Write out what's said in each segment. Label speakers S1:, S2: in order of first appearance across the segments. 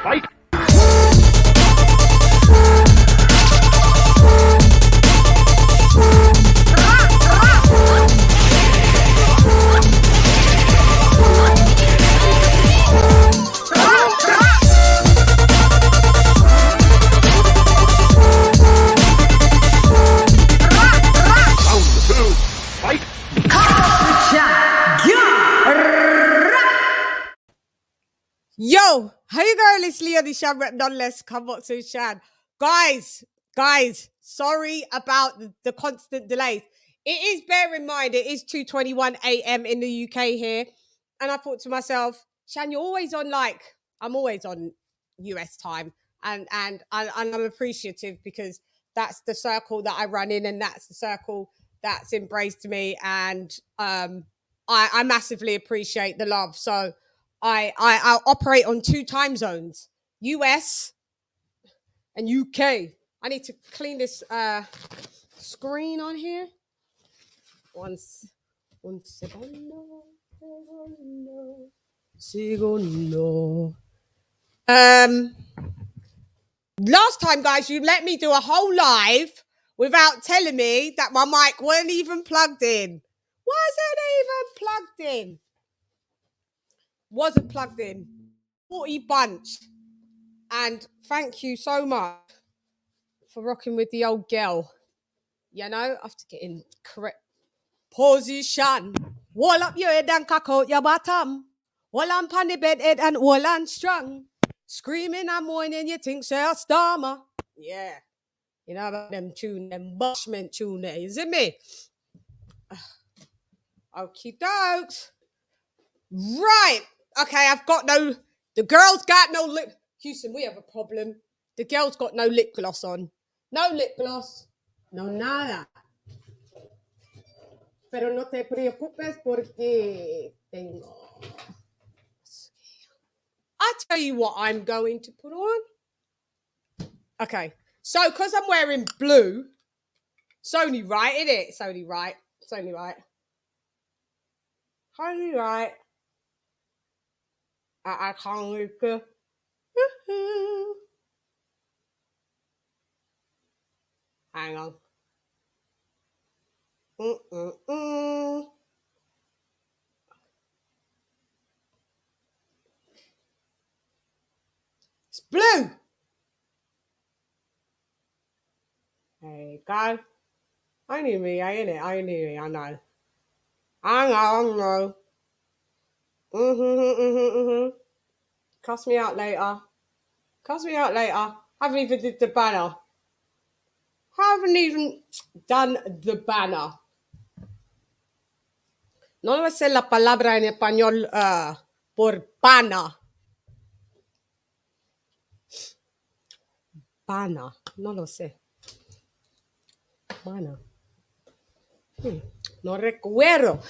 S1: Fight!
S2: Yo, how you going? It's LadyChann, rep nonetheless. Come on to CHANN. Guys, sorry about the constant delays. It is, bear in mind, it is 2:21 a.m. in the UK here. And I thought to myself, Shan, you're always on, I'm always on US time. And I'm appreciative because that's the circle that I run in and that's the circle that's embraced me. And I massively appreciate the love. So I operate on 2 time zones, US and UK. I need to clean this screen on here. One segundo. Last time, guys, you let me do a whole live without telling me that my mic wasn't even plugged in. Wasn't plugged in. 40 bunch. And thank you so much for rocking with the old girl. You know, I have to get in correct position. Wall up your head and cock out your bottom. Wall on the bed head and wall on strong. Screaming and moaning, you think say a stormer. Yeah. You know about them tune, them bushment tune there, is it me? Okie dokes. Right. Okay, the girl's got no lip. Houston, we have a problem. The girl's got no lip gloss on. No lip gloss. No nada. Pero no te preocupes porque tengo. I'll tell you what I'm going to put on. Okay. So, because I'm wearing blue, it's only right, isn't it? It's only right. I can't look. Hang on. It's blue. There you go. Only me, ain't it? Only me, I know. I know. Cuss me out later. Haven't even did the banner. Haven't even done the banner. No lo sé la palabra en español por pana. Pana. No lo sé. Pana. No recuerdo.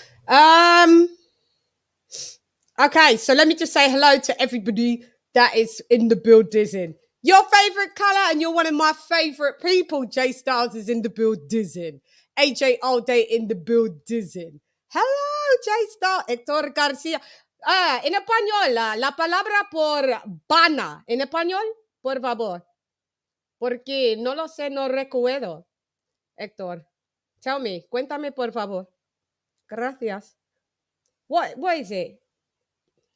S2: Okay, so let me just say hello to everybody that is in the building. Your favorite color, and you're one of my favorite people. J Styles is in the building. AJ All Day in the building. Hello, J Styles. Héctor García. En español, la palabra por pana. En español, por favor. Porque no lo sé, no recuerdo. Héctor, tell me. Cuéntame, por favor. Gracias. What is it?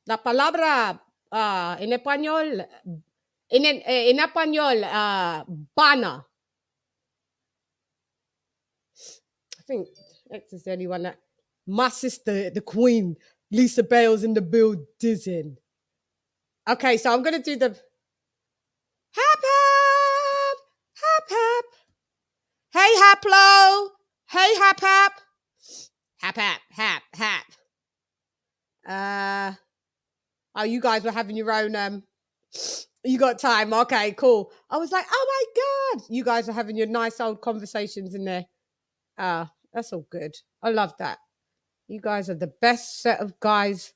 S2: La palabra en español, en español, pana. I think Hector's the only one that. My sister, the queen, Lisa Bale's in the building. Okay, so I'm going to do the hap. Hey, Haplo. Hey, hap. Oh, you guys were having your own, you got time. Okay, cool. I was like, oh my God. You guys are having your nice old conversations in there. That's all good. I love that. You guys are the best set of guys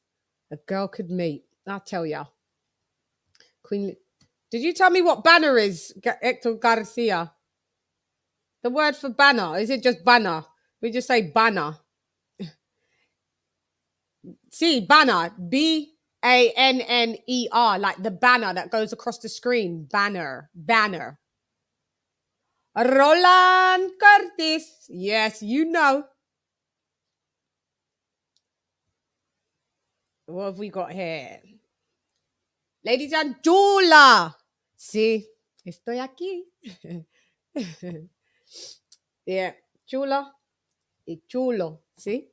S2: a girl could meet. I'll tell ya. Queen, did you tell me what banner is, Hector Garcia? The word for banner, is it just banner? We just say banner. See, banner, banner, like the banner that goes across the screen. Banner. Roland Curtis. Yes, you know. What have we got here? LadyChann chula. Sí, estoy aquí. Yeah, chula y chulo. See?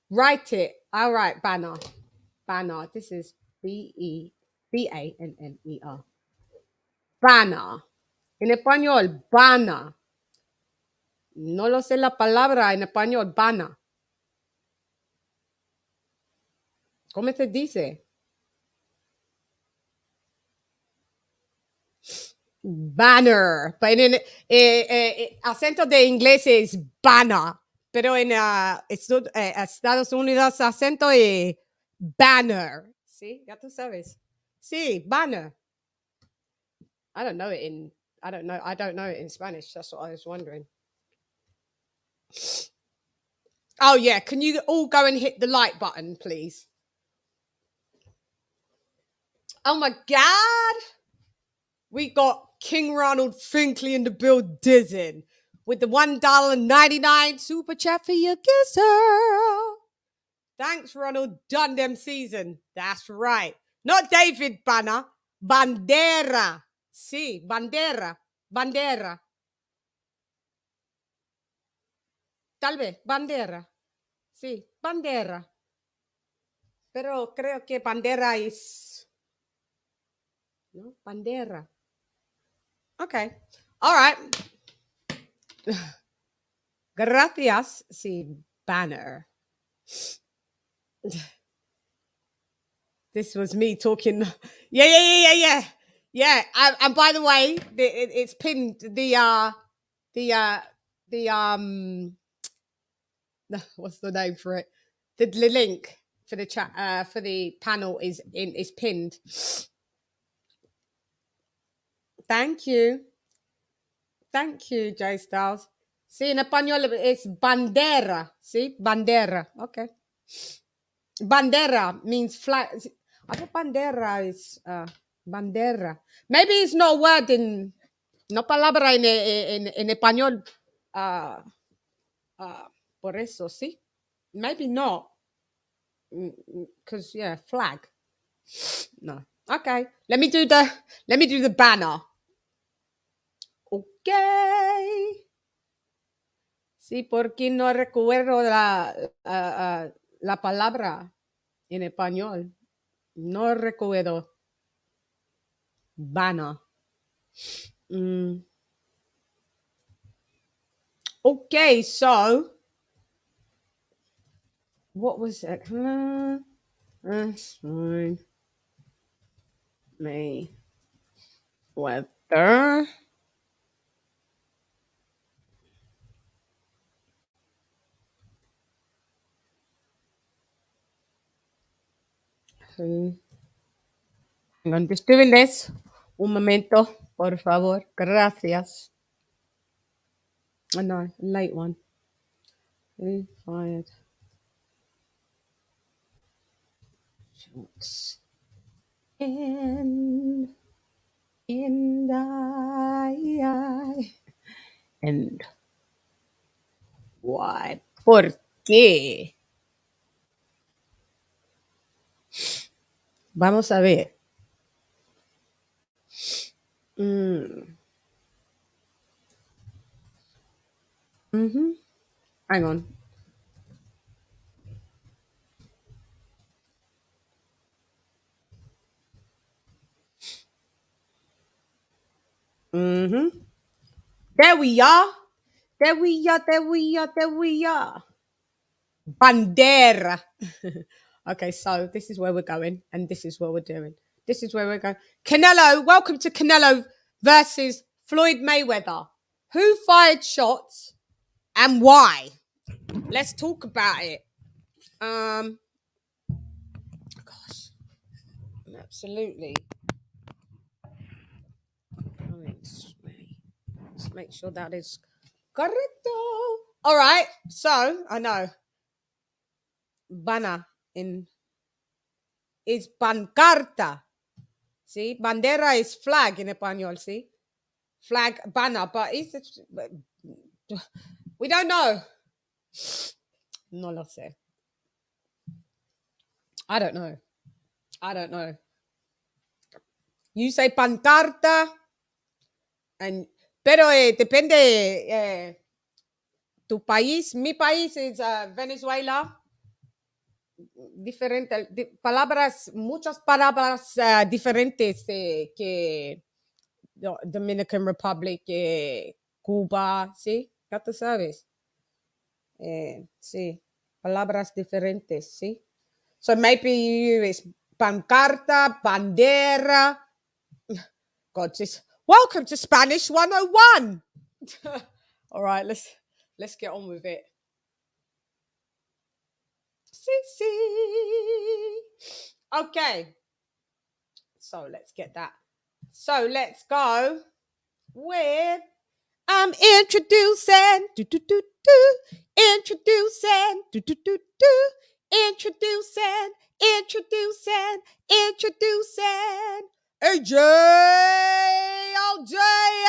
S2: Write it. All right, banner. This is Banner. Banner. En español, banner. No lo sé la palabra en español, banner. ¿Cómo se dice? Banner. Pero en acento de inglés es banner. Pero en Estados Unidos acento es banner. ¿Sí? Ya tú sabes. Sí, banner. I don't know it in Spanish. That's what I was wondering. Oh yeah, can you all go and hit the like button, please? Oh my god. We got King Ronald Finkley in the building with the $1.99 super chat for your kisser. Thanks, Ronald. Done them season. That's right. Not David Banner. Bandera. Sí, bandera. Tal vez, bandera. Sí, bandera. Pero creo que bandera es... ¿No? Bandera. Okay. All right. Gracias. Sí, banner. This was me talking. Yeah. And by the way, it's pinned what's the name for it? The link for the chat for the panel is pinned. Thank you, Jay Styles. See, in español it's bandera. See, bandera. Okay. Bandera means flag. I thought bandera is bandera. Maybe it's not a word in, no palabra en español. Por eso, sí. Maybe not. Because yeah, flag. No. Okay. Let me do the banner. Okay. Sí, porque no recuerdo la palabra en español. No recuerdo. Banner. Okay, so what was it? That's fine. Mayweather. Hang on, just doing this. Un momento, por favor. Gracias. Oh no, late one. Who fired shots in the eye? And why? ¿Por qué? Vamos a ver. Hang on. There we are. Bandera. Okay, so this is where we're going, and this is what we're doing. This is where we're going. Canelo, welcome to Canelo versus Floyd Mayweather. Who fired shots and why? Let's talk about it. Gosh, absolutely. Let's make sure that is correcto. All right, so I know banner in is pancarta. See, bandera is flag in español. See, flag, banner, but we don't know. No lo sé. I don't know. I don't know. You say pancarta, pero depende. Tu país, mi país is Venezuela. Diferente, palabras, muchas palabras diferentes que Dominican Republic, Cuba, ¿sí? Ya tú sabes. Sí, palabras diferentes, ¿sí? So maybe it's pancarta, bandera. God, just welcome to Spanish 101. All right, let's get on with it. Okay, so let's get that. So let's go with introducing AJ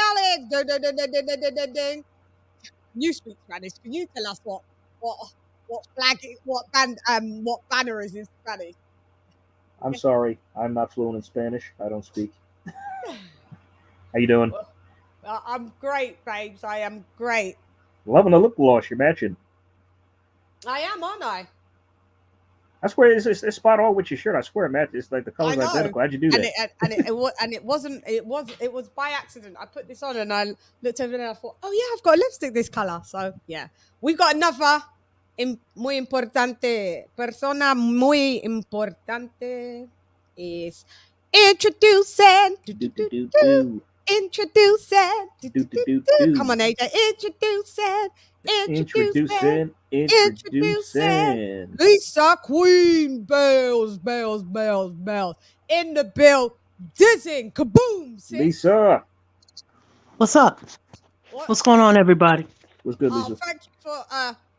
S2: Alex. You speak Spanish. Can you tell us what flag what banner is in Spanish?
S1: I'm sorry, I'm not fluent in Spanish. I don't speak. How you doing?
S2: I'm great, babes. I am great.
S1: Loving the lip gloss you're matching.
S2: I am, aren't I?
S1: I swear it's spot on with your shirt. I swear, Matt. It's like the color's identical. How'd you do that?
S2: It was by accident. I put this on and I looked over and I thought, oh yeah, I've got a lipstick this color. So yeah, we've got another muy importante persona. Muy importante is introducing. Come on, AJ. Introducing. Lisa Queen Bells. In the bill. Dizzing. Kaboom. Sis.
S1: Lisa.
S3: What's up? What's going on, everybody?
S1: What's good, Lisa?
S2: Thank you for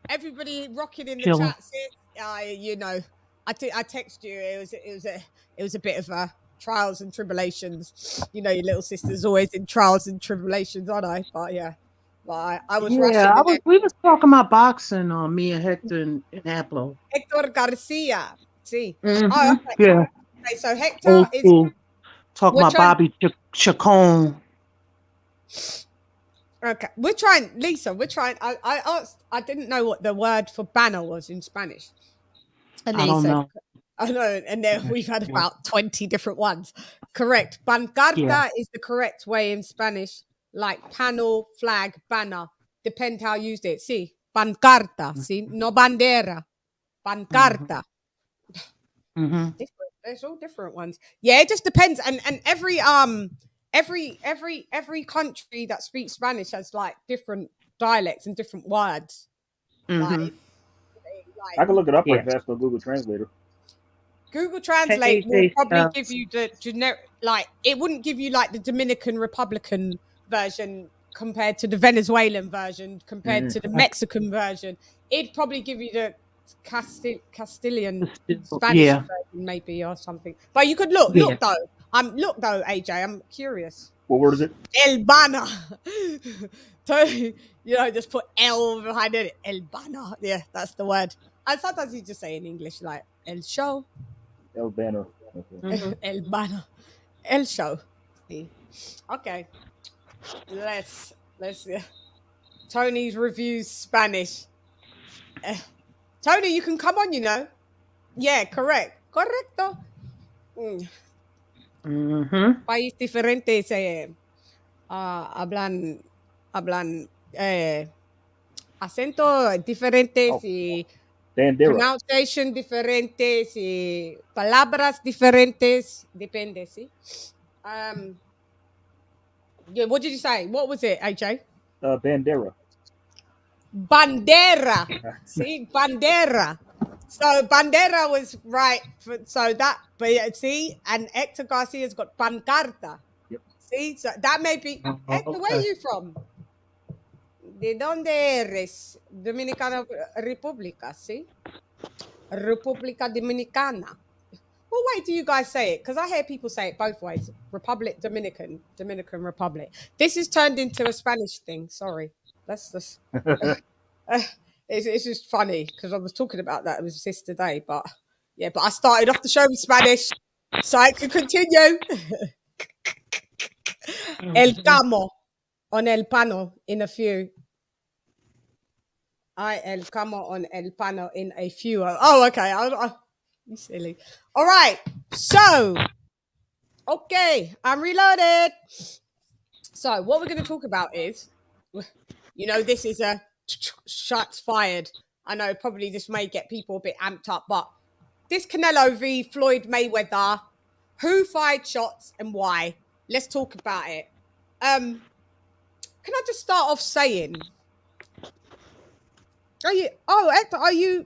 S2: everybody rocking in the chat, sis. You know, I text you. It was a bit of trials and tribulations. You know, your little sister's always in trials and tribulations, aren't I? But yeah. But I was rushing.
S3: We was talking about boxing on me and Hector and Aplo.
S2: Hector Garcia. See.
S3: Mm-hmm.
S2: Oh, okay.
S3: Yeah.
S2: Okay, so Hector is
S3: talking about Bobby Chacon.
S2: Okay, we're trying, Lisa. We're trying. I asked. I didn't know what the word for banner was in Spanish. And
S3: I don't know.
S2: I know, and then we've had about 20 different ones. Correct. Pancarta is the correct way in Spanish, like panel, flag, banner. Depends how you use it. See, pancarta. See, no bandera. Pancarta.
S3: Mm-hmm.
S2: There's all different ones. Yeah, it just depends, and every country that speaks Spanish has like different dialects and different words.
S3: Mm-hmm.
S1: I can look it up right fast on Google Translator.
S2: Google Translate will probably give you the generic, like it wouldn't give you like the Dominican Republican version compared to the Venezuelan version compared to the Mexican version. It'd probably give you the Castilian Spanish version maybe or something. But you could look though. Look though, AJ. I'm curious.
S1: What word is it?
S2: El Bana. You know, just put L behind it. El Bana. Yeah, that's the word. And sometimes you just say in English like El Show.
S1: El Banner.
S2: Okay. El Bana. El Show. Okay. Let's Tony's reviews Spanish. Tony, you can come on, you know. Yeah, correcto. País diferentes hablan acento diferentes y pronunciation diferentes y palabras diferentes. Depende, ¿sí? Yeah, what did you say? What was it, AJ?
S1: Bandera.
S2: Bandera. See, bandera. So bandera was right. But see, and Hector Garcia's got pancarta.
S1: Yep.
S2: See, so that may be. Hector, where are you from? ¿De dónde eres? Dominicana República, ¿sí? República Dominicana. what way do you guys say it? Because I hear people say it both ways. Republic, Dominican Republic. This is turned into a Spanish thing. Sorry. That's just... it's just funny because I was talking about that with sis today. But yeah, but I started off the show with Spanish, so I could continue. El camo on el pano in a few. El camo on el pano in a few. Oh, okay. You silly. All right. So, okay, I'm reloaded. So, what we're going to talk about is, you know, this is a shots fired. I know probably this may get people a bit amped up, but this Canelo v Floyd Mayweather, who fired shots and why? Let's talk about it. Can I just start off saying, Hector, are you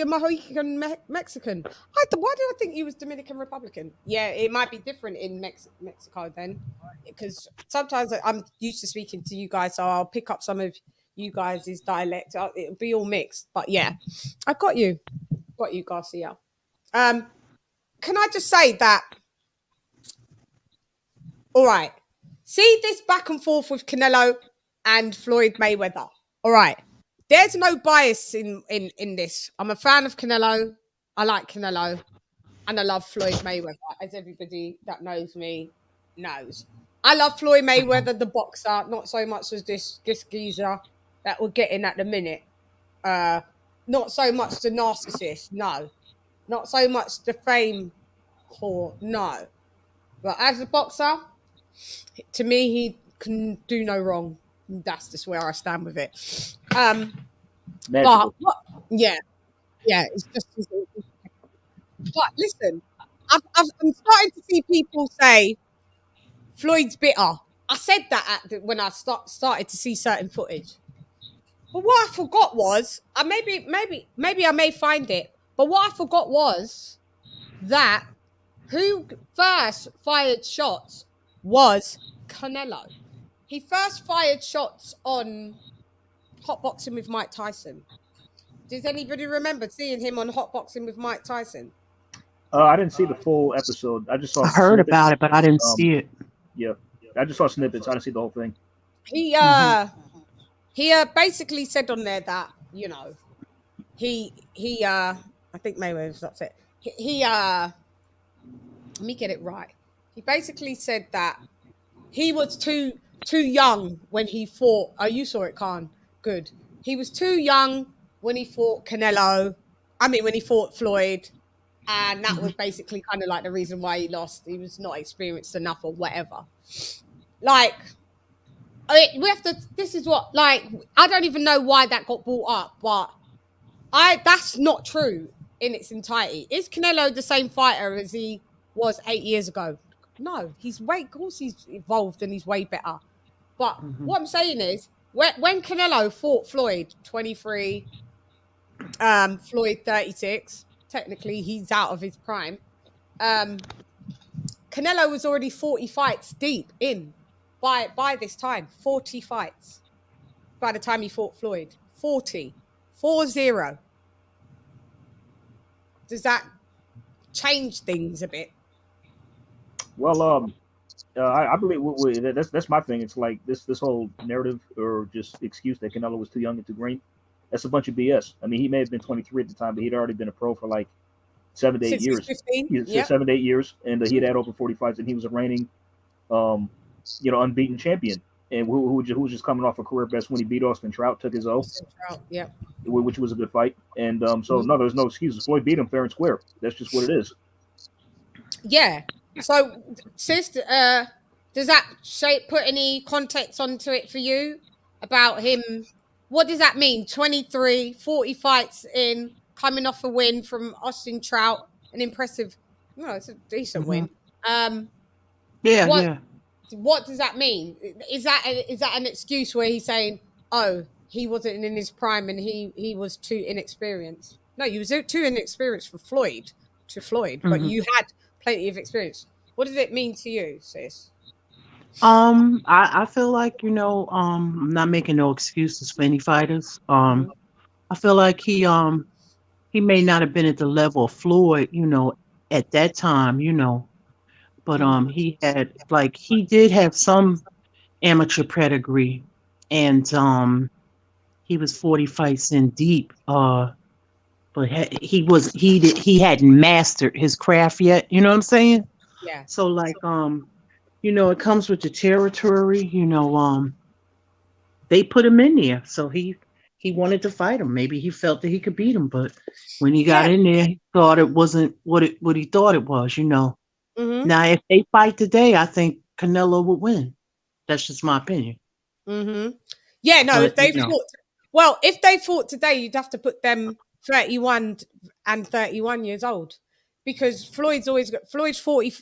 S2: Mohican Mexican? Why do I think you was Dominican Republican? Yeah, it might be different in Mexico then, because sometimes I'm used to speaking to you guys, so I'll pick up some of you guys' dialect. It'll be all mixed, but yeah, I got you, Garcia. Can I just say that? All right, see this back and forth with Canelo and Floyd Mayweather. All right. There's no bias in this. I'm a fan of Canelo. I like Canelo. And I love Floyd Mayweather, as everybody that knows me knows. I love Floyd Mayweather, the boxer, not so much as this geezer that we're getting at the minute. Not so much the narcissist, no. Not so much the fame whore, no. But as a boxer, to me, he can do no wrong. That's just where I stand with it. But yeah, it's just. But listen, I'm starting to see people say Floyd's bitter. I said that when I started to see certain footage. But what I forgot was, maybe I may find it. But what I forgot was that who first fired shots was Canelo. He first fired shots on Hot Boxing with Mike Tyson. Does anybody remember seeing him on Hot Boxing with Mike Tyson?
S1: I didn't see the full episode. I just saw.
S3: I heard about it, but I didn't see it.
S1: Yeah, I just saw snippets. I didn't see the whole thing.
S2: He basically said on there that, you know, he I think Mayweather's upset. Let me get it right. He basically said that he was too young when he fought. Oh, you saw it, Khan. Good. He was too young when he fought Canelo. When he fought Floyd. And that was basically kind of like the reason why he lost. He was not experienced enough or whatever. Like, we have to, this is what, like, I don't even know why that got brought up, but that's not true in its entirety. Is Canelo the same fighter as he was 8 years ago? No, of course he's evolved and he's way better. But what I'm saying is, when Canelo fought Floyd, 23, Floyd 36, technically he's out of his prime. Canelo was already 40 fights deep in by this time. 40 fights by the time he fought Floyd. 40. 40. Does that change things a bit?
S1: Well, I believe that's my thing. It's like this whole narrative or just excuse that Canelo was too young and too green. That's a bunch of BS. I mean, he may have been 23 at the time, but he'd already been a pro for like 7 to 8 years.
S2: 15, yep.
S1: 7 to 8 years, and he had over 40 fights, and he was a reigning, unbeaten champion, and who was just coming off a career best when he beat Austin Trout, took his oath,
S2: yeah,
S1: which was a good fight, and so no, there's no excuses. Floyd beat him fair and square. That's just what it is.
S2: Yeah. So, sis, does that put any context onto it for you about him? What does that mean? 23, 40 fights in, coming off a win from Austin Trout, an impressive, it's a decent win.
S3: Yeah.
S2: What does that mean? Is that an excuse where he's saying, oh, he wasn't in his prime and he was too inexperienced? No, you was too inexperienced for Floyd, but you had plenty of experience. What does it mean to you, sis?
S3: I feel like, I'm not making no excuses for any fighters. I feel like he may not have been at the level of Floyd, at that time, you know. But
S2: Mhm.
S3: he did have some amateur pedigree, and he was 40 fights in deep. But he hadn't mastered his craft yet. You know what I'm saying?
S2: Yeah.
S3: So you know, it comes with the territory. You know, they put him in there, so he wanted to fight him. Maybe he felt that he could beat him, but when he got
S2: Yeah.
S3: in there, he thought it wasn't what he thought it was. You know.
S2: Mhm.
S3: Now, if they fight today, I think Canelo would win. That's just my opinion.
S2: Mhm. Yeah, no, if
S3: But
S2: they fought well, if they fought today, you'd have to put them 31 and 31 years old. Because Floyd's 45.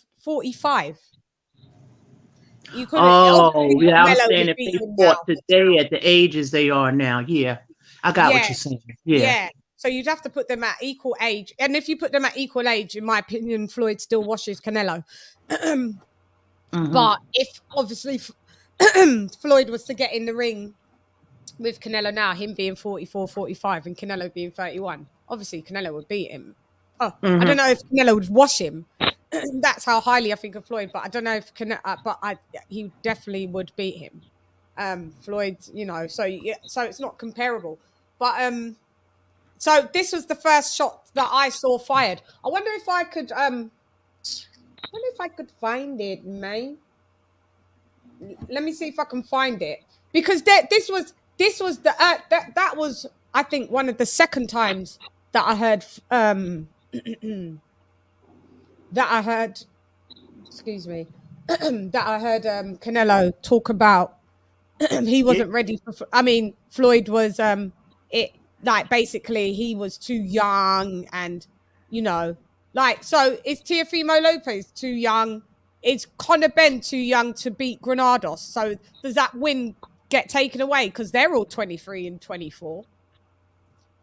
S2: You couldn't
S3: oh
S2: obviously
S3: yeah, I'm
S2: Canelo
S3: saying
S2: would
S3: if
S2: beat
S3: they
S2: him
S3: fought
S2: now.
S3: today at the ages they are now, yeah, I got what
S2: Yeah,
S3: you're saying. Yeah.
S2: yeah. So you'd have to put them at equal age. And if you put them at equal age, in my opinion, Floyd still washes Canelo.
S3: Hmm.
S2: But if obviously Floyd was to get in the ring with Canelo now, him being 44, 45, and Canelo being 31, obviously Canelo would beat him. Oh, I
S3: Hmm.
S2: don't know if Canelo would wash him. That's how highly I think of Floyd, but I don't know if he definitely would beat him. Floyd, you know, so yeah, so it's not comparable. But so this was the first shot that I saw fired. I wonder if I could find it, May. Let me see if I can find it because this was that was I think one of the second times that I heard that I heard excuse me that I heard Canelo talk about he
S1: Yeah,
S2: wasn't ready for. I mean, Floyd was it like basically he was too young, and you know, like so is Teofimo Lopez too young? Is Conor Ben too young to beat Granados? So does that win get taken away because they're all 23 and 24?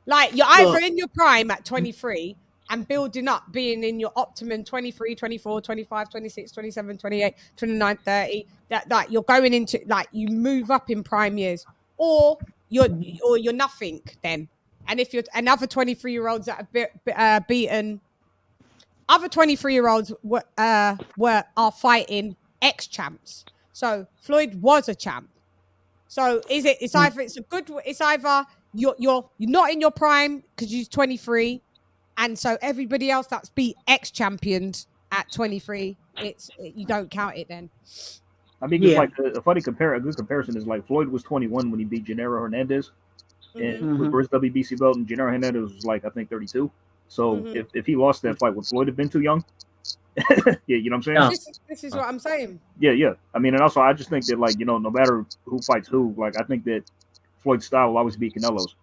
S2: Like you're either
S3: Look,
S2: in your prime at 23 and building up, being in your optimum 23, 24, 25, 26, 27, 28, 29, 30. That you're going into like you move up in prime years, or you're
S3: mhm.
S2: or you're nothing then. And if you're another 23-year-olds that have beaten other 23-year-olds are fighting ex champs. So Floyd was a champ. So it's either you're not in your prime because you're 23, and so everybody else that's beat ex champions at 23, you don't count it then.
S1: I mean, because
S3: Yeah.
S1: like a good comparison is like Floyd was 21 when he beat Gennaro Hernandez, and
S2: Hmm.
S3: Hmm.
S1: for his WBC belt, and Gennaro Hernandez was like I think 32. So
S2: Hmm.
S1: if he lost that fight, would Floyd have been too young? Yeah, you know what I'm saying?
S3: No.
S2: This is what I'm saying.
S1: Yeah, yeah. I mean, and also I just think that like no matter who fights who, like I think that Floyd's style will always be Canelo's.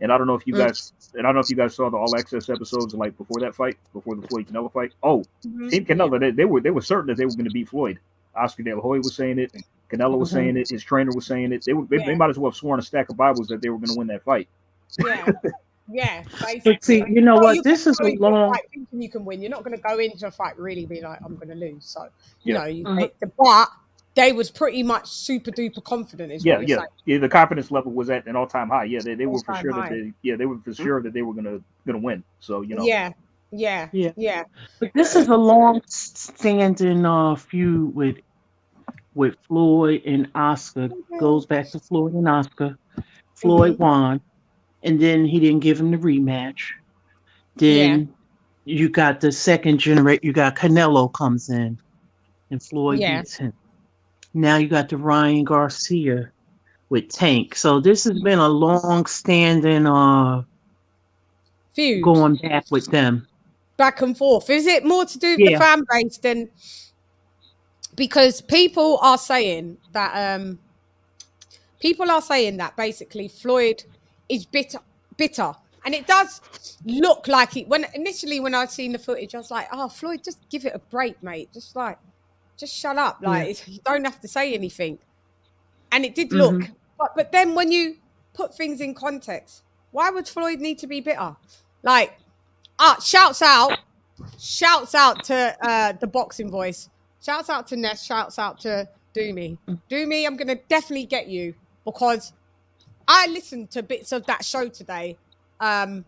S1: And I don't know if you
S3: Mm.
S1: guys, saw the All Access episodes like before that fight, before the Floyd Canelo fight. Oh,
S2: Hmm.
S1: Team
S2: Yeah.
S1: Canelo, they were certain that they were going to beat Floyd. Oscar De La Hoya was saying it. Canelo was
S3: Mhm.
S1: saying it. His trainer was saying it. They
S2: Yeah.
S1: might as well have sworn a stack of Bibles that they were going to win that fight.
S2: Yeah. Yeah.
S3: But
S2: Basically.
S3: see, you know
S2: Well,
S3: what?
S2: you got
S3: This
S2: to
S3: is
S2: go
S3: a
S2: into a
S3: long.
S2: fight thinking you can win. You're not going to go into a fight really be like, I'm going to lose. So, you
S1: Yeah,
S2: know,
S3: Mhm.
S2: but they was pretty much super duper confident, is what
S1: yeah,
S2: you're
S1: yeah,
S2: saying.
S1: yeah. The confidence level was at an all time high. Yeah, they
S2: All
S1: were for
S2: time
S1: sure that
S2: high.
S1: they were for sure that they were gonna win. So
S2: Yeah. Yeah.
S3: Yeah.
S2: Yeah.
S3: But this is a long standing feud with Floyd and Oscar. Goes back to Floyd and Oscar. Floyd
S2: Hmm.
S3: won, and then he didn't give him the rematch.
S2: Yeah.
S3: Then you got the second generation. You got Canelo comes in, and Floyd
S2: Yeah.
S3: beats him. Now you got the Ryan Garcia with Tank. So this has been a long standing
S2: Feud
S3: going back with them.
S2: back and forth. Is it more to do with the
S3: Yeah.
S2: fan base than because people are saying that basically Floyd is bitter. And it does look like it when initially when I'd seen the footage, I was like, oh Floyd, just give it a break, mate. Just shut up.
S3: Yeah.
S2: Like you don't have to say anything. And it did
S3: Hmm.
S2: look, but then when you put things in context, why would Floyd need to be bitter? Like, shouts out to the boxing voice, shouts out to Ness, shouts out to Doomy. I'm gonna definitely get you because I listened to bits of that show today, and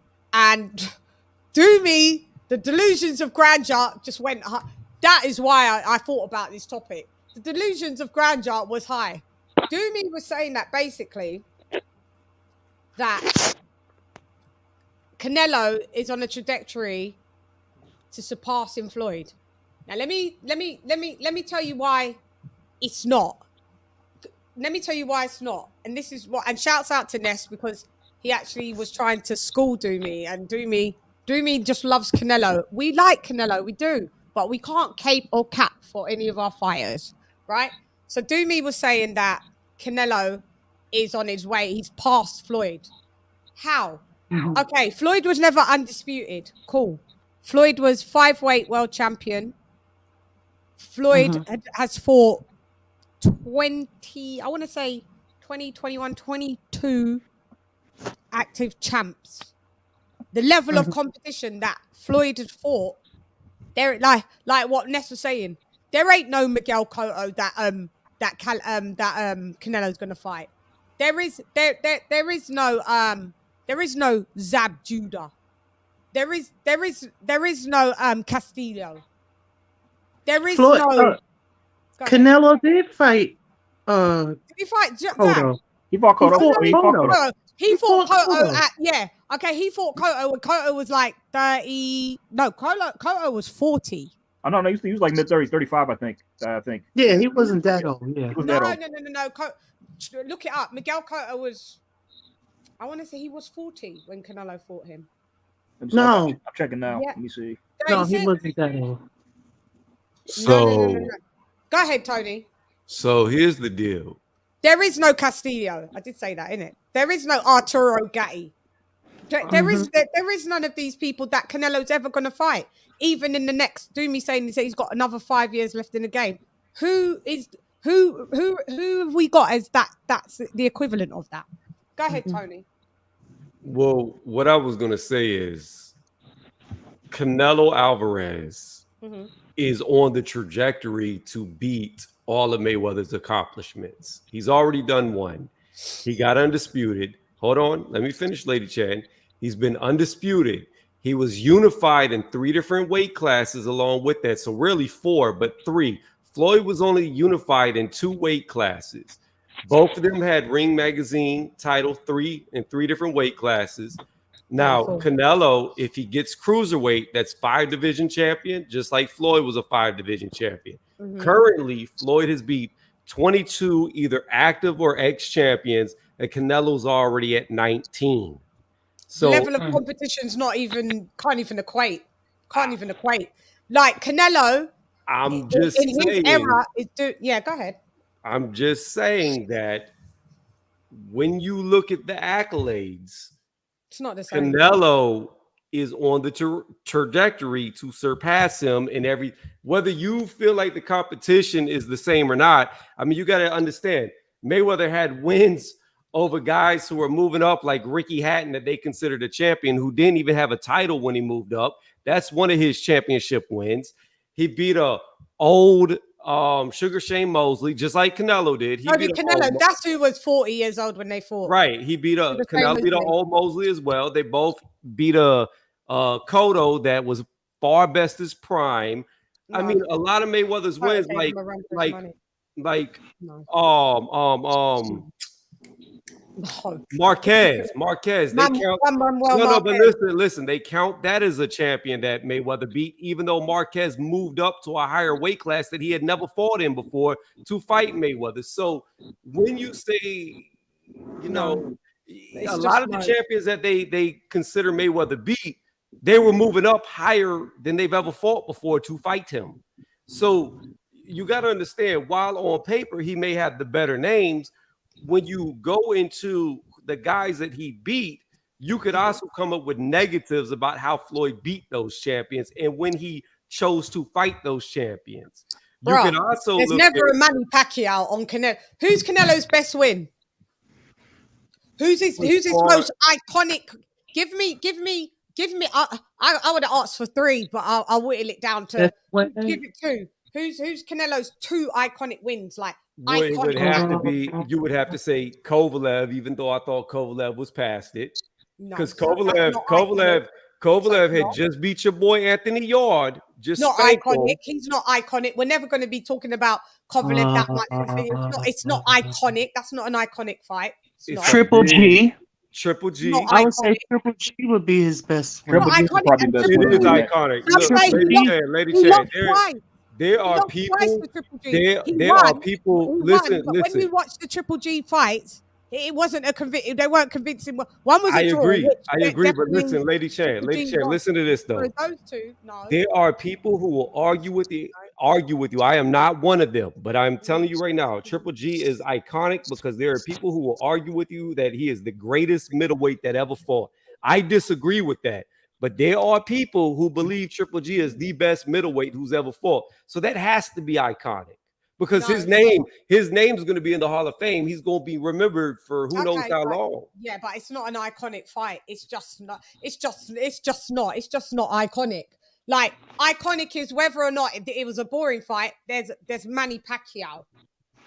S2: Doomy The delusions of grandeur just went high. That is why I thought about this topic. The delusions of grandeur was high. Doomy was saying that basically that Canelo is on a trajectory to surpassing Floyd. Now let me tell you why it's not. Let me tell you why it's not. And this is what, and shouts out to Ness because he actually was trying to school Doomy, and Doomy just loves Canelo. We like Canelo, we do, but we can't cape or cap for any of our fighters, right? So Doomy was saying that Canelo is on his way. He's past Floyd. How? Okay, Floyd was never undisputed. Cool. Floyd was 5-weight world champion. Floyd has fought 20, I want to say 20, 21, 22 active champs. The level of competition that Floyd had fought, there, like what Ness was saying, there ain't no Miguel Cotto that Canelo's gonna fight. There is no Zab Judah. There is no Castillo. There is
S3: Floyd,
S2: no.
S3: Canelo did fight.
S2: Did he fight Zab?
S1: He fought Cotto.
S2: He fought Cotto at, yeah. Okay, he fought Cotto when Cotto was like 30. No, Cotto was 40.
S1: I don't know. He was like mid-30s, 35, I think.
S3: Yeah, he wasn't that old. Yeah.
S2: No. Look it up. Miguel Cotto was, I want to say he was 40 when Canelo fought him.
S3: No.
S1: I'm checking now.
S2: Yeah.
S1: Let me see.
S3: No, he wasn't that old.
S4: So
S2: No. Go ahead, Tony.
S4: So here's the deal.
S2: There is no Castillo. I did say that, innit? There is no Arturo Gatti. There is none of these people that Canelo's ever going to fight. Even in the next, Doomy saying he's got another 5 years left in the game. Who have we got as that's the equivalent of that? Go ahead, Tony.
S4: Well, what I was going to say is Canelo Alvarez is on the trajectory to beat all of Mayweather's accomplishments. He's already done one. He got undisputed. Hold on. Let me finish, LadyChann. He's been undisputed. He was unified in 3 different weight classes along with that. So really 4, but 3. Floyd was only unified in 2 weight classes. Both of them had Ring Magazine title 3 in 3 different weight classes. Now, Canelo, if he gets cruiserweight, that's 5 division champion, just like Floyd was a 5 division champion. Currently, Floyd has beat 22 either active or ex-champions, and Canelo's already at 19. So
S2: level of competition's not even, can't even equate. Like Canelo,
S4: I'm just
S2: in
S4: saying,
S2: his era yeah, go ahead.
S4: I'm just saying that when you look at the accolades,
S2: It's not the same.
S4: Canelo is on the trajectory to surpass him in every, whether you feel like the competition is the same or not. I mean, you got to understand, Mayweather had wins over guys who were moving up, like Ricky Hatton, that they considered a champion, who didn't even have a title when he moved up. That's one of his championship wins. He beat a old Sugar Shane Mosley, just like Canelo did.
S2: Canelo, that's who was 40 years old when they fought.
S4: Right. He beat Canelo beat an old Mosley as well. They both beat a Cotto that was far best his prime. No. I mean, a lot of Mayweather's wins, Marquez. They count. No, but listen. They count that as a champion that Mayweather beat, even though Marquez moved up to a higher weight class that he had never fought in before to fight Mayweather. So when you say, a lot of the champions that they consider Mayweather beat, they were moving up higher than they've ever fought before to fight him. So you got to understand, while on paper he may have the better names, when you go into the guys that he beat, you could also come up with negatives about how Floyd beat those champions and when he chose to fight those champions. You can also
S2: there's never a Manny Pacquiao on Canelo. Who's Canelo's best win? Who's his most iconic? Give me. I would have asked for 3, but I'll whittle it down to give it 2. Who's Canelo's 2 iconic wins? Like
S4: it would have to be. You would have to say Kovalev, even though I thought Kovalev was past it, because Kovalev Kovalev had just beat your boy Anthony Yard. Just
S2: not
S4: spanked
S2: iconic.
S4: him.
S2: He's not iconic. We're never going to be talking about Kovalev that much. It's not iconic. That's not an iconic fight.
S4: It's
S3: Triple G.
S4: Triple G.
S2: Not
S3: I would say
S2: iconic.
S3: Triple G would be his best
S1: Triple
S3: one.
S1: G is probably best.
S4: It is
S1: one.
S4: iconic.
S2: Look,
S4: Lady
S2: he
S4: Chann,
S2: lost twice.
S4: there are people. There are people. Listen.
S2: When you watch the Triple G fights, it wasn't a convincing. They weren't convincing. One was a draw.
S4: I agree. But listen, Lady Chann, listen to this though.
S2: Those two, no.
S4: There are people who will argue with you. I am not one of them, but I'm telling you right now, Triple G is iconic because there are people who will argue with you that he is the greatest middleweight that ever fought. I disagree with that. But there are people who believe Triple G is the best middleweight who's ever fought. So that has to be iconic. Because his name is going to be in the Hall of Fame. He's going to be remembered for who knows how long.
S2: Yeah, but it's not an iconic fight. It's just not. It's just not iconic. Like iconic is whether or not it was a boring fight. There's Manny Pacquiao.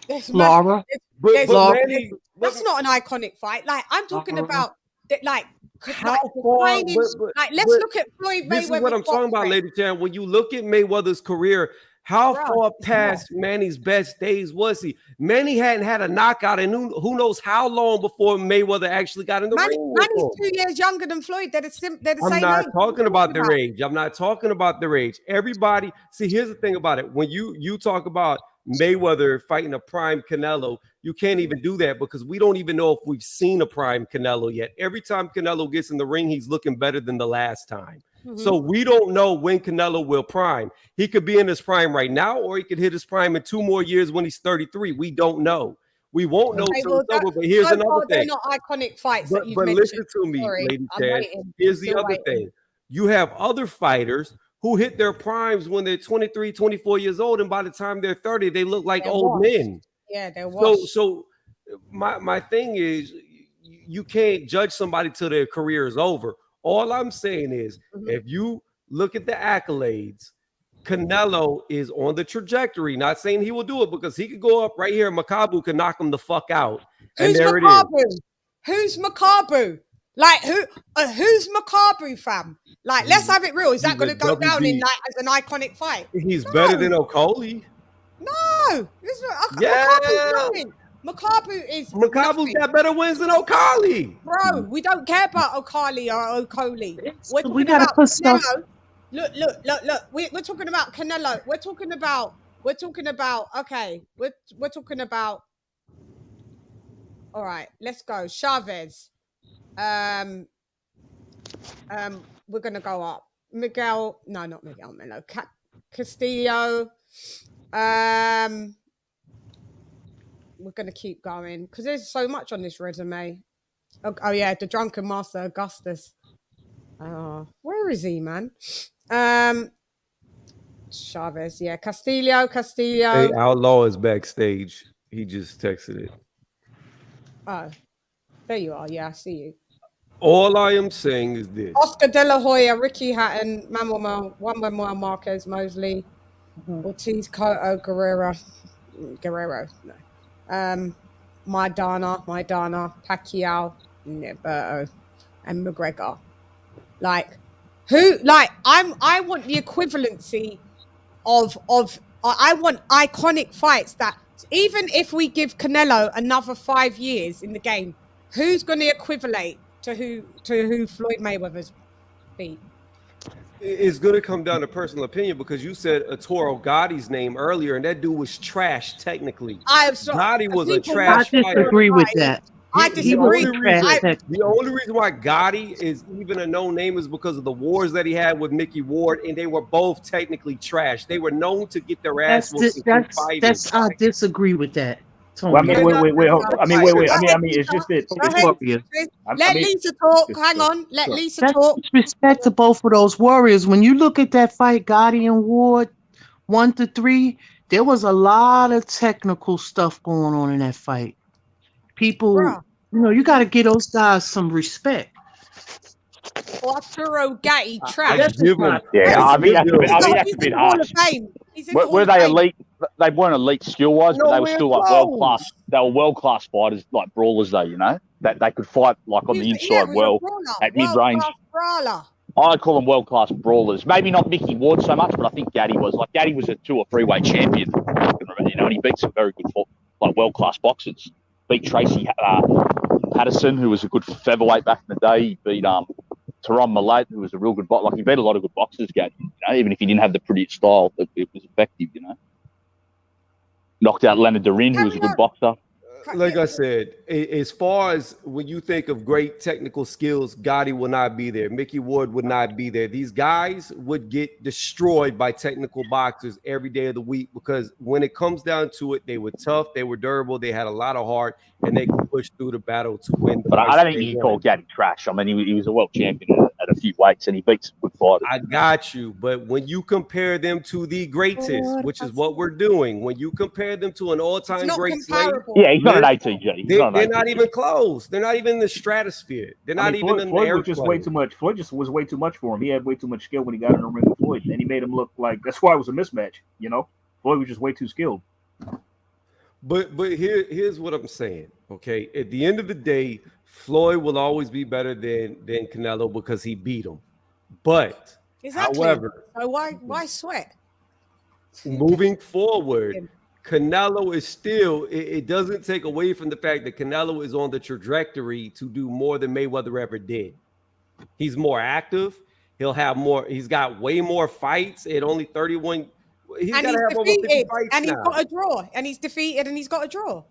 S2: There's
S3: Laura.
S2: Manny, that's not an iconic fight. Like I'm talking about like.
S4: How far?
S2: Let's look at Floyd Mayweather.
S4: This is what I'm talking about, Lady Chann. When you look at Mayweather's career, how far past Manny's best days was he? Manny hadn't had a knockout, and who knows how long before Mayweather actually got in the ring.
S2: Manny's 2 years younger than Floyd. They're the same.
S4: I'm not talking about their age. I'm not talking about their age. Everybody, see, here's the thing about it. When you talk about Mayweather fighting a prime Canelo, you can't even do that because we don't even know if we've seen a prime Canelo yet. Every time Canelo gets in the ring, he's looking better than the last time. So we don't know when Canelo will prime. He could be in his prime right now, or he could hit his prime in 2 more years when he's 33. We don't know. We won't know until it's over. But here's another thing.
S2: They're not iconic fights.
S4: But listen to me, Lady Chann. Here's the other thing. You have other fighters who hit their primes when they're 23, 24 years old, and by the time they're 30, they look like old men.
S2: Yeah, they're washed.
S4: So my thing is, you can't judge somebody till their career is over. All I'm saying is, if you look at the accolades, Canelo is on the trajectory. Not saying he will do it because he could go up right here. Makabu could knock him the fuck out. And there it is.
S2: Who's Makabu? Like who's Makabu, fam? Like, let's have it real. Is that going to go down in like as an iconic fight?
S4: He's better than Okoli.
S2: No, Makabu's
S4: got better wins than Okali.
S2: Bro, we don't care about Okali or Okoli.
S3: We gotta put stuff.
S2: Look. We're talking about Canelo. We're talking about. Okay, we're talking about. All right, let's go. Chavez. We're gonna go up. Miguel. No, not Miguel Melo. Castillo. We're gonna keep going because there's so much on this resume. Oh yeah, the drunken master Augustus. Where is he, man? Chavez, yeah, Castillo.
S4: Hey, Outlaw is backstage. He just texted it.
S2: Oh, there you are. Yeah, I see you.
S4: All I am saying is this:
S2: Oscar De La Hoya, Ricky Hatton, Manuel Marquez, Mosley, Ortiz, Cotto, Guerrero. No. Maidana, Pacquiao, Berto, and McGregor. Like, who? Like, I want the equivalency of I want iconic fights that even if we give Canelo another 5 years in the game, who's going to equivalate to who Floyd Mayweather's beat?
S4: It's going to come down to personal opinion because you said Arturo Gotti's name earlier, and that dude was trash technically. Gotti was a trash fighter.
S3: I disagree with that.
S2: I disagree.
S4: The only reason why Gotti is even a known name is because of the wars that he had with Mickey Ward, and they were both technically trash. They were known to get their ass whooped.
S3: I disagree with that.
S1: Well, I mean, wait. I mean, it's just that.
S2: Let Lisa talk. Hang on. Let Lisa talk.
S3: Respect to both of those warriors. When you look at that fight, Gotti and Ward, 1 to 3, there was a lot of technical stuff going on in that fight. People, you got to give those guys some respect.
S2: Arturo Gatti, trash.
S5: I mean, that's a bit harsh. Were they elite? They weren't elite skill-wise, but they were still like world-class. They were world-class fighters, like brawlers, though. That they could fight like on the inside at mid-range. I call them world-class brawlers. Maybe not Mickey Ward so much, but I think Gaddy was. Like, Gaddy was a 2 or 3 weight champion, you know, and he beat some very good, like, world-class boxers. Beat Tracy Patterson, who was a good featherweight back in the day. He beat Tyrone Millate, who was a real good boxer. Like, he beat a lot of good boxers, Gaddy. You know, even if he didn't have the prettiest style, it was effective, you know. Knocked out Leonard Dorin, who was a good boxer.
S4: Like I said, as far as when you think of great technical skills, Gotti will not be there. Mickey Ward would not be there. These guys would get destroyed by technical boxers every day of the week because when it comes down to it, they were tough, they were durable, they had a lot of heart, and they could push through the battle to win.
S5: But I don't think you can call Gaddy trash. I mean, he was a world champion at a few weights, and he beat some good fighters.
S4: I got you, but when you compare them to the greatest, which is what we're doing, when you compare them to an all-time great slate,
S5: yeah, he's not an ATG.
S4: They're not even close. They're not even in the stratosphere. They're not even in the air.
S1: Floyd was just way too much. Floyd just was way too much for him. He had way too much skill when he got in the ring with Floyd, and he made him look like that's why it was a mismatch. You know, Floyd was just way too skilled.
S4: But here's what I'm saying. Okay, at the end of the day, Floyd will always be better than Canelo because he beat him. But however,
S2: so why sweat?
S4: Moving forward, Canelo is still, it doesn't take away from the fact that Canelo is on the trajectory to do more than Mayweather ever did. He's more active. He'll have more. He's got way more fights at only 31. He's got to have over 50 fights
S2: and he's
S4: now.
S2: got a draw. And he's defeated and he's got a draw.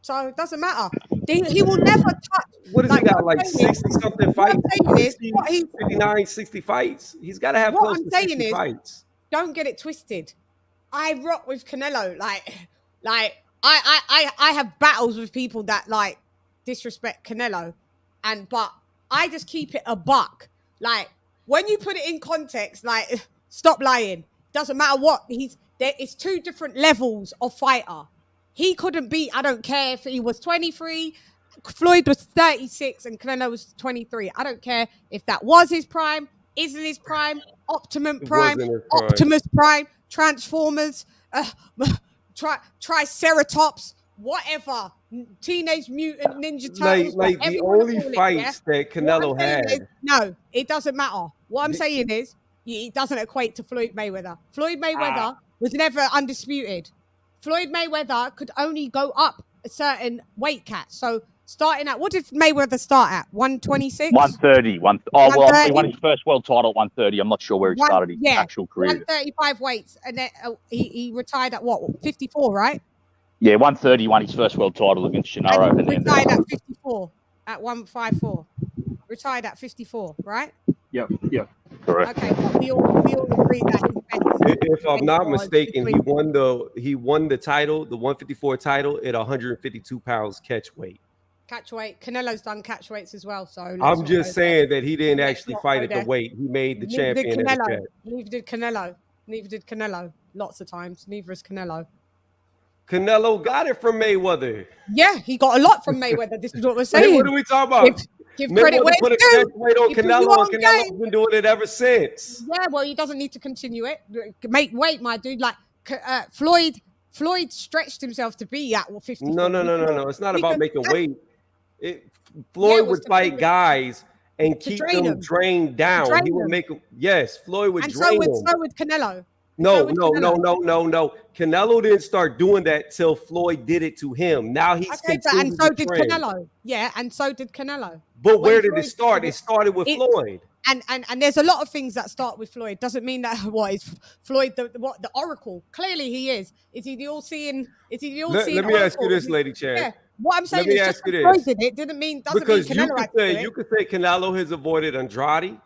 S2: So it doesn't matter. He will never touch.
S4: What has he got? Like 60-something fights? 59, 60 fights? He's got to have close to 60 fights.
S2: Don't get it twisted. I rock with Canelo. Like I have battles with people that like disrespect Canelo, but I just keep it a buck. Like when you put it in context, like stop lying. Doesn't matter what it's 2 different levels of fighter. He couldn't beat. I don't care if he was 23, Floyd was 36, and Canelo was 23. I don't care if that was his prime, isn't his prime, Optimum Prime, Optimus Prime, Transformers, Triceratops, whatever, Teenage Mutant Ninja Turtles.
S4: Like the only fights that Canelo had.
S2: No, it doesn't matter. What I'm saying is, it doesn't equate to Floyd Mayweather. Floyd Mayweather was never undisputed. Floyd Mayweather could only go up a certain weight cut. So starting at, what did Mayweather start at? 126?
S5: 130. Well, he won his first world title at 130. I'm not sure where he started his actual career.
S2: 135 weights. And then he retired at what? 54, right?
S5: Yeah, 130 won his first world title against Gennaro.
S2: And retired at 54, at 154. Retired at 54, right?
S1: Yep.
S5: Correct.
S2: Okay, but we all agree that
S4: if I'm not mistaken, he won the title, the 154 title at 152 pounds catch weight.
S2: Catch weight. Canelo's done catch weights as well. So
S4: I'm just saying that he didn't actually fight at the weight. He made the champion.
S2: Neither did Canelo. Lots of times. Neither is Canelo.
S4: Canelo got it from Mayweather.
S2: Yeah, he got a lot from Mayweather. This is what we're saying.
S4: What are we talking about?
S2: Give credit where it's due.
S4: Weight on Canelo, and Canelo's been doing it ever since.
S2: Yeah, well, he doesn't need to continue it. Make weight, my dude. Like Floyd stretched himself to be at 54.
S4: No. It's not about making weight. Floyd would fight guys and keep them drained down. He would make them. Yes, Floyd would drain them.
S2: So would Canelo.
S4: No. Canelo didn't start doing that till Floyd did it to him. Now he's
S2: and so did Canelo. Yeah, and so did Canelo.
S4: But where did it start? It started with Floyd.
S2: And there's a lot of things that start with Floyd. Doesn't mean that is Floyd the oracle? Clearly he is. Is he the all-seeing? Let
S4: me ask you this, LadyChann.
S2: Yeah. What I'm saying is just Floyd did it doesn't mean Canelo
S4: you could say Canelo has avoided Andrade.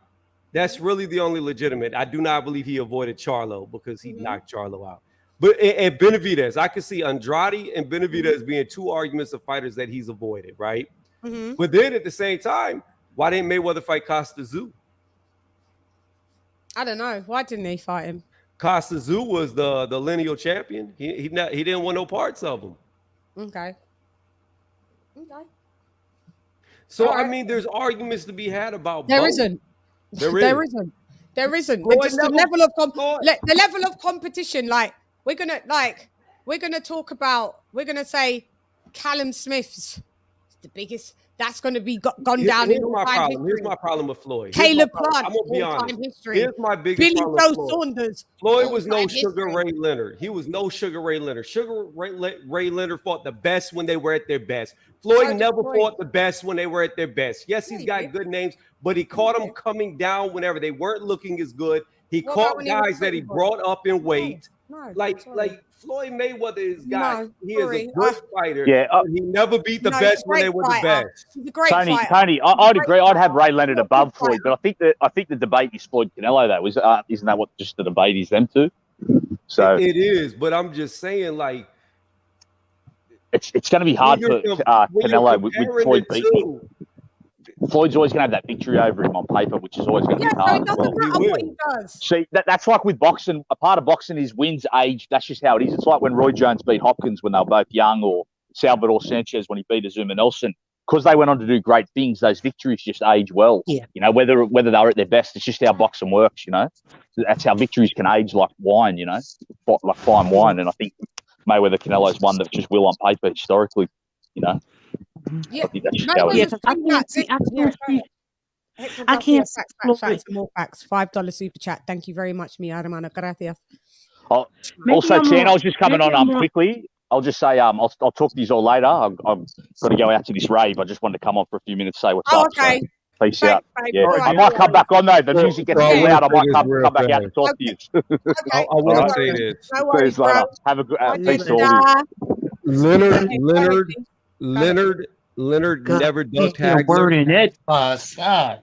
S4: That's really the only legitimate. I do not believe he avoided Charlo because he knocked Charlo out. But and Benavidez, I could see Andrade and Benavidez being 2 arguments of fighters that he's avoided, right? But then at the same time, why didn't Mayweather fight Costa Tszyu?
S2: I don't know. Why didn't he fight him?
S4: Costa Tszyu was the lineal champion. He didn't want no parts of him.
S2: Okay.
S4: So I mean, there's arguments to be had about
S2: There
S4: both.
S2: isn't. There isn't. Just the level of competition. Like we're gonna talk about. We're gonna say Callum Smith's the biggest. That's going to be gone
S4: Here-
S2: down in
S4: here's
S2: all
S4: my
S2: time
S4: problem.
S2: history.
S4: Here's my problem with Floyd. Here's
S2: Caleb
S4: my problem.
S2: Plant,
S4: I'm gonna be honest.
S2: all-time history.
S4: Here's my biggest
S2: Billy
S4: problem with
S2: Joe
S4: Floyd.
S2: Saunders.
S4: Floyd was no
S2: all-time
S4: Sugar
S2: history.
S4: Ray Leonard. He was no Sugar Ray Leonard. Ray Leonard fought the best when they were at their best. Floyd
S2: So did
S4: never
S2: Floyd.
S4: fought the best when they were at their best. Yes,
S2: Yeah,
S4: he's
S2: he
S4: got
S2: did.
S4: good names, but he caught them
S2: did.
S4: coming down whenever they weren't looking as good. He
S2: What about
S4: caught
S2: when he was
S4: guys that he
S2: pretty boy?
S4: brought up in weight.
S2: No,
S4: Like
S2: sorry.
S4: Floyd Mayweather is got.
S2: No,
S4: He is
S2: sorry.
S4: a good fighter.
S5: Yeah,
S4: but he never beat the
S2: No, he's a
S4: best when they
S2: great
S4: were the
S2: fighter.
S4: best.
S2: He's a great
S5: Tony,
S2: fighter.
S5: Tony,
S2: He's a
S5: I'd
S2: great
S5: agree. I'd have
S2: fighter.
S5: Ray Leonard
S2: He's a
S5: above
S2: good
S5: Floyd,
S2: fighter.
S5: but I think the debate is Floyd Canelo. That was isn't that what just the debate is them two? So
S4: It is, but I'm just saying, like,
S5: it's going to be hard
S4: when
S5: for
S4: you're
S5: Canelo with
S4: comparing
S5: Floyd
S4: the
S5: beating him.
S4: two,
S5: Floyd's always going to have that victory over him on paper, which is always going to
S2: Yeah,
S5: be
S2: so
S5: hard
S2: it
S5: as well.
S2: doesn't matter what he does.
S5: See, that's like with boxing. A part of boxing is wins, age. That's just how it is. It's like when Roy Jones beat Hopkins when they were both young, or Salvador Sanchez when he beat Azuma Nelson. Because they went on to do great things, those victories just age well.
S3: Yeah.
S5: You know, whether they're at their best, it's just how boxing works, you know. That's how victories can age like wine, you know, like fine wine. And I think Mayweather Canelo's one that just will on paper historically, you know.
S2: Yeah,
S5: I think that's just how it
S3: Yeah,
S5: is.
S3: 'cause I can't see. I can't see
S2: Facts,
S3: Floyd.
S2: some more facts. $5 super chat. Thank you very much, mi hermano. Gracias.
S3: Maybe
S5: Also,
S3: I'm
S5: Chan,
S3: more-
S5: I was just coming
S3: maybe
S5: on
S3: I'm more-
S5: quickly. I'll just say I'll talk to you all later. I've got to go out to this rave. I just wanted to come on for a few minutes, say what's
S2: Oh,
S5: up.
S2: okay.
S5: So, peace
S2: Thanks,
S5: out.
S2: babe.
S5: Yeah,
S2: All
S5: I
S2: right,
S5: might
S2: no
S5: come back on though. The
S4: So-
S5: music gets
S4: so
S5: too
S4: I
S5: loud. I
S4: wanna
S5: might
S4: say
S5: come
S4: this real
S5: back out to
S4: fast.
S5: talk to you.
S2: Okay.
S4: I want
S2: No
S4: to say
S2: worries.
S4: this.
S2: No worries,
S5: Peace later.
S2: bro.
S5: Have a good peace to
S3: later.
S5: all of you.
S4: Leonard
S3: God,
S4: never ducked
S3: can't hear a word
S4: Hagler.
S3: in that bus. God.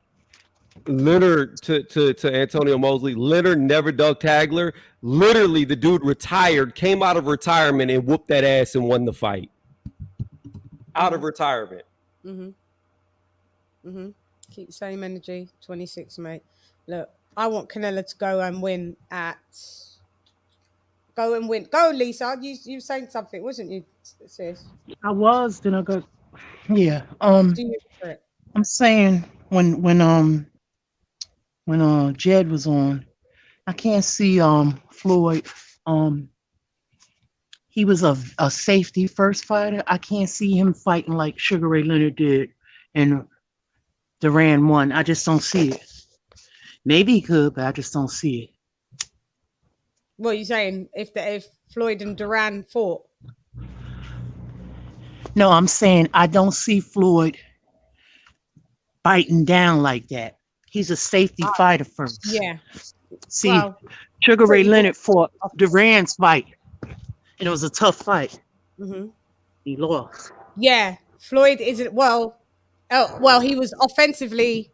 S4: Leonard to Antonio Mosley. Leonard never ducked Hagler. Literally, the dude retired, came out of retirement, and whooped that ass and won the fight. Out of retirement.
S2: Keep the same energy. 26, mate. Look, I want Canelo to go and win at. Go and win. Go, Lisa. You saying something, wasn't you, sis?
S3: I was, then I got. Yeah.
S2: Do you for it?
S3: I'm saying when Jed was on, I can't see Floyd. He was a safety first fighter. I can't see him fighting like Sugar Ray Leonard did and Duran won. I just don't see it. Maybe he could, but I just don't see it.
S2: What are you saying? If Floyd and Duran fought?
S3: No, I'm saying I don't see Floyd biting down like that. He's a safety fighter first.
S2: Yeah.
S3: See,
S2: Well,
S3: Sugar Ray
S2: pretty
S3: Leonard fought Duran's fight, and it was a tough fight. He lost.
S2: Yeah, Floyd isn't well. He was offensively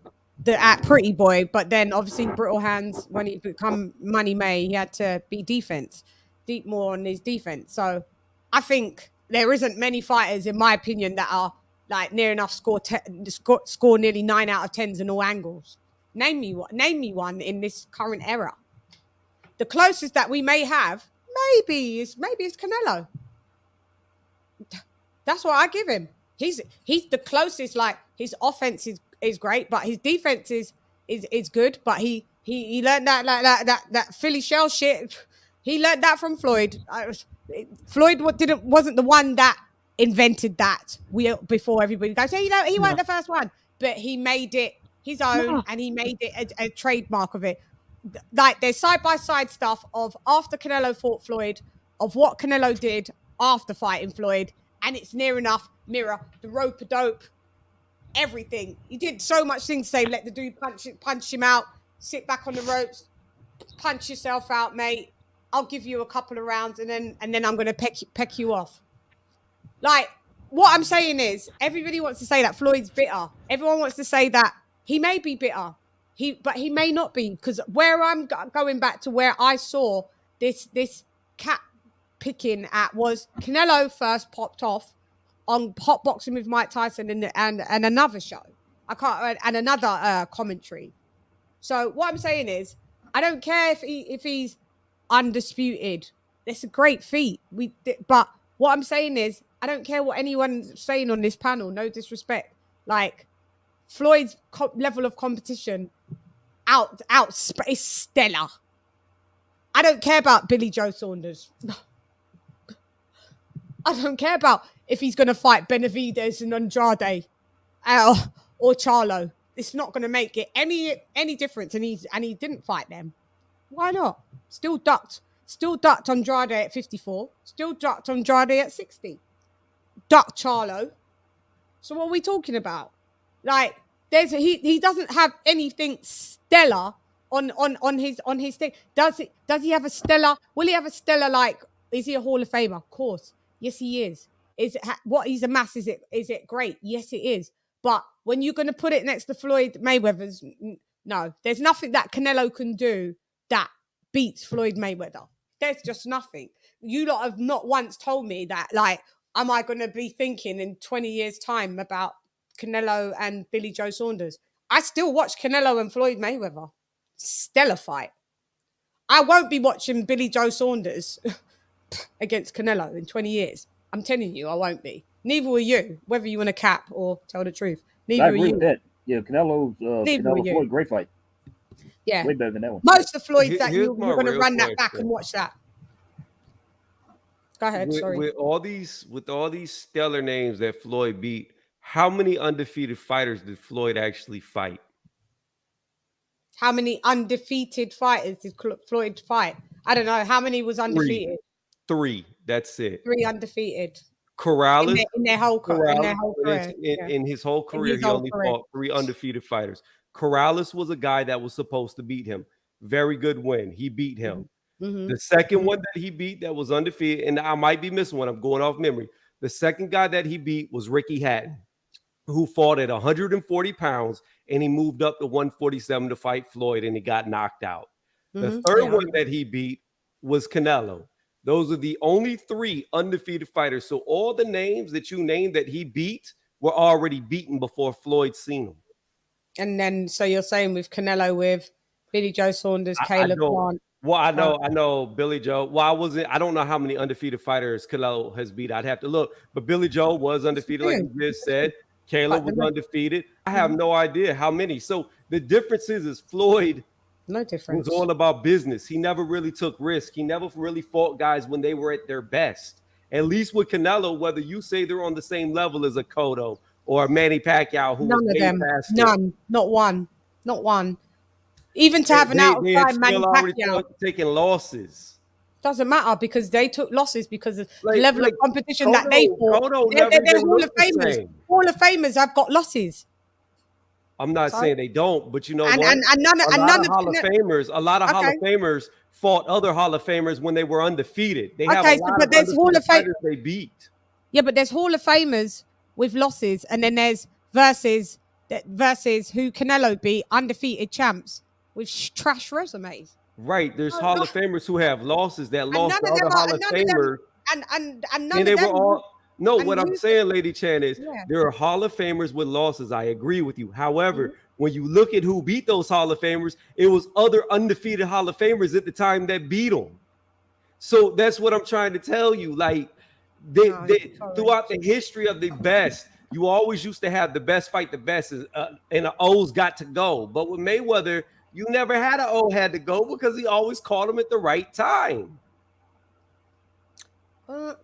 S2: at Pretty Boy, but then obviously brittle hands when he become Money May, he had to be deep more on his defense. So I think there isn't many fighters, in my opinion, that are like near enough score nearly 9 out of 10s in all angles. Name me one in this current era. The closest that we may have, maybe it's Canelo. That's what I give him. He's the closest. Like his offense is great, but his defense is good. But he learned that Philly shell shit. He learned that from Floyd. Floyd wasn't the one that invented that before everybody goes, hey, he wasn't the first one, but he made it his own and he made it a trademark of it. Like there's side by side stuff of after Canelo fought Floyd, of what Canelo did after fighting Floyd, and it's near enough mirror the rope a dope, everything. He did so much things. Say let the dude punch him out, sit back on the ropes, punch yourself out, mate. I'll give you a couple of rounds and then I'm gonna peck you off. Like what I'm saying is everybody wants to say that Floyd's bitter. Everyone wants to say that he may be bitter. But he may not be, because where I'm going back to where I saw this cat picking at was Canelo first popped off on Hot Boxing with Mike Tyson and another show. And another commentary. So what I'm saying is, I don't care if he's undisputed. It's a great feat. But what I'm saying is, I don't care what anyone's saying on this panel. No disrespect. Like Floyd's level of competition is stellar. I don't care about Billy Joe Saunders. I don't care about if he's going to fight Benavidez and Andrade or Charlo. It's not going to make it any difference. And he didn't fight them. Why not? Still ducked Andrade at 54. Still ducked Andrade at 60. Ducked Charlo. So what are we talking about? Like, he doesn't have anything stellar on his thing. Does he have a stellar? Will he have a stellar, like, is he a Hall of Famer? Of course. Yes, he is. Is it what he's amassed? Is it great? Yes, it is. But when you're going to put it next to Floyd Mayweather's, no, there's nothing that Canelo can do that beats Floyd Mayweather. There's just nothing. You lot have not once told me that, like, am I going to be thinking in 20 years' time about Canelo and Billy Joe Saunders? I still watch Canelo and Floyd Mayweather. Stellar fight. I won't be watching Billy Joe Saunders against Canelo in 20 years. I'm telling you, I won't be. Neither will you, whether you want to cap or tell the truth. Neither
S1: I
S2: will
S1: agree
S2: you.
S1: with that. Yeah, Canelo
S2: will you.
S1: Floyd, great fight.
S2: Yeah.
S1: Way better than that one.
S2: Most of Floyd's that
S4: Here's
S2: you're
S4: my
S2: going to
S4: real
S2: run that back
S4: question.
S2: and watch that. Go ahead, sorry.
S4: With all these stellar names that Floyd beat, how many undefeated fighters did Floyd actually fight?
S2: How many undefeated fighters did Floyd fight? I don't know. How many was undefeated?
S4: Three. That's it.
S2: 3 undefeated.
S4: Corrales
S2: In their whole career.
S4: In his whole career, he
S2: whole
S4: only
S2: career.
S4: fought 3 undefeated fighters. Corrales was a guy that was supposed to beat him. Very good win. He beat him.
S2: Mm-hmm.
S4: The second one that he beat that was undefeated, and I might be missing one, I'm going off memory. The second guy that he beat was Ricky Hatton, who fought at 140 pounds, and he moved up to 147 to fight Floyd, and he got knocked out. The third one that he beat was Canelo. Those are the only 3 undefeated fighters. So all the names that you named that he beat were already beaten before Floyd seen them.
S2: And then, so you're saying with Canelo, with Billy Joe Saunders, Caleb Plant.
S4: Well, I know Billy Joe. Well, I don't know how many undefeated fighters Canelo has beat. I'd have to look. But Billy Joe was undefeated, like you just said. Caleb was undefeated. I have no idea how many. So the difference is Floyd
S2: no difference.
S4: was all about business. He never really took risk. He never really fought guys when they were at their best. At least with Canelo, whether you say they're on the same level as a Cotto or a Manny Pacquiao, who
S2: none
S4: was
S2: of them.
S4: faster.
S2: None. Not one. Even to have an outside Manny Pacquiao
S4: taking losses.
S2: Doesn't matter because they took losses because of the level of competition
S4: Cotto,
S2: that they fought. They're Hall of Famers. Hall of Famers have got losses.
S4: I'm not saying they don't, but you know
S2: what? A lot of Hall of
S4: Famers fought other Hall of Famers when they were undefeated. They have
S2: but there's Hall of Famers
S4: they beat.
S2: Yeah, but there's Hall of Famers with losses, and then there's versus who Canelo beat, undefeated champs with trash resumes.
S4: Right, there's Hall of Famers who have losses that lost to other Hall of Famers,
S2: and none of them
S4: were all. No, what I'm saying, LadyChann, is there are Hall of Famers with losses. I agree with you. However, when you look at who beat those Hall of Famers, it was other undefeated Hall of Famers at the time that beat them. So that's what I'm trying to tell you. Like, throughout the history of the best, you always used to have the best fight the best, and the O's got to go. But with Mayweather, you never had an O had to go because he always caught him at the right time.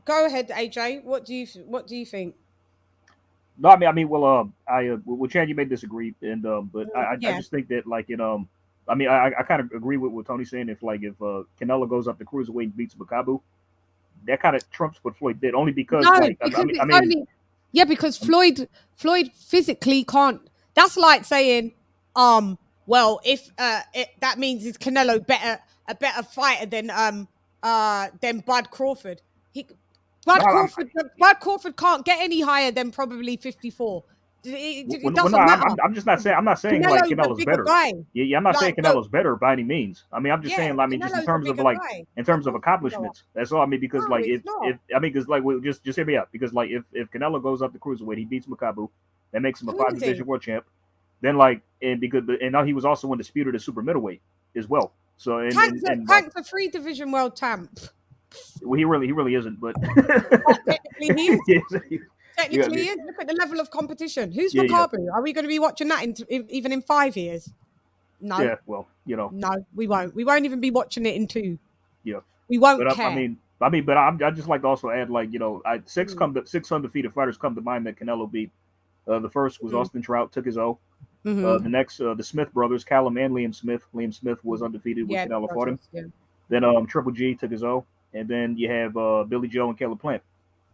S2: Go ahead, AJ. What do you think?
S1: No, I mean, well, with Chan, you may disagree, and but I just think that, like, I mean, I kind of agree with what Tony's saying. If Canelo goes up to cruiserweight and beats Makabu, that kind of trumps what Floyd did, only because
S2: because Floyd physically can't. That's like saying, well, if that means is Canelo a better fighter than Bud Crawford. Bud Crawford can't get any higher than probably 54. It doesn't matter.
S1: I'm just not saying. I'm not saying like Canelo's better. Yeah, I'm not saying Canelo's better by any means. I mean, I'm just saying. I mean, just in terms of accomplishments. That's all. I mean, because just hear me out. Because if Canelo goes up to cruiserweight, he beats Makabu, that makes him a 5-division world champ. Then now he was also undisputed at super middleweight as well. So
S2: Tank's a 3-division world champ.
S1: Well, he really isn't, but
S2: technically he is. Technically, he is. Look at the level of competition. Who's Makabu? Yeah. Are we going to be watching that even in 5 years? No.
S1: Yeah, well,
S2: No, we won't. We won't even be watching it in 2.
S1: Yeah.
S2: We won't care.
S1: I mean, I mean, but I just like to also add, like, you know, six undefeated fighters come to mind that Canelo beat. The first was Austin Trout, took his O. The next, the Smith brothers, Callum and Liam Smith. Liam Smith was undefeated when Canelo fought him.
S2: Yeah.
S1: Then Triple G took his O, and then you have Billy Joe and Caleb Plant.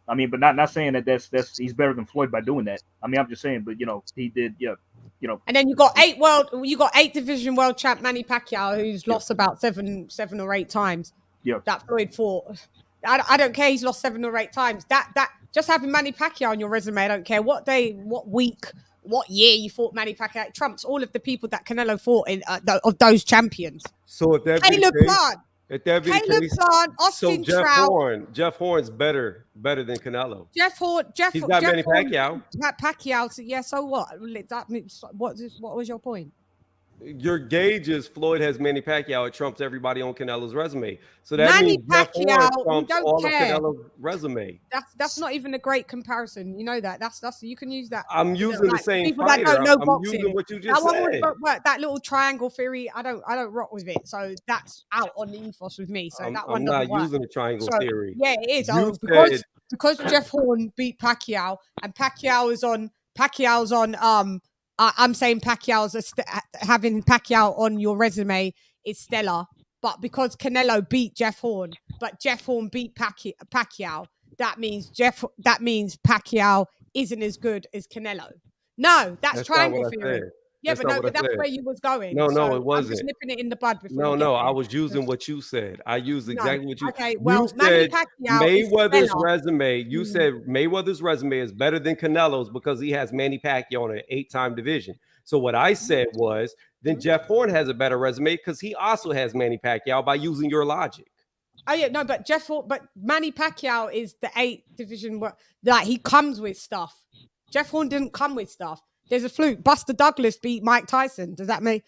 S1: I mean, but not saying that that's he's better than Floyd by doing that. I mean, I'm just saying, but you know, he did, yeah, you know.
S2: And then you got 8 division world champ Manny Pacquiao, who's lost about seven or 8 times.
S1: Yeah.
S2: That Floyd fought. I don't care. He's lost 7 or 8 times. That just having Manny Pacquiao on your resume, I don't care what day, what week, what year you fought Manny Pacquiao. It trumps all of the people that Canelo fought in of those champions.
S4: So if that
S2: Caleb Plant.
S4: If that be
S2: Caleb
S4: the case,
S2: Plant, Austin Trout.
S4: Jeff Horn's better than Canelo.
S2: He's
S4: got Manny Pacquiao.
S2: Pacquiao. Yeah, so what? What was your point?
S4: Your gauge is Floyd has Manny Pacquiao. It trumps everybody on Canelo's resume. So that
S2: Manny
S4: means Jeff
S2: Pacquiao,
S4: Horn trumps all of Canelo's resume.
S2: That's not even a great comparison. You know that. That's you can use that.
S4: I'm using the same
S2: people
S4: fighter.
S2: that don't know
S4: I'm
S2: boxing.
S4: using what you just said.
S2: That little triangle theory, I don't rock with it. So that's out on the ethos with me. So that one
S4: I'm
S2: doesn't
S4: not
S2: work.
S4: using the triangle theory.
S2: Yeah, it is. Because Jeff Horn beat Pacquiao and Pacquiao's on I'm saying having Pacquiao on your resume is stellar, but because Canelo beat Jeff Horn, but Jeff Horn beat Pacquiao, that means Pacquiao isn't as good as Canelo. No, that's triangle theory. Yeah, but that's where you was going.
S4: No, it wasn't.
S2: I'm just nipping it in the bud before.
S4: No, I was using what you said. I used exactly what you.
S2: Okay, well,
S4: you said Mayweather's
S2: resume.
S4: You said Mayweather's resume is better than Canelo's because he has Manny Pacquiao in an 8-time division. So what I said was, then Jeff Horn has a better resume because he also has Manny Pacquiao by using your logic.
S2: Oh yeah, no, but Manny Pacquiao is the 8th division. Like he comes with stuff. Jeff Horn didn't come with stuff. There's a fluke. Buster Douglas beat Mike Tyson. Does that mean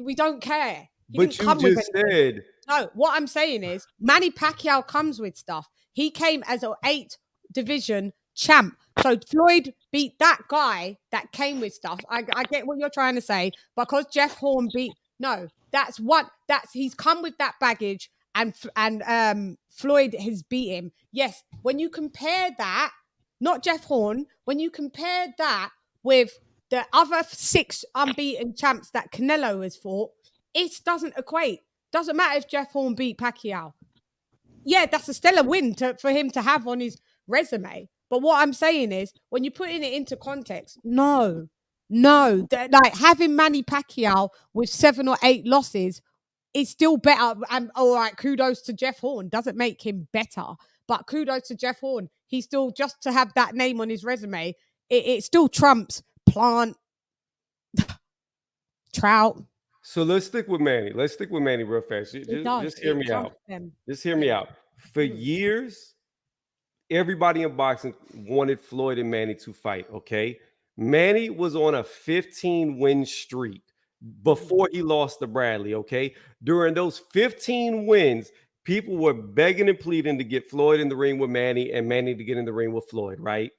S2: we don't care?
S4: But you just said
S2: no. What I'm saying is Manny Pacquiao comes with stuff. He came as an 8th division champ. So Floyd beat that guy that came with stuff. I get what you're trying to say. Because Jeff Horn he's come with that baggage and Floyd has beat him. Yes, when you compare that, not Jeff Horn, when you compare that with the other 6 unbeaten champs that Canelo has fought, it doesn't equate. Doesn't matter if Jeff Horn beat Pacquiao. Yeah, that's a stellar win for him to have on his resume. But what I'm saying is, when you're putting it into context, no. Like having Manny Pacquiao with 7 or 8 losses is still better. And all right, kudos to Jeff Horn. Doesn't make him better. But kudos to Jeff Horn. He's still, just to have that name on his resume, it still trumps Plant, Trout.
S4: So let's stick with Manny. Real fast. Just hear me out. Just hear me out. For years, everybody in boxing wanted Floyd and Manny to fight, okay? Manny was on a 15-win streak before he lost to Bradley, okay? During those 15 wins, people were begging and pleading to get Floyd in the ring with Manny and Manny to get in the ring with Floyd, right?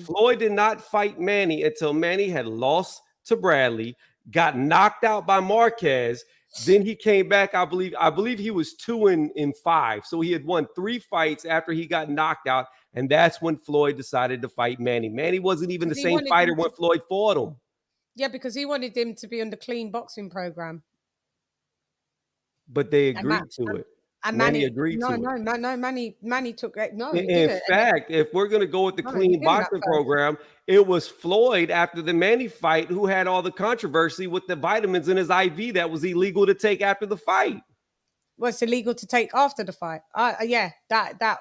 S4: Floyd did not fight Manny until Manny had lost to Bradley, got knocked out by Marquez. Then he came back. I believe he was 2-5. So he had won 3 fights after he got knocked out. And that's when Floyd decided to fight Manny. Manny wasn't even the same fighter when Floyd fought him.
S2: Yeah, because he wanted him to be on the clean boxing program.
S4: But they agreed to it.
S2: And
S4: Manny agreed to it.
S2: No, Manny took it. No,
S4: in fact, if we're going to go with the clean boxing program, it was Floyd after the Manny fight who had all the controversy with the vitamins in his IV that was illegal to take after the fight.
S2: Well, it's illegal to take after the fight. Yeah, that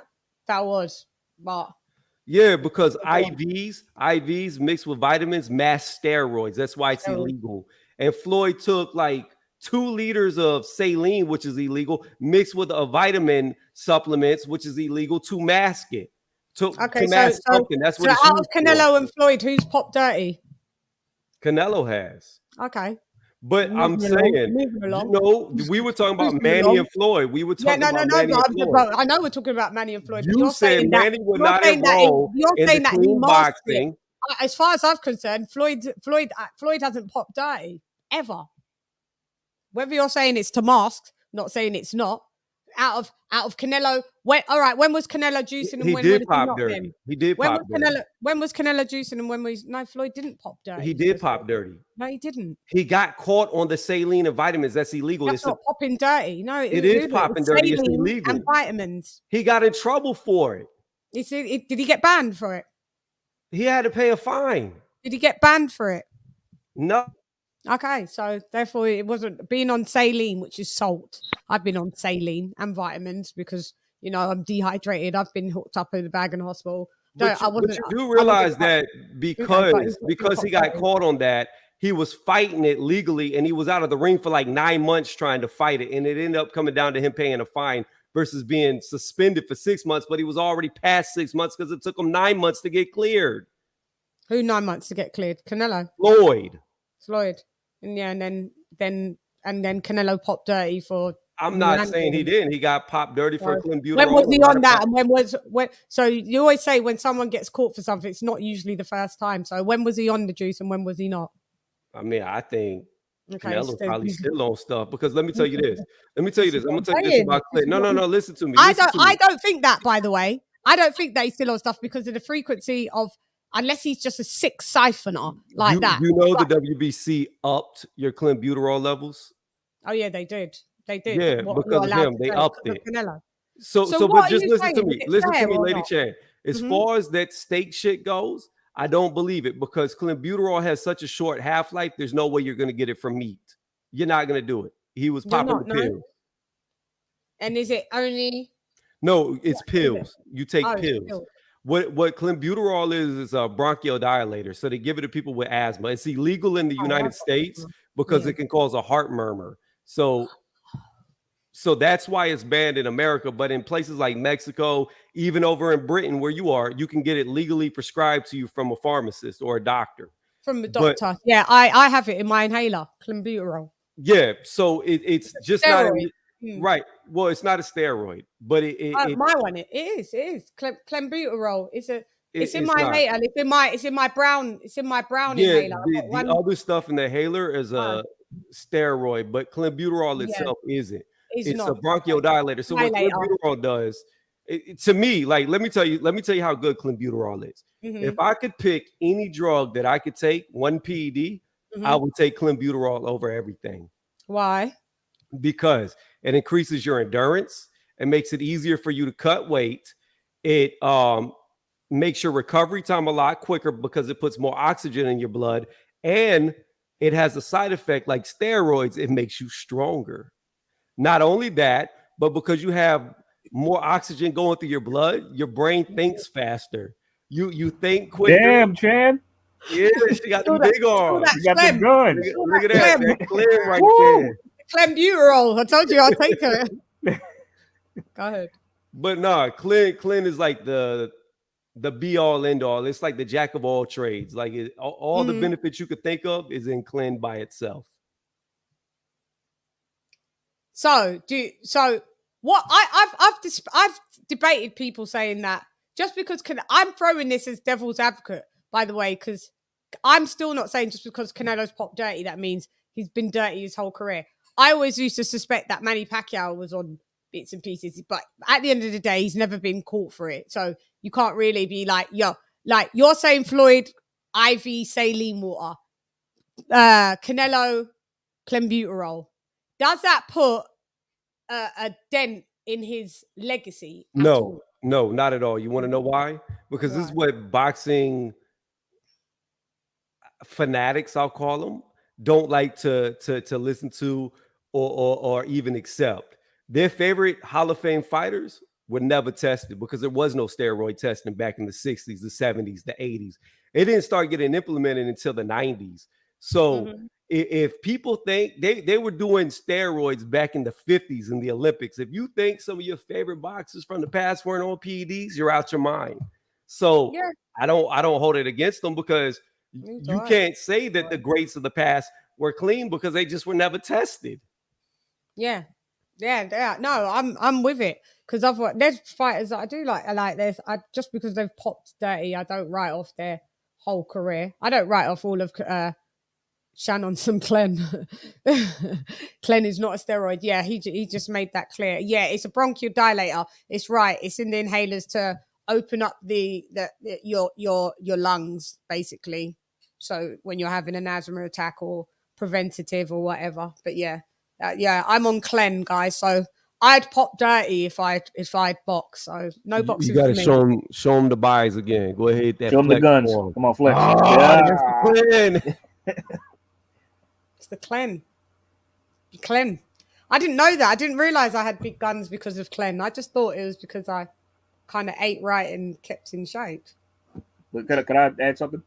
S2: was. But
S4: yeah, because IVs mixed with vitamins mask steroids. That's why it's illegal. And Floyd took like 2 liters of saline, which is illegal, mixed with a vitamin supplements, which is illegal, to mask it. To mask something. That's what
S2: out of Canelo and Floyd, who's popped dirty?
S4: Canelo has.
S2: Okay.
S4: But I'm saying, we were talking about Manny and Floyd. We were talking about Manny and Floyd.
S2: I know we're talking about Manny and Floyd.
S4: You said Manny would not enroll in the clean boxing.
S2: As far as I'm concerned, Floyd hasn't popped dirty ever. Whether you're saying it's to mask, not saying it's not. out of Canelo. When was Canelo juicing and
S4: He
S2: when
S4: did
S2: was he
S4: pop
S2: not
S4: dirty.
S2: then?
S4: He did
S2: When
S4: pop
S2: was
S4: dirty.
S2: Canelo juicing and when was no Floyd didn't pop dirty.
S4: He did pop dirty.
S2: No, he didn't.
S4: He got caught on the saline and vitamins. That's illegal.
S2: That's not popping dirty. No,
S4: it is popping dirty. It's
S2: saline
S4: illegal.
S2: and vitamins.
S4: He got in trouble for it.
S2: Did he get banned for it?
S4: He had to pay a fine.
S2: Did he get banned for it?
S4: No.
S2: Okay, so therefore it wasn't being on saline, which is salt. I've been on saline and vitamins because I'm dehydrated. I've been hooked up in the bag in the hospital.
S4: But you do realize that because he got caught on that, he was fighting it legally and he was out of the ring for like 9 months trying to fight it, and it ended up coming down to him paying a fine versus being suspended for 6 months. But he was already past 6 months because it took him 9 months to get cleared.
S2: Who 9 months to get cleared? Canelo.
S4: Floyd.
S2: And yeah, and then Canelo popped dirty for.
S4: I'm not saying he didn't. He got popped dirty for clenbuterol.
S2: When was he on that? And so you always say when someone gets caught for something, it's not usually the first time. So when was he on the juice and when was he not?
S4: I mean, I think Canelo's probably still on stuff because let me tell you this. I'm gonna tell you this about Clint. No. Listen to me.
S2: I don't think that, by the way. I don't think that he's still on stuff because of the frequency of, unless he's just a sick siphoner that.
S4: You know the WBC upped your clenbuterol levels?
S2: Oh yeah, they did. They did.
S4: Yeah, because of him, they upped it. So
S2: but
S4: just listen to me. Listen to me, Lady
S2: not?
S4: Chan. As far as that steak shit goes, I don't believe it because clenbuterol has such a short half-life. There's no way you're going to get it from meat. You're not going to do it. He was popping the pills.
S2: And is it only?
S4: No, it's pills. You take pills. What clenbuterol is a bronchodilator. So they give it to people with asthma. It's illegal in the United States because it can cause a heart murmur. So that's why it's banned in America. But in places like Mexico, even over in Britain where you are, you can get it legally prescribed to you from a pharmacist or a doctor.
S2: From a doctor. I have it in my inhaler, clenbuterol.
S4: Yeah, so it's just
S2: steroid.
S4: Not right. Well, it's not a steroid, but
S2: my one. It is. Clenbuterol. It's in my inhaler. It's in my brown inhaler.
S4: The other stuff in the inhaler is a steroid, but clenbuterol itself isn't. It's not a bronchodilator. So what clenbuterol does, to me, like let me tell you how good clenbuterol is. If I could pick any drug that I could take, one PED, I would take clenbuterol over everything.
S2: Why?
S4: Because it increases your endurance. It makes it easier for you to cut weight. It makes your recovery time a lot quicker because it puts more oxygen in your blood, and it has a side effect like steroids. It makes you stronger. Not only that, but because you have more oxygen going through your blood, your brain thinks faster. You think quicker.
S1: Damn, Chan.
S4: Yeah, she got the big arm.
S1: She got the gun.
S4: Look at that clear right there.
S2: Clenbuterol. I told you I'll take it. Go ahead.
S4: But no, Clint is like the be all end all. It's like the jack of all trades. Like all the benefits you could think of is in Clint by itself.
S2: So what I've debated people saying that just because I'm throwing this as devil's advocate, by the way, because I'm still not saying just because Canelo's popped dirty that means he's been dirty his whole career. I always used to suspect that Manny Pacquiao was on bits and pieces, but at the end of the day, he's never been caught for it. So you can't really be like, you're saying Floyd, IV, saline water, Canelo, clenbuterol. Does that put a dent in his legacy?
S4: No, not at all. You want to know why? Because this is what boxing fanatics, I'll call them, don't like to listen to or even accept. Their favorite Hall of Fame fighters were never tested because there was no steroid testing back in the 60s, the 70s, the 80s. It didn't start getting implemented until the 90s. So if people think they were doing steroids back in the 50s in the Olympics, if you think some of your favorite boxers from the past weren't on PEDs, you're out your mind. So I don't hold it against them because you can't say that the greats of the past were clean because they just were never tested.
S2: Yeah. No, I'm with it because there's fighters that I do like this. Just because they've popped dirty, I don't write off their whole career. I don't write off all of Shan on some Clen. Clen is not a steroid. Yeah, he just made that clear. Yeah, it's a bronchial dilator. It's right. It's in the inhalers to open up your lungs, basically. So when you're having an asthma attack or preventative or whatever. But yeah, I'm on Clen, guys. So I'd pop dirty if I'd box. So no boxing.
S4: You got to
S2: for me.
S4: show him the buys again. Go ahead, that
S1: Show him the
S4: flex
S1: guns.
S4: form.
S1: Come on, flex.
S4: That's the plan.
S2: It's the Clen. Clen. I didn't know that. I didn't realize I had big guns because of Clen. I just thought it was because I kind of ate right and kept in shape.
S1: But could I add something?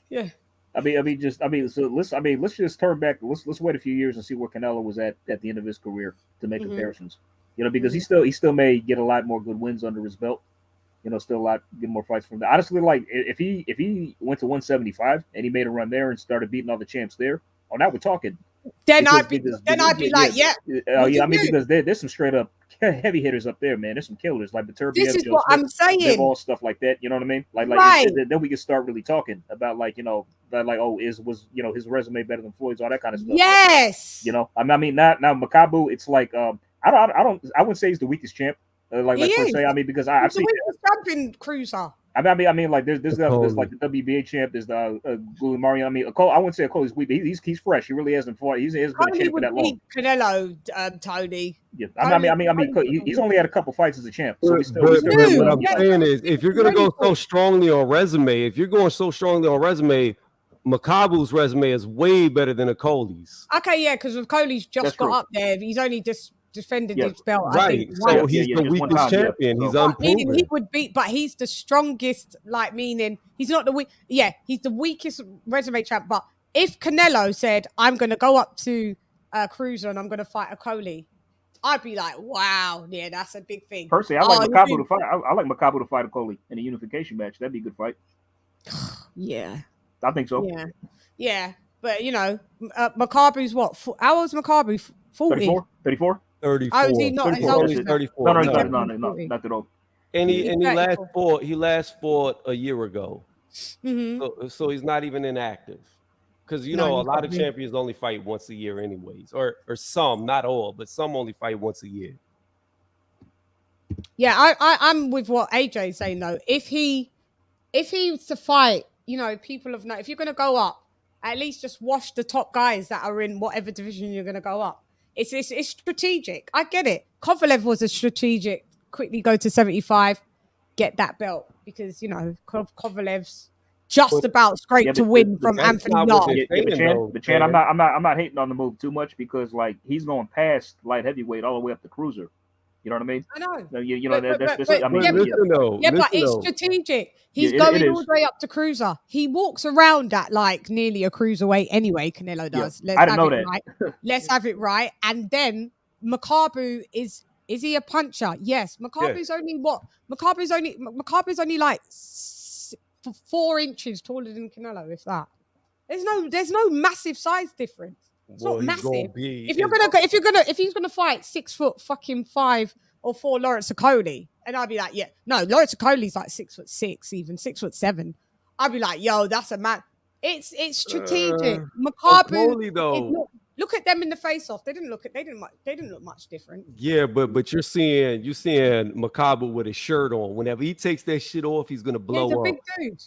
S2: Yeah.
S1: So let's just turn back. Let's wait a few years and see where Canelo was at the end of his career to make comparisons. You know, because he still may get a lot more good wins under his belt. You know, still get more fights from that. Honestly, like if he went to 175 and he made a run there and started beating all the champs there, now we're talking.
S2: Then I'd be like, yeah.
S1: I mean, because there's some straight up heavy hitters up there, man. There's some killers like Baturbia.
S2: This is what I'm saying.
S1: All stuff like that. You know what I mean? Like then we can start really talking about like, you know, that like, was you know, his resume better than Floyd's, all that kind of stuff.
S2: Yes.
S1: You know, I mean, now Makabu, it's like I wouldn't say he's the weakest champ. Like per se. I mean, because I've seen
S2: champion cruiser.
S1: I mean, like there's like the WBA champ. There's the Gulimari. I mean, I wouldn't say Cole's weak, but he's fresh. He really hasn't fought. He's been a champ for that long.
S2: Canelo, Tony.
S1: Yeah, I mean, he's only had a couple fights as a champ. So he's still
S4: what I'm saying is, if you're gonna go so strongly on resume, Makabu's resume is way better than Okole's.
S2: Okay, yeah, because Okole's just got up there. He's only just defended his belt.
S4: Right.
S2: I think,
S4: so he's the weakest champion. He's unproven.
S2: He would beat, but he's the strongest, like meaning he's not the weak. Yeah, he's the weakest resume champ. But if Canelo said, I'm gonna go up to Cruiser and I'm gonna fight Okole, I'd be like, wow, yeah, that's a big thing.
S1: Personally, I like Makabu to fight. I like Makabu to fight Okole in a unification match. That'd be a good fight.
S2: Yeah.
S1: I think so.
S2: Yeah. But you know, Makabu's what? How old's Makabu? 40?
S1: 34?
S4: 34.
S2: Oh, is he not?
S4: 34.
S1: No, not that old.
S4: And he last fought a year ago. Mm-hmm. So he's not even inactive. Because you know, a lot of champions only fight once a year anyways. Or some, not all, but some only fight once a year.
S2: Yeah, I'm with what AJ's saying though. If he was to fight, you know, people of note, if you're gonna go up, at least just wash the top guys that are in whatever division you're gonna go up. It's strategic. I get it. Kovalev was a strategic. Quickly go to 75, get that belt because you know Kovalev's just about scraped to win from Anthony Yarde.
S1: But Chan, I'm not hating on the move too much because like he's going past light heavyweight all the way up to cruiser. You know what I mean?
S2: I know.
S1: But
S2: it's strategic. He's going all the way up to cruiser. He walks around at like nearly a cruiserweight anyway. Canelo does.
S1: I didn't know that.
S2: Right. Let's have it right. And then Makabu is he a puncher? Yes. Makabu's only what? Makabu's only like 4 inches taller than Canelo, if that. There's no massive size difference. It's not massive. If he's gonna fight 6'5" or 4 Lawrence Okole, and I'd be like, yeah, no, Lawrence Okole's like 6'6", even 6'7". I'd be like, yo, that's a man. It's strategic. Makabu, though. Look at them in the face off. They didn't look much different.
S4: Yeah, but you're seeing Makabu with his shirt on. Whenever he takes that shit off, he's gonna blow up.
S2: He's a big dude.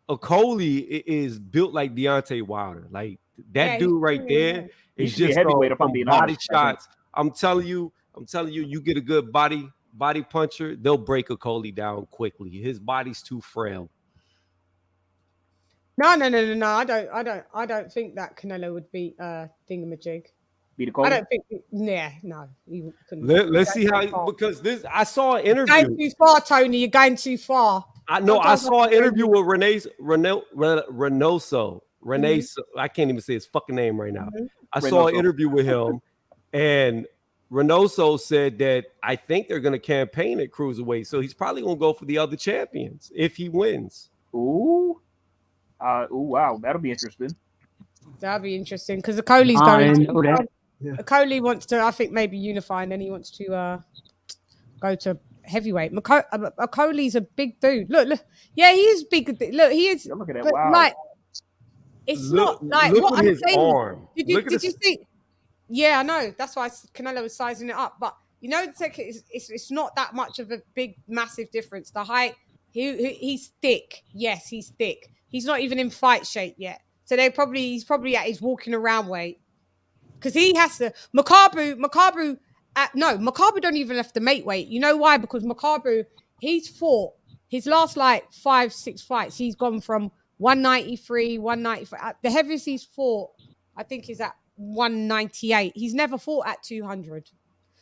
S4: Okole is built like Deontay Wilder. Like that dude right there is just
S1: heavyweight
S4: from body shots. I'm telling you, you get a good body puncher, they'll break Okole down quickly. His body's too frail.
S2: No. I don't think that Canelo would beat Thingamajig.
S1: Beat Okole?
S2: I don't think. Yeah, no. He couldn't.
S4: Let's see how because this. I saw an interview.
S2: You're going too far, Tony. You're going too far.
S4: I saw an interview with Reynoso. I can't even say his fucking name right now. I saw an interview with him, and Reynoso said that I think they're going to campaign at cruiserweight, so he's probably going to go for the other champions if he wins.
S1: Ooh, wow, that'll be interesting.
S2: That'll be interesting because Okole's going. Okole wants to, I think, maybe unify, and then he wants to go to heavyweight. Okole's a big dude. Look. Yeah, he is big. Look, he is.
S1: Look at that. Wow.
S2: Like, it's
S4: Look,
S2: not like
S4: look
S2: what
S4: at
S2: I'm
S4: his
S2: saying.
S4: arm.
S2: Did you think? Yeah, I know. That's why Canelo was sizing it up. But you know, it's not that much of a big, massive difference. The height, he's thick. Yes, he's thick. He's not even in fight shape yet. So he's probably at his walking around weight. Because he has to. Makabu don't even have to make weight. You know why? Because Makabu, he's fought his last like 5-6 fights. He's gone from 193, 195. The heaviest he's fought, I think, is at 198. He's never fought at 200.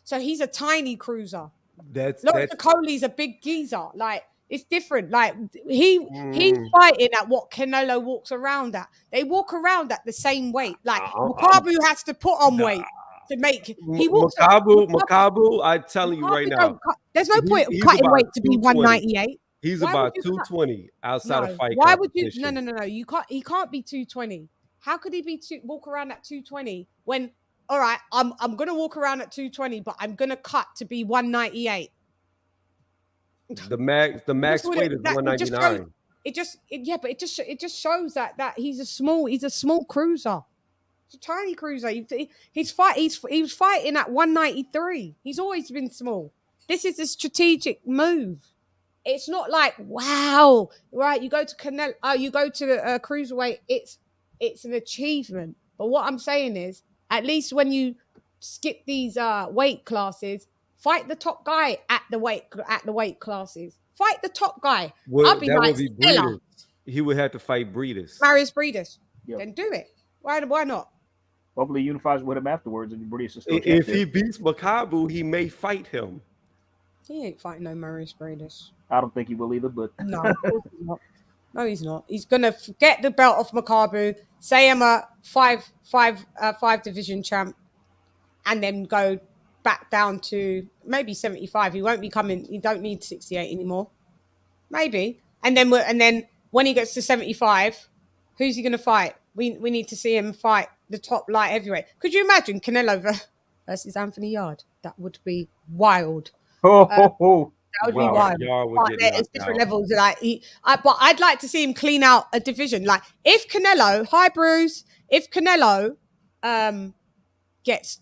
S2: So he's a tiny cruiser.
S4: That's
S2: Coley's a big geezer. Like, it's different. Like, he's fighting at what Canelo walks around at. They walk around at the same weight. Like, Makabu has to put on weight to make. He walks.
S4: Makabu, I'm telling you right now.
S2: There's no point of cutting weight to be 198.
S4: He's about 220 outside of fight.
S2: Why would you? No. You can't. He can't be 220. How could he be walk around at 220 when? All right, I'm gonna walk around at 220, but I'm gonna cut to be 198.
S4: The max weight is 199.
S2: It just shows that he's a small cruiser. It's a tiny cruiser. He was fighting at 193. He's always been small. This is a strategic move. It's not like, wow, right? You go to Canelo, you go to cruiserweight. It's an achievement. But what I'm saying is, at least when you skip these weight classes, fight the top guy at the weight classes. Fight the top guy.
S4: Well,
S2: I'll be
S4: that
S2: like,
S4: would be Breeders. He would have to fight Breeders.
S2: Marius Breeders.
S1: Yep.
S2: Then do it. Why not?
S1: Hopefully, he unifies with him afterwards, and Breeders is still
S4: if he beats Makabu, he may fight him.
S2: He ain't fighting no Marius Breeders.
S1: I don't think he will either, but
S2: no, of course he's not. No, he's not. He's gonna get the belt off Makabu, say I'm a five division champ, and then go back down to maybe 75. He won't be coming. He don't need 68 anymore. Maybe, and then when he gets to 75, who's he gonna fight? We need to see him fight the top light heavyweight. Could you imagine Canelo versus Anthony Yard? That would be wild. That would be wild. It's different levels. Like but I'd like to see him clean out a division. Like if Canelo, hi Bruce, if Canelo gets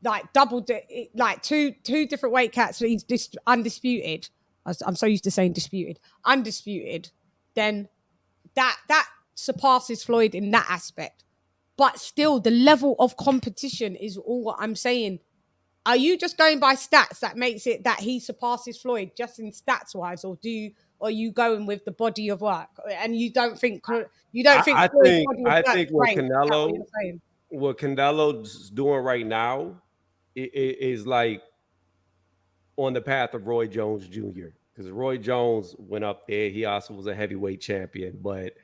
S2: like two different weight cuts, so he's undisputed. I'm so used to saying disputed, undisputed. Then that surpasses Floyd in that aspect. But still, the level of competition is all what I'm saying. Are you just going by stats that makes it that he surpasses Floyd just in stats wise, or are you going with the body of work? And you don't think
S4: I think what Canelo's doing right now is like on the path of Roy Jones Jr. Because Roy Jones went up there. He also was a heavyweight champion, but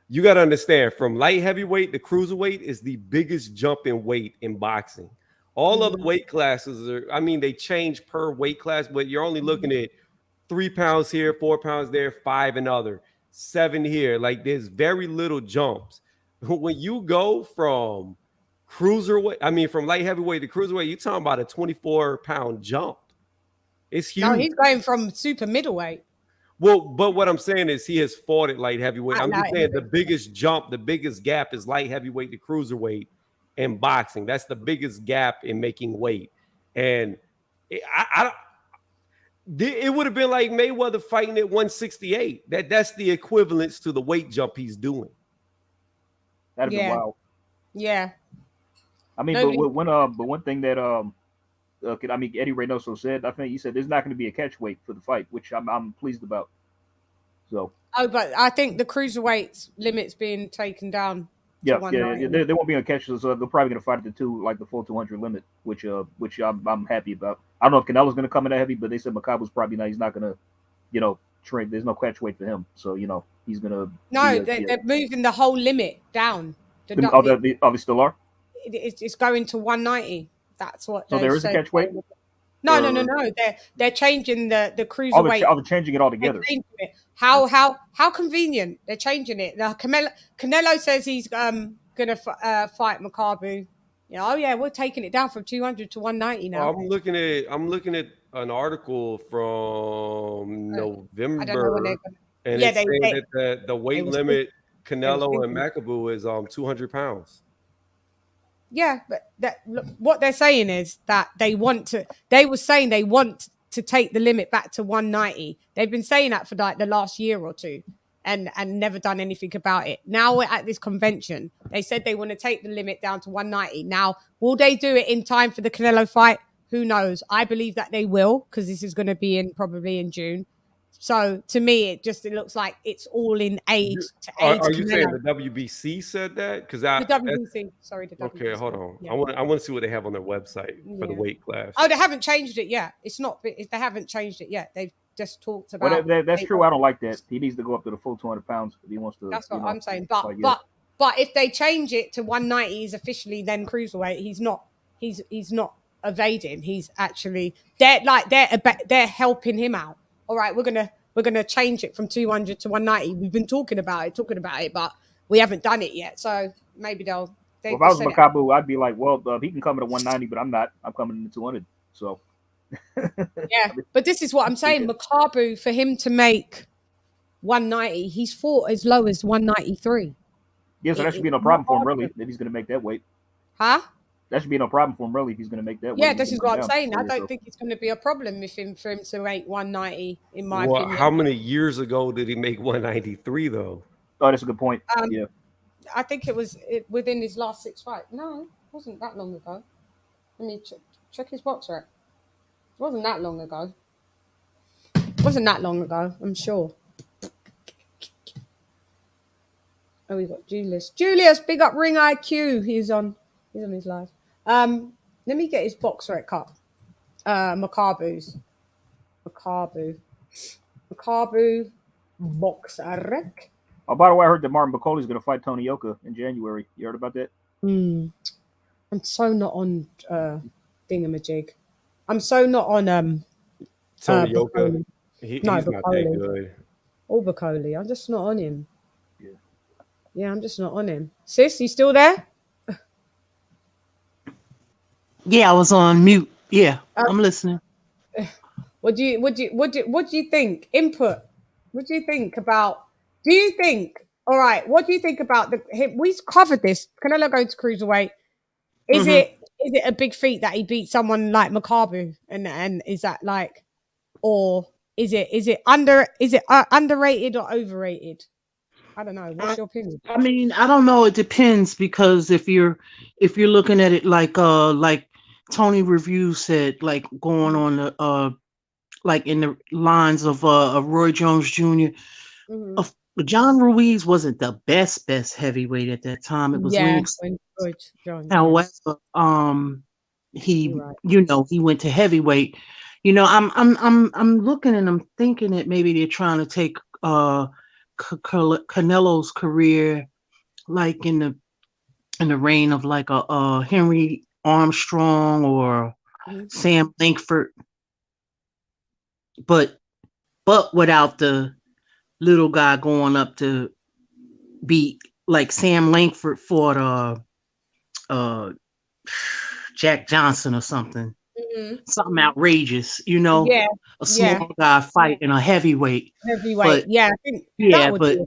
S4: you got to understand, from light heavyweight to cruiserweight is the biggest jump in weight in boxing. All other weight classes they change per weight class, but you're only looking at 3 pounds here, 4 pounds there, 5 another, 7 here. Like there's very little jumps. When you go from from light heavyweight to cruiserweight, you're talking about a 24-pound jump. It's huge.
S2: No, he's going from super middleweight.
S4: Well, but what I'm saying is he has fought at light heavyweight. I'm just saying the biggest jump, the biggest gap is light heavyweight to cruiserweight. In boxing, that's the biggest gap in making weight, and it would have been like Mayweather fighting at 168. That's the equivalence to the weight jump he's doing.
S1: That'd be wild.
S2: Yeah.
S1: I mean, but one thing that Eddie Reynoso said, I think he said there's not going to be a catch weight for the fight, which I'm pleased about. So.
S2: Oh, but I think the cruiserweight limit's being taken down.
S1: Yeah. They won't be on catches, so they're probably going to fight at the full 200 limit, which I'm happy about. I don't know if Canelo's going to come in that heavy, but they said Makabu's probably not. He's not going to, train. There's no catch weight for him, so he's going to.
S2: No, they're moving the whole limit down.
S1: They still are.
S2: It's going to 190. That's what.
S1: So there is a catch weight.
S2: No. They're changing the cruiserweight.
S1: They're changing it all together.
S2: How convenient. They're changing it. Now, Canelo says he's gonna fight Makabu. We're taking it down from 200 to 190 now.
S4: I'm looking at an article from November, and it's saying that the weight limit Canelo and Makabu is 200 pounds.
S2: Yeah, but look, what they're saying is that they want to. They were saying they want to take the limit back to 190. They've been saying that for like the last year or two, and never done anything about it. Now we're at this convention. They said they want to take the limit down to 190. Now, will they do it in time for the Canelo fight? Who knows? I believe that they will, because this is going to be probably in June. So to me, it looks like it's all in aid to aid.
S4: Are you saying the WBC said that? Because
S2: the WBC, sorry, the WBC.
S4: Okay, hold on.
S2: Yeah.
S4: I want to see what they have on their website for the weight class.
S2: Oh, they haven't changed it yet. It's not. They haven't changed it yet. They've just talked about.
S1: Well, that's true. I don't like that. He needs to go up to the full 200 pounds if he wants to.
S2: That's what I'm saying. But if they change it to 190, he's officially then cruiserweight. He's not evading. He's actually they're helping him out. All right, we're gonna change it from 200 to 190. We've been talking about it, but we haven't done it yet. So maybe they'll.
S1: Well, if I was Makabu, I'd be like, well, he can come in at 190, but I'm not. I'm coming in at 200. So.
S2: Yeah, but this is what I'm saying. Makabu, for him to make 190, he's fought as low as 193.
S1: Yeah, so that should be no problem for him, really, if he's going to make that weight.
S2: Huh?
S1: That should be no problem for him, really, if he's going to make that weight.
S2: Yeah, this is what I'm saying. I don't think it's going to be a problem for him to make 190, in my opinion.
S4: How many years ago did he make 193, though?
S1: Oh, that's a good point. Yeah.
S2: I think it was within his last 6 fights. No, it wasn't that long ago. Let me check his box rec. It wasn't that long ago. I'm sure. Oh, we got Julius. Julius, big up Ring IQ. He's on his live. Let me get his box rec up. Makabu box rec.
S1: Oh, by the way, I heard that Martin Bacoli's going to fight Tony Yoka in January. You heard about that?
S2: I'm so not on thingamajig. I'm so not on
S4: Tony Yoka. He's not that good.
S2: Or Bacoli. I'm just not on him. Yeah, I'm just not on him. Sis, you still there?
S3: Yeah, I was on mute. Yeah, I'm listening.
S2: What do you think? Input. What do you think about? Do you think? All right. What do you think about him? We've covered this. Canelo going to cruiserweight. Is it a big feat that he beat someone like Makabu? And is that like, or is it underrated or overrated? I don't know. What's your opinion?
S3: I mean, I don't know. It depends, because if you're looking at it like Tony Review said, like going on the like in the lines of Roy Jones Jr. John Ruiz wasn't the best heavyweight at that time. It was Lennox. However, he he went to heavyweight. I'm looking and I'm thinking that maybe they're trying to take Canelo's career like in the reign of like a Henry Armstrong or Sam Lankford, but without the little guy going up to beat, like Sam Lankford fought Jack Johnson or something. Something outrageous, a small guy fighting a heavyweight. But,
S2: I think
S3: but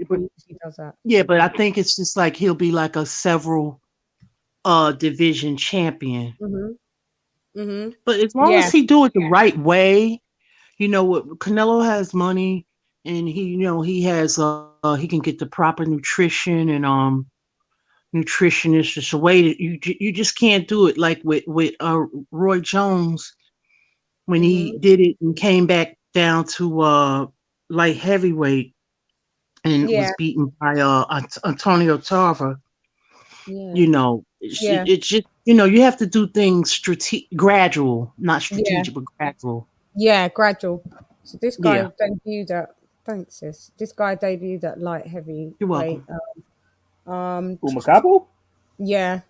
S3: I think it's just like he'll be like a several division champion. But as long as he do it the right way, Canelo has money, and he has he can get the proper nutrition and nutritionist. It's a way that you just can't do it like with Roy Jones when he did it and came back down to light heavyweight and was beaten by Antonio Tarver. It's just you have to do things gradual, not strategic, but gradual.
S2: Yeah, gradual. So this guy debuted at thanks, sis. This guy debuted at light heavyweight.
S3: You're welcome.
S1: Makabu?
S2: Yeah.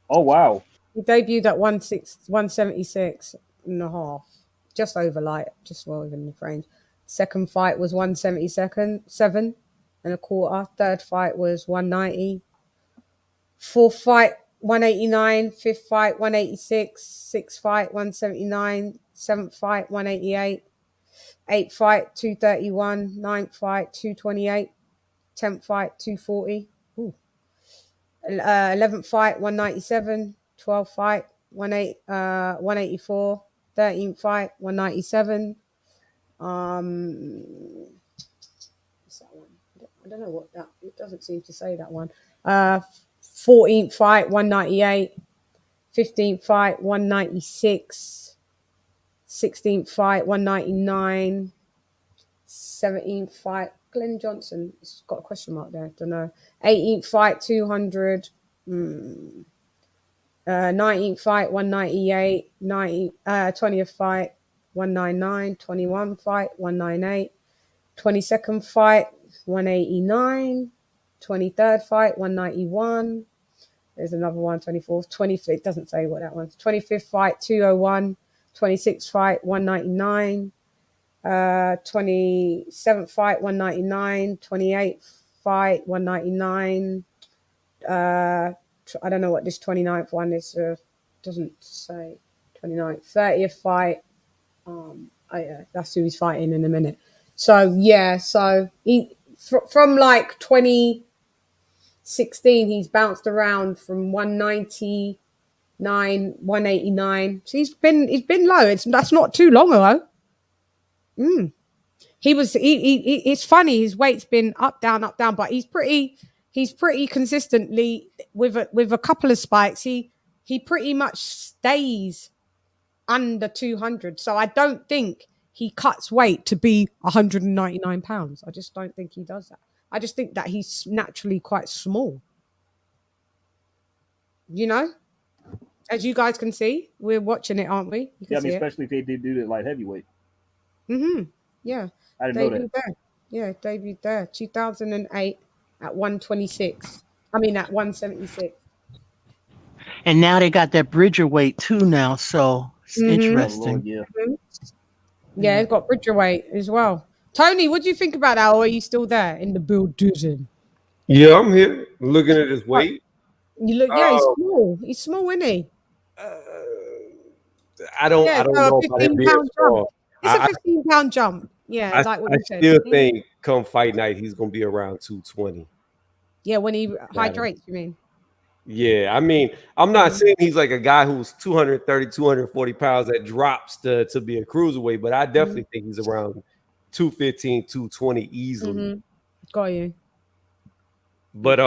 S1: Oh wow.
S2: He debuted at 176 and a half. Just over light, just well within the range. Second fight was 177 and a quarter. Third fight was 190. Fourth fight 189. Fifth fight 186. Sixth fight 179. Seventh fight 188. Eighth fight 231. Ninth fight 228. 10th fight 240. 11th fight 197, 12th fight 184, 13th fight 197. What's that one? I don't know what that. It doesn't seem to say that one. 14th fight 198, 15th fight 196, 16th fight 199, 17th fight Glenn Johnson. It's got a question mark there. Don't know. 18th fight 200. 19th fight 198, 20th fight 199, 21 fight 198, 22nd fight 189, 23rd fight 191. There's another one, 24th, 25th. It doesn't say what that one's. 25th fight 201, 26th fight 199, 27th fight 199, 28th fight 199. I don't know what this 29th one is. Doesn't say 29th. 30th fight. Oh yeah, that's who he's fighting in a minute. So yeah, so he from like 2016, he's bounced around from 199, 189. So he's been low. That's not too long ago. It's funny. His weight's been up, down, but he's pretty consistently with a couple of spikes. He pretty much stays under 200. So I don't think he cuts weight to be 199 pounds. I just don't think he does that. I just think that he's naturally quite small. You know, as you guys can see, we're watching it, aren't we?
S1: Yeah, I mean, especially if they did do it light heavyweight.
S2: Yeah.
S1: I didn't know that.
S2: There. Yeah, debuted there. 2008 at 126. I mean, at 176.
S3: And now they got that Bridger weight too now, so it's interesting.
S1: Oh, Lord,
S2: yeah, it's got Bridger weight as well. Tony, what do you think about that? Or are you still there in the building?
S4: Yeah, I'm here looking at his weight.
S2: You look, yeah, he's small. He's small, isn't he?
S4: I don't know about him being small.
S2: It's a 15-pound jump. Yeah,
S4: I
S2: said.
S4: Still think come fight night he's gonna be around 220.
S2: Yeah, when he hydrates, you mean?
S4: Yeah, I mean, I'm not saying he's like a guy who's 230, 240 pounds that drops to be a cruiserweight, but I definitely think he's around 215, 220 easily.
S2: Got you.
S4: But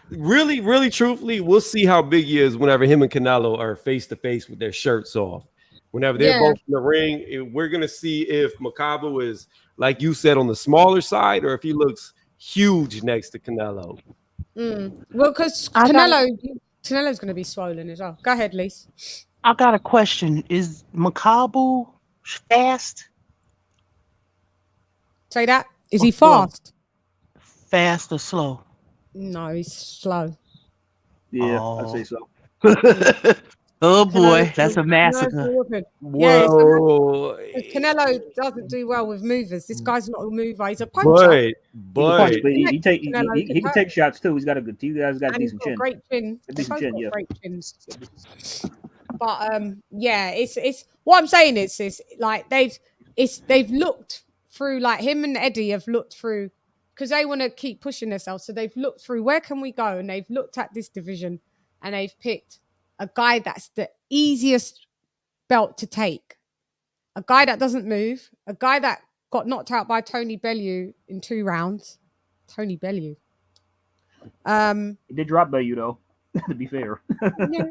S4: really truthfully, we'll see how big he is whenever him and Canelo are face to face with their shirts off. Whenever they're both in the ring, we're gonna see if Makabu is, like you said, on the smaller side, or if he looks huge next to Canelo.
S2: Well, because Canelo's going to be swollen as well. Go ahead, Lise.
S3: I got a question. Is Makabu fast?
S2: Say that. Is he fast?
S3: Fast or slow?
S2: No, he's slow.
S1: Yeah, I'd say so.
S3: Oh boy, that's a massacre.
S4: Whoa.
S2: Canelo doesn't do well with movers. This guy's not a mover. He's a puncher.
S4: But
S1: he can take shots too. He's got a decent chin.
S2: Great chin.
S1: Decent chin, yeah.
S2: Great chins. But yeah, it's what I'm saying is like they've looked through, like him and Eddie have looked through, because they want to keep pushing themselves. So they've looked through where can we go, and they've looked at this division and they've picked a guy that's the easiest belt to take, a guy that doesn't move, a guy that got knocked out by Tony Bellew in 2 rounds. Tony Bellew.
S1: He did drop Bellew though, to be fair.
S2: Yeah.